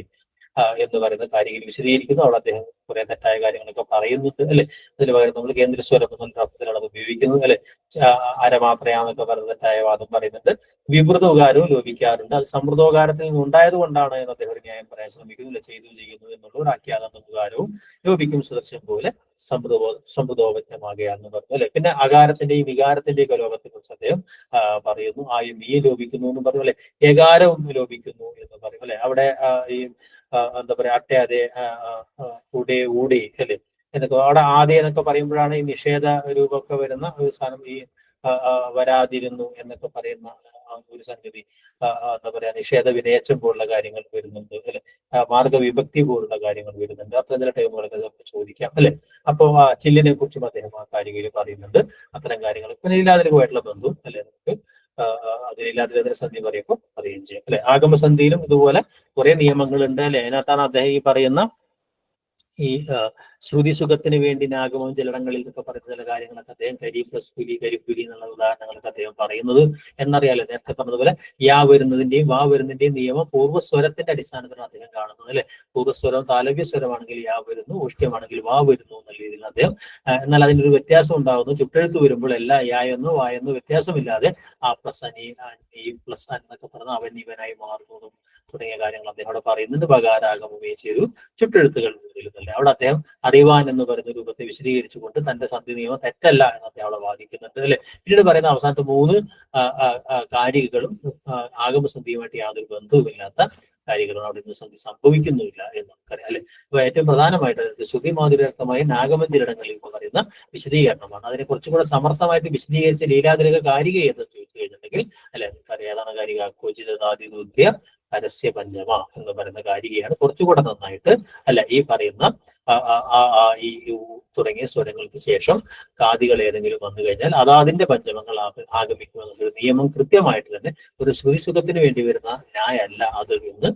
എന്ന് പറയുന്ന കാര്യങ്ങൾ വിശദീകരിക്കുന്നു. അവിടെ അദ്ദേഹം കുറെ തെറ്റായ കാര്യങ്ങളൊക്കെ പറയുന്നുണ്ട് അല്ലെ. അതിന് പകരം നമ്മൾ കേന്ദ്രസ്വരം എന്നുള്ള അർത്ഥത്തിലാണ് അത് ഉപയോഗിക്കുന്നത് അല്ലെ. അരമാത്രയാന്നൊക്കെ പറയുന്ന തെറ്റായ വാദം പറയുന്നുണ്ട്. വിവൃതോകാരവും ലോപിക്കാറുണ്ട്. അത് സമൃദ്ധോകാരത്തിൽ നിന്ന് ഉണ്ടായത് കൊണ്ടാണ് എന്ന് അദ്ദേഹം ഒരു ന്യായം പറയാൻ ശ്രമിക്കുന്നു. ചെയ്യുന്നു എന്നുള്ള ഒരു ആഖ്യാതാകാരവും ലോപിക്കും സദൃശ്യം പോലെ സമൃദ്ധോപജ്ഞമാകുകയെന്ന് പറഞ്ഞു അല്ലെ. പിന്നെ അകാരത്തിന്റെയും വികാരത്തിന്റെയും ലോകത്തെ കുറിച്ച് അദ്ദേഹം പറയുന്നു. ആയും ഈ ലോപിക്കുന്നു എന്ന് പറഞ്ഞു അല്ലെ. ഏകാരവും ലോപിക്കുന്നു എന്ന് പറയും അല്ലെ. അവിടെ ഈ എന്താ പറയാ അട്ടയാതെ ഉടേ ഊടി അല്ലെ എന്നൊക്കെ അവിടെ ആദ്യം എന്നൊക്കെ പറയുമ്പോഴാണ് ഈ നിഷേധ രൂപമൊക്കെ വരുന്ന ഒരു സാധനം. ഈ വരാതിരുന്നു എന്നൊക്കെ പറയുന്ന ഒരു സംഗതി, എന്താ പറയാ, നിഷേധ വിനയച്ചം പോലുള്ള കാര്യങ്ങൾ വരുന്നുണ്ട് അല്ലെ, മാർഗവിഭക്തി പോലുള്ള കാര്യങ്ങൾ വരുന്നുണ്ട്. അത്തരം ചില ടൈമുകളൊക്കെ നമുക്ക് ചോദിക്കാം അല്ലെ. അപ്പോ ചില്ലിനെ കുറിച്ചും അദ്ദേഹം ആ കാര്യങ്ങളിൽ പറയുന്നുണ്ട്. അത്തരം കാര്യങ്ങൾ പിന്നെ ലീലാതിലകമായിട്ടുള്ള ബന്ധു അല്ലെ, നമുക്ക് അത് ലീലാതിലകത്തിന് സന്ധി പറയുമ്പോൾ പറയുകയും ചെയ്യാം അല്ലെ. ആഗമസന്ധിയിലും ഇതുപോലെ കുറെ നിയമങ്ങളുണ്ട് അല്ലെ. അതിനകത്താണ് അദ്ദേഹം ഈ പറയുന്ന ഈ ശ്രുതി സുഖത്തിന് വേണ്ടി നാഗമവും ജലടങ്ങളിൽ എന്നൊക്കെ പറയുന്ന ചില കാര്യങ്ങളൊക്കെ അദ്ദേഹം കരിപ്പുലി എന്നുള്ള ഉദാഹരണങ്ങളൊക്കെ അദ്ദേഹം പറയുന്നത് എന്നറിയാലോ. നേരത്തെ പറഞ്ഞതുപോലെ യാ വരുന്നതിന്റെയും വാ വരുന്നതിന്റെയും നിയമം പൂർവ്വസ്വരത്തിന്റെ അടിസ്ഥാനത്തിലാണ് അദ്ദേഹം കാണുന്നത് അല്ലെ. പൂർവ്വസ്വരം താലവ്യസ്വരമാണെങ്കിൽ യാ വരുന്നു, ഊഷ്ട്യമാണെങ്കിൽ വാ വരുന്നു എന്നുള്ള രീതിയിൽ അദ്ദേഹം, എന്നാൽ അതിനൊരു വ്യത്യാസം ഉണ്ടാകുന്നു. ചുട്ടെഴുത്ത് വരുമ്പോൾ എല്ലാ യാ എന്നോ വാ എന്നോ വ്യത്യാസമില്ലാതെ ആ പ്ലസ് അനി ഈ പ്ലസ് എന്നൊക്കെ പറഞ്ഞ അവൻ ഇവനായി മാറുന്നതും തുടങ്ങിയ കാര്യങ്ങൾ അദ്ദേഹം അവിടെ പറയുന്നുണ്ട്. പകാരാഗമേ ചെയ്തു ചുട്ടെഴുത്തുകൾ അവിടെ അദ്ദേഹം അറിവാൻ എന്ന് പറയുന്ന രൂപത്തെ വിശദീകരിച്ചുകൊണ്ട് തന്റെ സന്ധി നിയമം തെറ്റല്ല എന്ന് അദ്ദേഹം അവിടെ വാദിക്കുന്നുണ്ട് അല്ലെ. പിന്നീട് പറയുന്ന അവസാനത്തെ 3 കാരികകളും ആഗമസന്ധിയുമായിട്ട് യാതൊരു ബന്ധവുമില്ലാത്ത കാര്യങ്ങളും അവിടെ നിന്ന് സന്ധി സംഭവിക്കുന്നുമില്ല എന്ന് നമുക്കറിയാം അല്ലെ. അപ്പൊ ഏറ്റവും പ്രധാനമായിട്ട് ശ്രുതി മാധുര്യർത്ഥമായ നാഗമഞ്ചിരിടങ്ങളിൽ എന്ന് പറയുന്ന വിശദീകരണമാണ്. അതിനെ കുറച്ചുകൂടെ സമർത്ഥമായിട്ട് വിശദീകരിച്ച ലീലാതിലക കാരിക ഏതെന്ന് ചോദിച്ചു കഴിഞ്ഞിട്ടുണ്ടെങ്കിൽ അല്ലെ, നമുക്കറിയാം ഏതാണ് കാരിക, ക്വചിതാദിനൂദ്യ പരസ്യ പഞ്ചമ എന്ന് പറയുന്ന കാരികയാണ് കുറച്ചുകൂടെ നന്നായിട്ട് അല്ല ഈ പറയുന്ന ഈ തുടങ്ങിയ സ്വരങ്ങൾക്ക് ശേഷം കാദികൾ ഏതെങ്കിലും വന്നു കഴിഞ്ഞാൽ അതാതിന്റെ പഞ്ചമങ്ങൾ ആഗമിക്കുമെന്നൊരു നിയമം കൃത്യമായിട്ട് തന്നെ ഒരു ശ്രുതിസുഖത്തിന് വേണ്ടി വരുന്ന ന്യായമല്ല അത് എന്ന്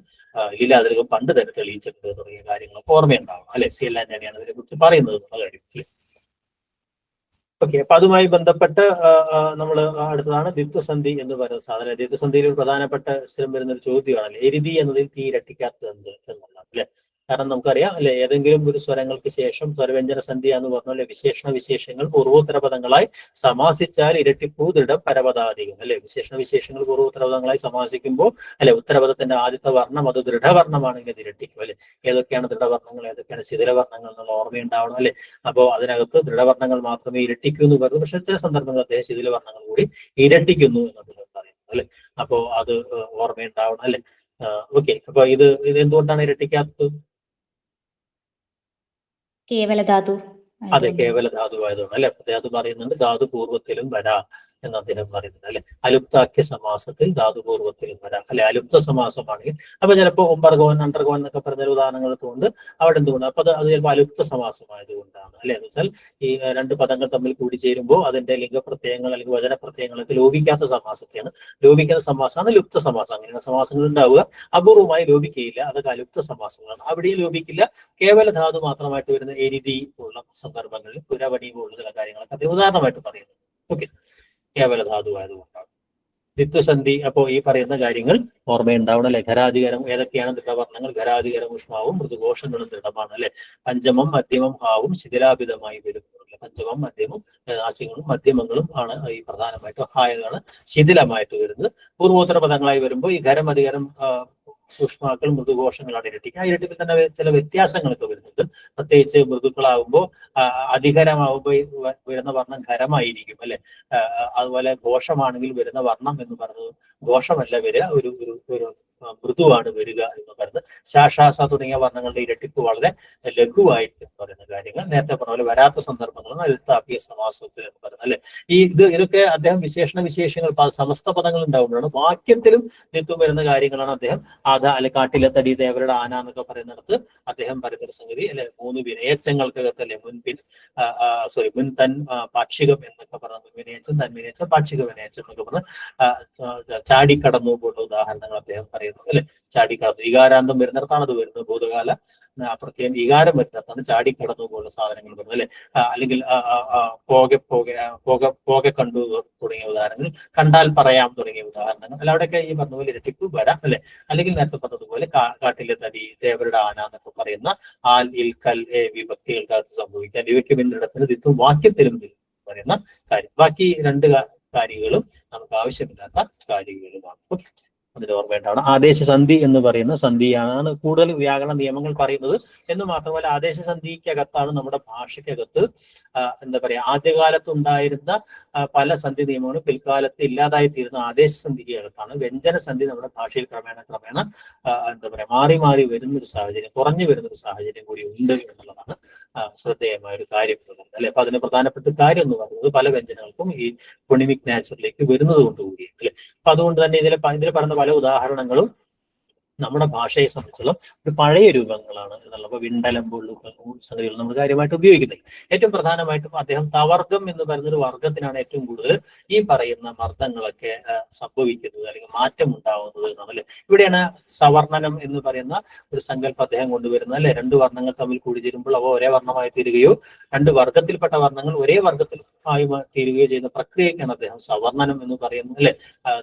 ലീലാതിലകം പണ്ട് തന്നെ തെളിയിച്ചിട്ടുണ്ട് തുടങ്ങിയ കാര്യങ്ങളൊക്കെ ഓർമ്മയുണ്ടാവണം അല്ലെ. സി എൽ ആന്റണിയാണ് ഇതിനെ കുറിച്ച് പറയുന്നത് എന്നുള്ള കാര്യം അല്ലെ. ഓക്കെ, അപ്പൊ അതുമായി ബന്ധപ്പെട്ട് നമ്മൾ അടുത്തതാണ് ദ്വിത്വസന്ധി എന്ന് പറയുന്ന സാധനം. ദ്വിത്വസന്ധിയിൽ ഒരു പ്രധാനപ്പെട്ട സ്ഥിരം വരുന്ന ഒരു ചോദ്യമാണല്ലേ, എരുതി എന്നതിൽ തീരട്ടിക്കാത്തത് എന്ത് എന്നുള്ളത് അല്ലെ. കാരണം നമുക്കറിയാം അല്ലെ, ഏതെങ്കിലും ഒരു സ്വരങ്ങൾക്ക് ശേഷം സ്വരവ്യഞ്ജന സന്ധി എന്ന് പറഞ്ഞാൽ വിശേഷണ വിശേഷങ്ങൾ പൂർവോത്തര പദങ്ങളായി സമാസിച്ചാൽ ഇരട്ടിപ്പൂ ദൃഢം പരപദാധികം അല്ലെ. വിശേഷണ വിശേഷങ്ങൾ പൂർവോത്തര പദങ്ങളായി സമാസിക്കുമ്പോൾ അല്ലെ ഉത്തരപദത്തിന്റെ ആദ്യത്തെ വർണ്ണം അത് ദൃഢവർണ്ണമാണെങ്കിൽ അത് ഇരട്ടിക്കും അല്ലെ. ഏതൊക്കെയാണ് ദൃഢവർണ്ണങ്ങൾ, ഏതൊക്കെയാണ് ശിഥിലവർണ്ണങ്ങൾ എന്നുള്ള ഓർമ്മയുണ്ടാവണം അല്ലെ. അപ്പോൾ അതിനകത്ത് ദൃഢവർണ്ണങ്ങൾ മാത്രമേ ഇരട്ടിക്കൂ എന്ന് പറഞ്ഞു. പക്ഷെ ചില സന്ദർഭങ്ങളിൽ അദ്ദേഹം ശിഥിലവർണ്ണങ്ങൾ കൂടി ഇരട്ടിക്കുന്നു എന്ന് അദ്ദേഹം പറയുന്നു അല്ലെ. അപ്പോ അത് ഓർമ്മയുണ്ടാവണം അല്ലെ. ഓക്കെ, അപ്പൊ ഇത് എന്തുകൊണ്ടാണ് ഇരട്ടിക്കാത്തത്? കേവലധാതു. അതെ, കേവലധാതു ആയതുകൊണ്ട് അല്ലെ. അദ്ദേഹം പറയുന്നുണ്ട് ധാതു പൂർവ്വത്തിലും വരാ എന്ന് അദ്ദേഹം പറയുന്നത് അല്ലെ. അലുപ്താഖ്യ സമാസത്തിൽ ധാതുപൂർവ്വത്തിലും വരാം അല്ലെ. അലുപ്ത സമാസമാണെങ്കിൽ അപ്പൊ ചിലപ്പോൾ ഒമ്പർഗോൻ അണ്ടർഗോൻ എന്നൊക്കെ പറഞ്ഞ ഉദാഹരണങ്ങൾ കൊണ്ട് അവിടെ എന്തുകൊണ്ട് അപ്പൊ അത് ചിലപ്പോൾ അലുപ്ത സമാസമായതുകൊണ്ടാണ് അല്ലെ. എന്ന് വെച്ചാൽ ഈ രണ്ട് പദങ്ങൾ തമ്മിൽ കൂടി ചേരുമ്പോൾ അതിന്റെ ലിംഗപ്രത്യയങ്ങൾ അല്ലെങ്കിൽ വചനപ്രത്യയങ്ങളൊക്കെ ലോപിക്കാത്ത സമാസത്തെയാണ്. ലോപിക്കുന്ന സമാസമാണ് ലുപ്ത സമാസം. അങ്ങനെയുള്ള സമാസങ്ങൾ ഉണ്ടാവുക, അപൂർവമായി ലോപിക്കുകയില്ല, അതൊക്കെ അലുപ്ത സമാസങ്ങളാണ്. അവിടെയും ലോപിക്കില്ല. കേവല ധാതു മാത്രമായിട്ട് വരുന്ന എരിതി ഉള്ള സന്ദർഭങ്ങളിൽ പുരവണി പോലുള്ള ചില കാര്യങ്ങളൊക്കെ അദ്ദേഹം ഉദാഹരണമായിട്ട് പറയുന്നു. ഓക്കെ, കേവല ധാതു ആയതുകൊണ്ടാണ് ദ്വിത്വസന്ധി. അപ്പോ ഈ പറയുന്ന കാര്യങ്ങൾ ഓർമ്മയുണ്ടാവണം അല്ലെ. ഖരാധികരം ഏതൊക്കെയാണ് ദൃഢവർണ്ണങ്ങൾ? ഖരാധികരം ഉഷ്മാവും മൃദുഘോഷങ്ങളും ദൃഢമാണ് അല്ലെ. പഞ്ചമം മധ്യമം ഹാവും ശിഥിലാഭിതമായി വരുന്നു. പഞ്ചമം മധ്യമം നാസ്യങ്ങളും മധ്യമങ്ങളും ആണ് ഈ പ്രധാനമായിട്ടും. ഹായാണ് ശിഥിലമായിട്ട് വരുന്നത്. പൂർവോത്തര പദങ്ങളായി വരുമ്പോൾ ഈ ഖരം അധികരം സൂക്ഷ്മാക്കൾ മൃദുഘോഷങ്ങളാണ് ഇരട്ടിക്കുക. ആ ഇരട്ടിപ്പിൽ തന്നെ ചില വ്യത്യാസങ്ങളൊക്കെ വരുന്നുണ്ട്. പ്രത്യേകിച്ച് മൃദുക്കളാവുമ്പോൾ അധികരമാവുമ്പോൾ വരുന്ന വർണ്ണം ഖരമായിരിക്കും അല്ലെ. അതുപോലെ ഘോഷമാണെങ്കിൽ വരുന്ന വർണ്ണം എന്ന് പറയുന്നത് ഘോഷമല്ല വരിക, ഒരു മൃദുവാണ് വരിക എന്ന് പറയുന്നത്. ശാഷാസ തുടങ്ങിയ വർണ്ണങ്ങളുടെ ഇരട്ടിപ്പ് വളരെ ലഘുവായിരിക്കും എന്ന് പറയുന്ന കാര്യങ്ങൾ നേരത്തെ പറഞ്ഞ പോലെ വരാത്ത സന്ദർഭങ്ങളും അലുത്താപിയ സമാസത്തിൽ എന്ന് പറയുന്നത് അല്ലെ. ഇതൊക്കെ അദ്ദേഹം വിശേഷങ്ങൾ സമസ്ത പദങ്ങൾ ഉണ്ടാകുമ്പോഴാണ്. വാക്യത്തിലും നിത്യം വരുന്ന കാര്യങ്ങളാണ് അദ്ദേഹം അല്ലെ കാട്ടിലെ തടി ദേവരുടെ ആന എന്നൊക്കെ പറയുന്നിടത്ത് അദ്ദേഹം പറയുന്ന സംഗതി അല്ലെ. 3 വിനയച്ചങ്ങൾക്കകത്തല്ലേ മുൻ തൻ പാക്ഷികം എന്നൊക്കെ പറഞ്ഞ മുൻവിനയച്ചം, തൻവിനയച്ചം, പാക്ഷിക വിനയച്ചം എന്നൊക്കെ പറഞ്ഞ് ചാടിക്കടന്നു പോലുള്ള ഉദാഹരണങ്ങൾ അദ്ദേഹം പറയുന്നു അല്ലെ. ചാടിക്കടന്നു വികാരാന്തം വരുന്നിടത്താണ് അത് വരുന്നത്. ഭൂതകാല പ്രത്യേകം വികാരം വരുന്നിടത്താണ് ചാടിക്കടന്നു പോലുള്ള സാധനങ്ങൾ വരുന്നത് അല്ലെ. അല്ലെങ്കിൽ പോകെ കണ്ടു തുടങ്ങിയ ഉദാഹരണങ്ങൾ, കണ്ടാൽ പറയാം തുടങ്ങിയ ഉദാഹരണങ്ങൾ അല്ല. അവിടെയൊക്കെ ഈ പറഞ്ഞ പോലെ ഇരട്ടിപ്പ് വരാം അല്ലെ. അല്ലെങ്കിൽ നേരത്തെ പറഞ്ഞതുപോലെ കാട്ടിലെ തടി ദേവരുടെ ആന എന്നൊക്കെ പറയുന്ന ആൽ ഇൽ കൽ വിഭക്തികൾക്കകത്ത് സംഭവിക്കാം. ഇവയ്ക്ക് പിന്നിടത്തിന് ദിത്വം വാക്യത്തിലും പറയുന്ന കാര്യം. ബാക്കി 2 കാര്യങ്ങളും നമുക്ക് ആവശ്യമില്ലാത്ത കാര്യങ്ങളുമാണ്. ഓക്കെ, അതിന് ഓർമ്മയുണ്ടാവണം. ആദേശസന്ധി എന്ന് പറയുന്ന സന്ധിയാണ് കൂടുതൽ വ്യാകരണ നിയമങ്ങൾ പറയുന്നത് എന്ന് മാത്രമല്ല ആദേശസന്ധിക്കകത്താണ് നമ്മുടെ ഭാഷയ്ക്കകത്ത് എന്താ പറയാ ആദ്യകാലത്ത് ഉണ്ടായിരുന്ന പല സന്ധി നിയമങ്ങളും പിൽക്കാലത്ത് ഇല്ലാതായി തീരുന്ന ആദേശസന്ധിക്കകത്താണ് വ്യഞ്ജനസന്ധി നമ്മുടെ ഭാഷയിൽ ക്രമേണ എന്താ പറയാ മാറി മാറി വരുന്നൊരു സാഹചര്യം, കുറഞ്ഞു വരുന്നൊരു സാഹചര്യം കൂടി ഉണ്ട് എന്നുള്ളതാണ് ശ്രദ്ധേയമായ ഒരു കാര്യം അല്ലെ. അപ്പൊ അതിന് പ്രധാനപ്പെട്ട കാര്യം എന്ന് പറയുന്നത് പല വ്യഞ്ജനങ്ങൾക്കും ഈ ഫൊണിമിക് നാച്ചുറിലേക്ക് വരുന്നത് കൊണ്ടുകൂടി അല്ലെ. അപ്പൊ അതുകൊണ്ട് തന്നെ ഇതിൽ പറയുന്ന പല ഉദാഹരണങ്ങളും നമ്മുടെ ഭാഷയെ സംബന്ധിച്ചിടത്തോളം ഒരു പഴയ രൂപങ്ങളാണ് എന്നുള്ളത്. അപ്പൊ വിണ്ടലം പോലുള്ള സംഗതികൾ നമ്മൾ കാര്യമായിട്ട് ഉപയോഗിക്കുന്നില്ല. ഏറ്റവും പ്രധാനമായിട്ടും അദ്ദേഹം തവർഗം എന്ന് പറയുന്നൊരു വർഗത്തിനാണ് ഏറ്റവും കൂടുതൽ ഈ പറയുന്ന മർദ്ദങ്ങളൊക്കെ സംഭവിക്കുന്നത് അല്ലെങ്കിൽ മാറ്റം ഉണ്ടാവുന്നത് എന്നാണ് അല്ലെ. ഇവിടെയാണ് സവർണനം എന്ന് പറയുന്ന ഒരു സങ്കല്പം അദ്ദേഹം കൊണ്ടുവരുന്നത് അല്ലെ. രണ്ട് വർണ്ണങ്ങൾ തമ്മിൽ കൂടിച്ചേരുമ്പോൾ അവ ഒരേ വർണ്ണമായി തീരുകയോ രണ്ട് വർഗത്തിൽപ്പെട്ട വർണ്ണങ്ങൾ ഒരേ വർഗത്തിൽ ആയി തീരുകയോ ചെയ്യുന്ന പ്രക്രിയക്കാണ് അദ്ദേഹം സവർണനം എന്ന് പറയുന്നത് അല്ലെ.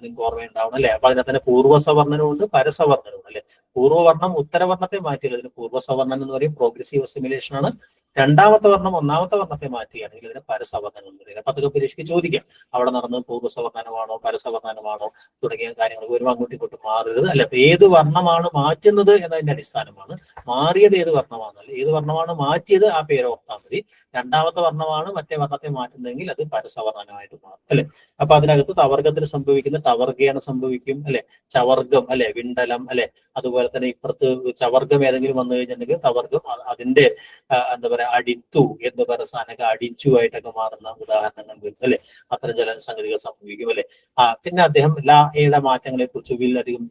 നിങ്ങൾക്ക് ഓർമ്മയുണ്ടാവണം അല്ലെ. അപ്പൊ അതിനകത്ത് തന്നെ പൂർവ്വസവർണനവും ഉണ്ട് പരസവർണനവും അല്ലെ. പൂർവ്വവർണ്ണം ഉത്തരവർണ്ണത്തെ മാറ്റിയാൽ ഇതിന് പൂർവ്വസവർണ്ണൻ എന്ന് പറയും, പ്രോഗ്രസീവ് അസിമിലേഷൻ ആണ്. രണ്ടാമത്തെ വർണ്ണം ഒന്നാമത്തെ വർണ്ണത്തെ മാറ്റുകയാണെങ്കിൽ ഇതിന് പരസവർണ്ണനം എന്ന് പറയുന്നത്. അപ്പൊ അതൊക്കെ പരീക്ഷയ്ക്ക് ചോദിക്കാം, അവിടെ നടന്നത് പൂർവ്വസവർണ്ണനമാണോ പരസവർണ്ണനമാണോ തുടങ്ങിയ കാര്യങ്ങൾ ഒരു അങ്ങോട്ടും ഇങ്ങോട്ടും മാറരുത് അല്ലെ. അപ്പൊ ഏത് വർണ്ണമാണ് മാറ്റുന്നത് എന്നതിന്റെ അടിസ്ഥാനമാണ് മാറിയത് ഏത് വർണ്ണമാണല്ലോ, ഏത് വർണ്ണമാണ് മാറ്റിയത് ആ പേര് ഓർത്താൽ മതി. രണ്ടാമത്തെ വർണ്ണമാണ് മറ്റേ വർണ്ണത്തെ മാറ്റുന്നതെങ്കിൽ അത് പരസവർണ്ണനമായിട്ട് മാറും അല്ലെ. അപ്പൊ അതിനകത്ത് തവർഗത്തിൽ സംഭവിക്കുന്ന ടവർഗയാണ് സംഭവിക്കും അല്ലെ. ചവർഗം അല്ലെ, വിണ്ടലം അല്ലെ. അതുപോലെ തന്നെ ഇപ്പുറത്ത് ചവർഗം ഏതെങ്കിലും വന്നു കഴിഞ്ഞിട്ടുണ്ടെങ്കിൽ തവർഗം അതിന്റെ എന്താ പറയാ അടിത്തു എന്ന് പറയുന്ന സാധനമൊക്കെ അടിച്ചു ആയിട്ടൊക്കെ മാറുന്ന ഉദാഹരണങ്ങൾ വരും അല്ലെ. അത്തരം ചില സംഗതികൾ സംഭവിക്കും അല്ലെ. പിന്നെ അദ്ദേഹം ലായുടെ മാറ്റങ്ങളെ കുറിച്ച് വില്ലധികം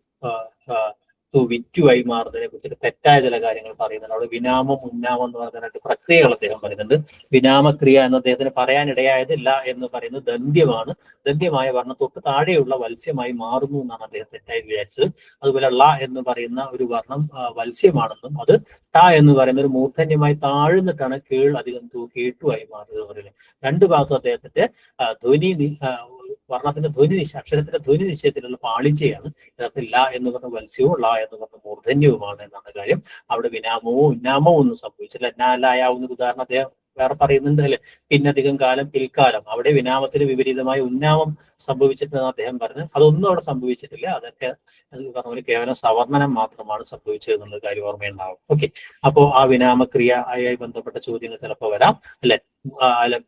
വിറ്റുവായി മാറുന്നതിനെ കുറിച്ചിട്ട് തെറ്റായ ചില കാര്യങ്ങൾ പറയുന്നുണ്ട്. അവിടെ വിനാമം ഉന്നാമം എന്ന് പറയുന്ന രണ്ട് പ്രക്രിയകൾ അദ്ദേഹം പറയുന്നുണ്ട്. വിനാമക്രിയ എന്ന് അദ്ദേഹത്തിന് പറയാനിടയായത് ല എന്ന് പറയുന്നത് ദന്ത്യമാണ്, ദന്ത്യമായ വർണ്ണം തൊട്ട് താഴെയുള്ള വത്സ്യമായി മാറുന്നു എന്നാണ് അദ്ദേഹം തെറ്റായി വിചാരിച്ചത്. അതുപോലെ ള എന്ന് പറയുന്ന ഒരു വർണ്ണം വത്സ്യമാണെന്നും അത് ട എന്ന് പറയുന്ന ഒരു മൂർധന്യമായി താഴ്ന്നിട്ടാണ് കേൾ അധികം കേട്ടുവായി മാറുന്നത് പറയുന്നത്. രണ്ട് ഭാഗത്തും അദ്ദേഹത്തിന്റെ ധ്വനി വർണ്ണത്തിന്റെ ധ്വനി അക്ഷരത്തിന്റെ ധ്വനി നിശ്ചയത്തിലുള്ള പാളിച്ചയാണ്. യഥാർത്ഥത്തിൽ ല എന്ന് പറഞ്ഞ വത്സ്യവും ള എന്ന് പറഞ്ഞ മൂർധന്യവുമാണ് എന്നാണ് കാര്യം. അവിടെ വിനാമവും ഉന്നാമവും ഒന്നും സംഭവിച്ചില്ല. എന്നാലായാവുന്ന ഒരു ഉദാഹരണം അദ്ദേഹം വേറെ പറയുന്നുണ്ട് അല്ലെ. പിന്നധികം കാലം പിൽക്കാലം, അവിടെ വിനാമത്തിന് വിപരീതമായി ഉന്നാമം സംഭവിച്ചിട്ടെന്ന് അദ്ദേഹം പറഞ്ഞു. അതൊന്നും അവിടെ സംഭവിച്ചിട്ടില്ല. അതൊക്കെ പറഞ്ഞ പോലെ കേവലം സവർണ്ണനം മാത്രമാണ് സംഭവിച്ചത് എന്നുള്ള കാര്യം ഓർമ്മയുണ്ടാവും. ഓക്കെ, അപ്പോ ആ വിനാമക്രിയ ആയി ബന്ധപ്പെട്ട ചോദ്യങ്ങൾ ചിലപ്പോൾ വരാം അല്ലെ.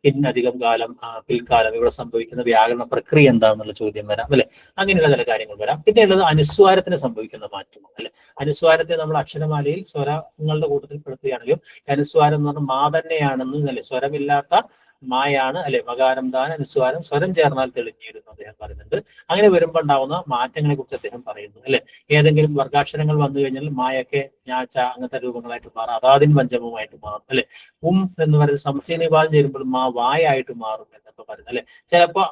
പിന്നധികം കാലം പിൽക്കാലം ഇവിടെ സംഭവിക്കുന്ന വ്യാകരണ പ്രക്രിയ എന്താണെന്നുള്ള ചോദ്യം വരാം അല്ലെ. അങ്ങനെയുള്ള ചില കാര്യങ്ങൾ വരാം. പിന്നെ ഉള്ളത് അനുസ്വാരത്തിന് സംഭവിക്കുന്ന മാറ്റം അല്ലെ. അനുസ്വാരത്തെ നമ്മൾ അക്ഷരമാലയിൽ സ്വരങ്ങളുടെ കൂട്ടത്തിൽ പെടുത്തുകയാണെങ്കിലും അനുസ്വാരം എന്ന് പറഞ്ഞാൽ മാ തന്നെയാണെന്ന് അല്ലെ. സ്വരമില്ലാത്ത മായാണ് അല്ലെ. മകാരം ദാന അനുസ്വാരം സ്വരം ചേർന്നാൽ തെളിഞ്ഞിടുന്നു അദ്ദേഹം പറയുന്നുണ്ട്. അങ്ങനെ വരുമ്പോൾ ഉണ്ടാവുന്ന മാറ്റങ്ങളെ കുറിച്ച് അദ്ദേഹം പറയുന്നു അല്ലെ. ഏതെങ്കിലും വർഗാക്ഷരങ്ങൾ വന്നു കഴിഞ്ഞാൽ മായൊക്കെ ഞാച്ച അങ്ങനത്തെ രൂപങ്ങളായിട്ട് മാറും, അതാദിൻ പഞ്ചമമായിട്ട് മാറും അല്ലെ. എന്ന് പറയുന്നത് സമുച്ചയ നിപാതം ചേരുമ്പോൾ മാ വായായിട്ട് മാറും എന്നൊക്കെ പറയുന്നത് അല്ലെ. ചിലപ്പോ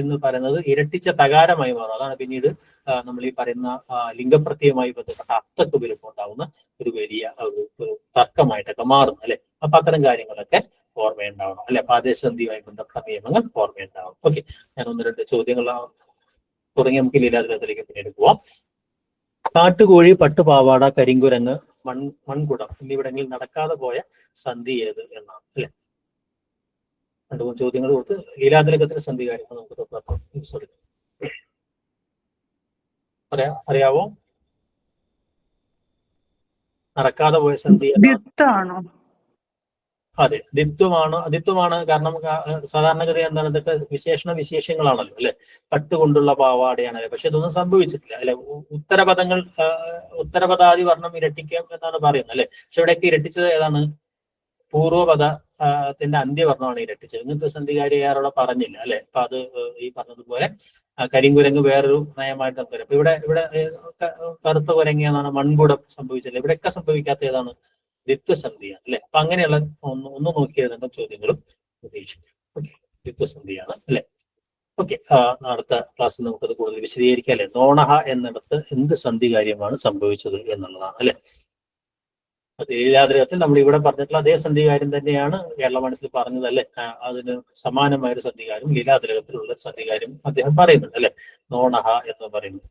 എന്ന് പറയുന്നത് ഇരട്ടിച്ച തകാരമായി മാറും. അതാണ് പിന്നീട് നമ്മൾ ഈ പറയുന്ന ലിംഗപ്രത്യയമായി ബന്ധപ്പെട്ട അർത്ഥക്ക് വരുമ്പോൾ ഉണ്ടാവുന്ന ഒരു വലിയ ഒരു തർക്കമായിട്ടൊക്കെ മാറുന്നു അല്ലെ. അപ്പൊ അത്തരം കാര്യങ്ങളൊക്കെ ഓർമ്മയുണ്ടാവണം അല്ലെ. ആദേശസന്ധിയുമായി ബന്ധപ്പെട്ട നിയമങ്ങൾ ഓർമ്മയുണ്ടാവും. ഓക്കെ, ഞാൻ ഒന്ന് രണ്ട് ചോദ്യങ്ങൾ തുടങ്ങി നമുക്ക് ലീലാതിലത്തിലേക്ക് പിന്നീട് പോവാം. കാട്ടുകോഴി, പട്ടുപാവാട, കരിങ്കുരങ്ങ്, മൺകുടം എന്നിവിടങ്ങളിൽ നടക്കാതെ പോയ സന്ധി ഏത് എന്നാണ് അല്ലെ. രണ്ടു മൂന്ന് ചോദ്യങ്ങൾ കൊടുത്ത് ലീലാതിലകത്തിന്റെ സന്ധി കാര്യങ്ങൾ നമുക്ക് അറിയാവോ? നടക്കാതെ പോയ സന്ധി ദിത്വാണോ? അതെ, ദിത്വമാണ്. കാരണം സാധാരണഗതി എന്താണ്, ഇതൊക്കെ വിശേഷണങ്ങളാണല്ലോ അല്ലെ. പട്ടുകൊണ്ടുള്ള പാവാടയാണ്. പക്ഷെ ഇതൊന്നും സംഭവിച്ചിട്ടില്ല അല്ലെ. ഉത്തരപദാദി വർണ്ണം ഇരട്ടിക്കാം എന്നാണ് പറയുന്നത് അല്ലെ. പക്ഷെ ഇവിടെയൊക്കെ ഇരട്ടിച്ചത് ഏതാണ്? പൂർവ്വപദത്തിന്റെ അന്ത്യവർണ്ണമാണ് ഇരട്ടിച്ചത്. ഇങ്ങനത്തെ സന്ധികാരി അവിടെ പറഞ്ഞില്ല അല്ലെ. അപ്പൊ അത് ഈ പറഞ്ഞതുപോലെ കരിങ്കുരങ്ങ് വേറൊരു നയമായിട്ട് നമുക്ക് വരും. അപ്പൊ ഇവിടെ കറുത്ത കുരങ്ങി എന്നാണ് മൺകുടം സംഭവിച്ചില്ല. ഇവിടെയൊക്കെ സംഭവിക്കാത്ത ഏതാണ്? ദ്വിത്വസന്ധിയാണ് അല്ലെ. അപ്പൊ അങ്ങനെയുള്ള ഒന്ന് നോക്കിയെഴുതുന്ന ചോദ്യങ്ങളും പ്രതീക്ഷിക്കും. ഓക്കെ, ദ്വിത്വസന്ധിയാണ് അല്ലെ. ഓക്കെ, അടുത്ത ക്ലാസ്സിൽ നമുക്കത് കൂടുതൽ വിശദീകരിക്കാം അല്ലെ. നോണഹ എന്നിടത്ത് എന്ത് സന്ധി കാര്യമാണ് സംഭവിച്ചത് എന്നുള്ളതാണ് അല്ലെ. ലീലാതിലകത്തിൽ നമ്മൾ ഇവിടെ പറഞ്ഞിട്ടുള്ള അതേ സന്ധികാര്യം തന്നെയാണ് കേരളമണ്ഡലത്തിൽ പറഞ്ഞത് അല്ലെ. അതിന് സമാനമായ ഒരു സന്ധികാര്യം ലീലാതിലകത്തിലുള്ള സന്ധികാര്യം അദ്ദേഹം പറയുന്നുണ്ട് അല്ലെ. നോണഹ എന്ന് പറയുന്നത്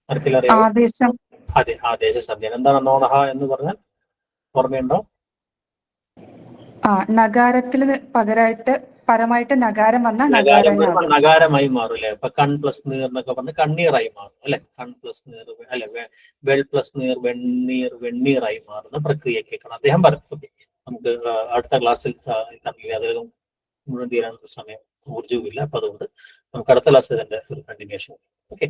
ആർക്കെല്ലാം അതെ, ആദേശസന്ധിയാണ്. എന്താണ് നോണഹ എന്ന് പറഞ്ഞാൽ ഓർമ്മയുണ്ടോ? നഗാരത്തിന് പകരമായിട്ട് പരമായിട്ട് നഗാരം വന്ന നഗാരം നഗാരായി വരുമ്പോൾ ആകും. നഗാരമായി മാറും അല്ലെ. ഇപ്പൊ കൺ പ്ലസ് നീർ എന്നൊക്കെ പറഞ്ഞ് കണ്ണീറായി മാറും അല്ലെ. കൺ പ്ലസ് നീർ അല്ലെ, വെൾ പ്ലസ് നീർ വെണ്ണീറായി മാറുന്ന പ്രക്രിയക്കേക്കാണ് അദ്ദേഹം പറഞ്ഞത്. നമുക്ക് അടുത്ത ക്ലാസ്സിൽ അതിലും മുഴുവൻ തീരാനുള്ള സമയം ഊർജ്ജവുമില്ല. അപ്പൊ അതുകൊണ്ട് നമുക്ക് അടുത്ത ക്ലാസ്സിൽ ഇതിന്റെ ഒരു കണ്ടിന്യൂഷൻ. ഓക്കെ.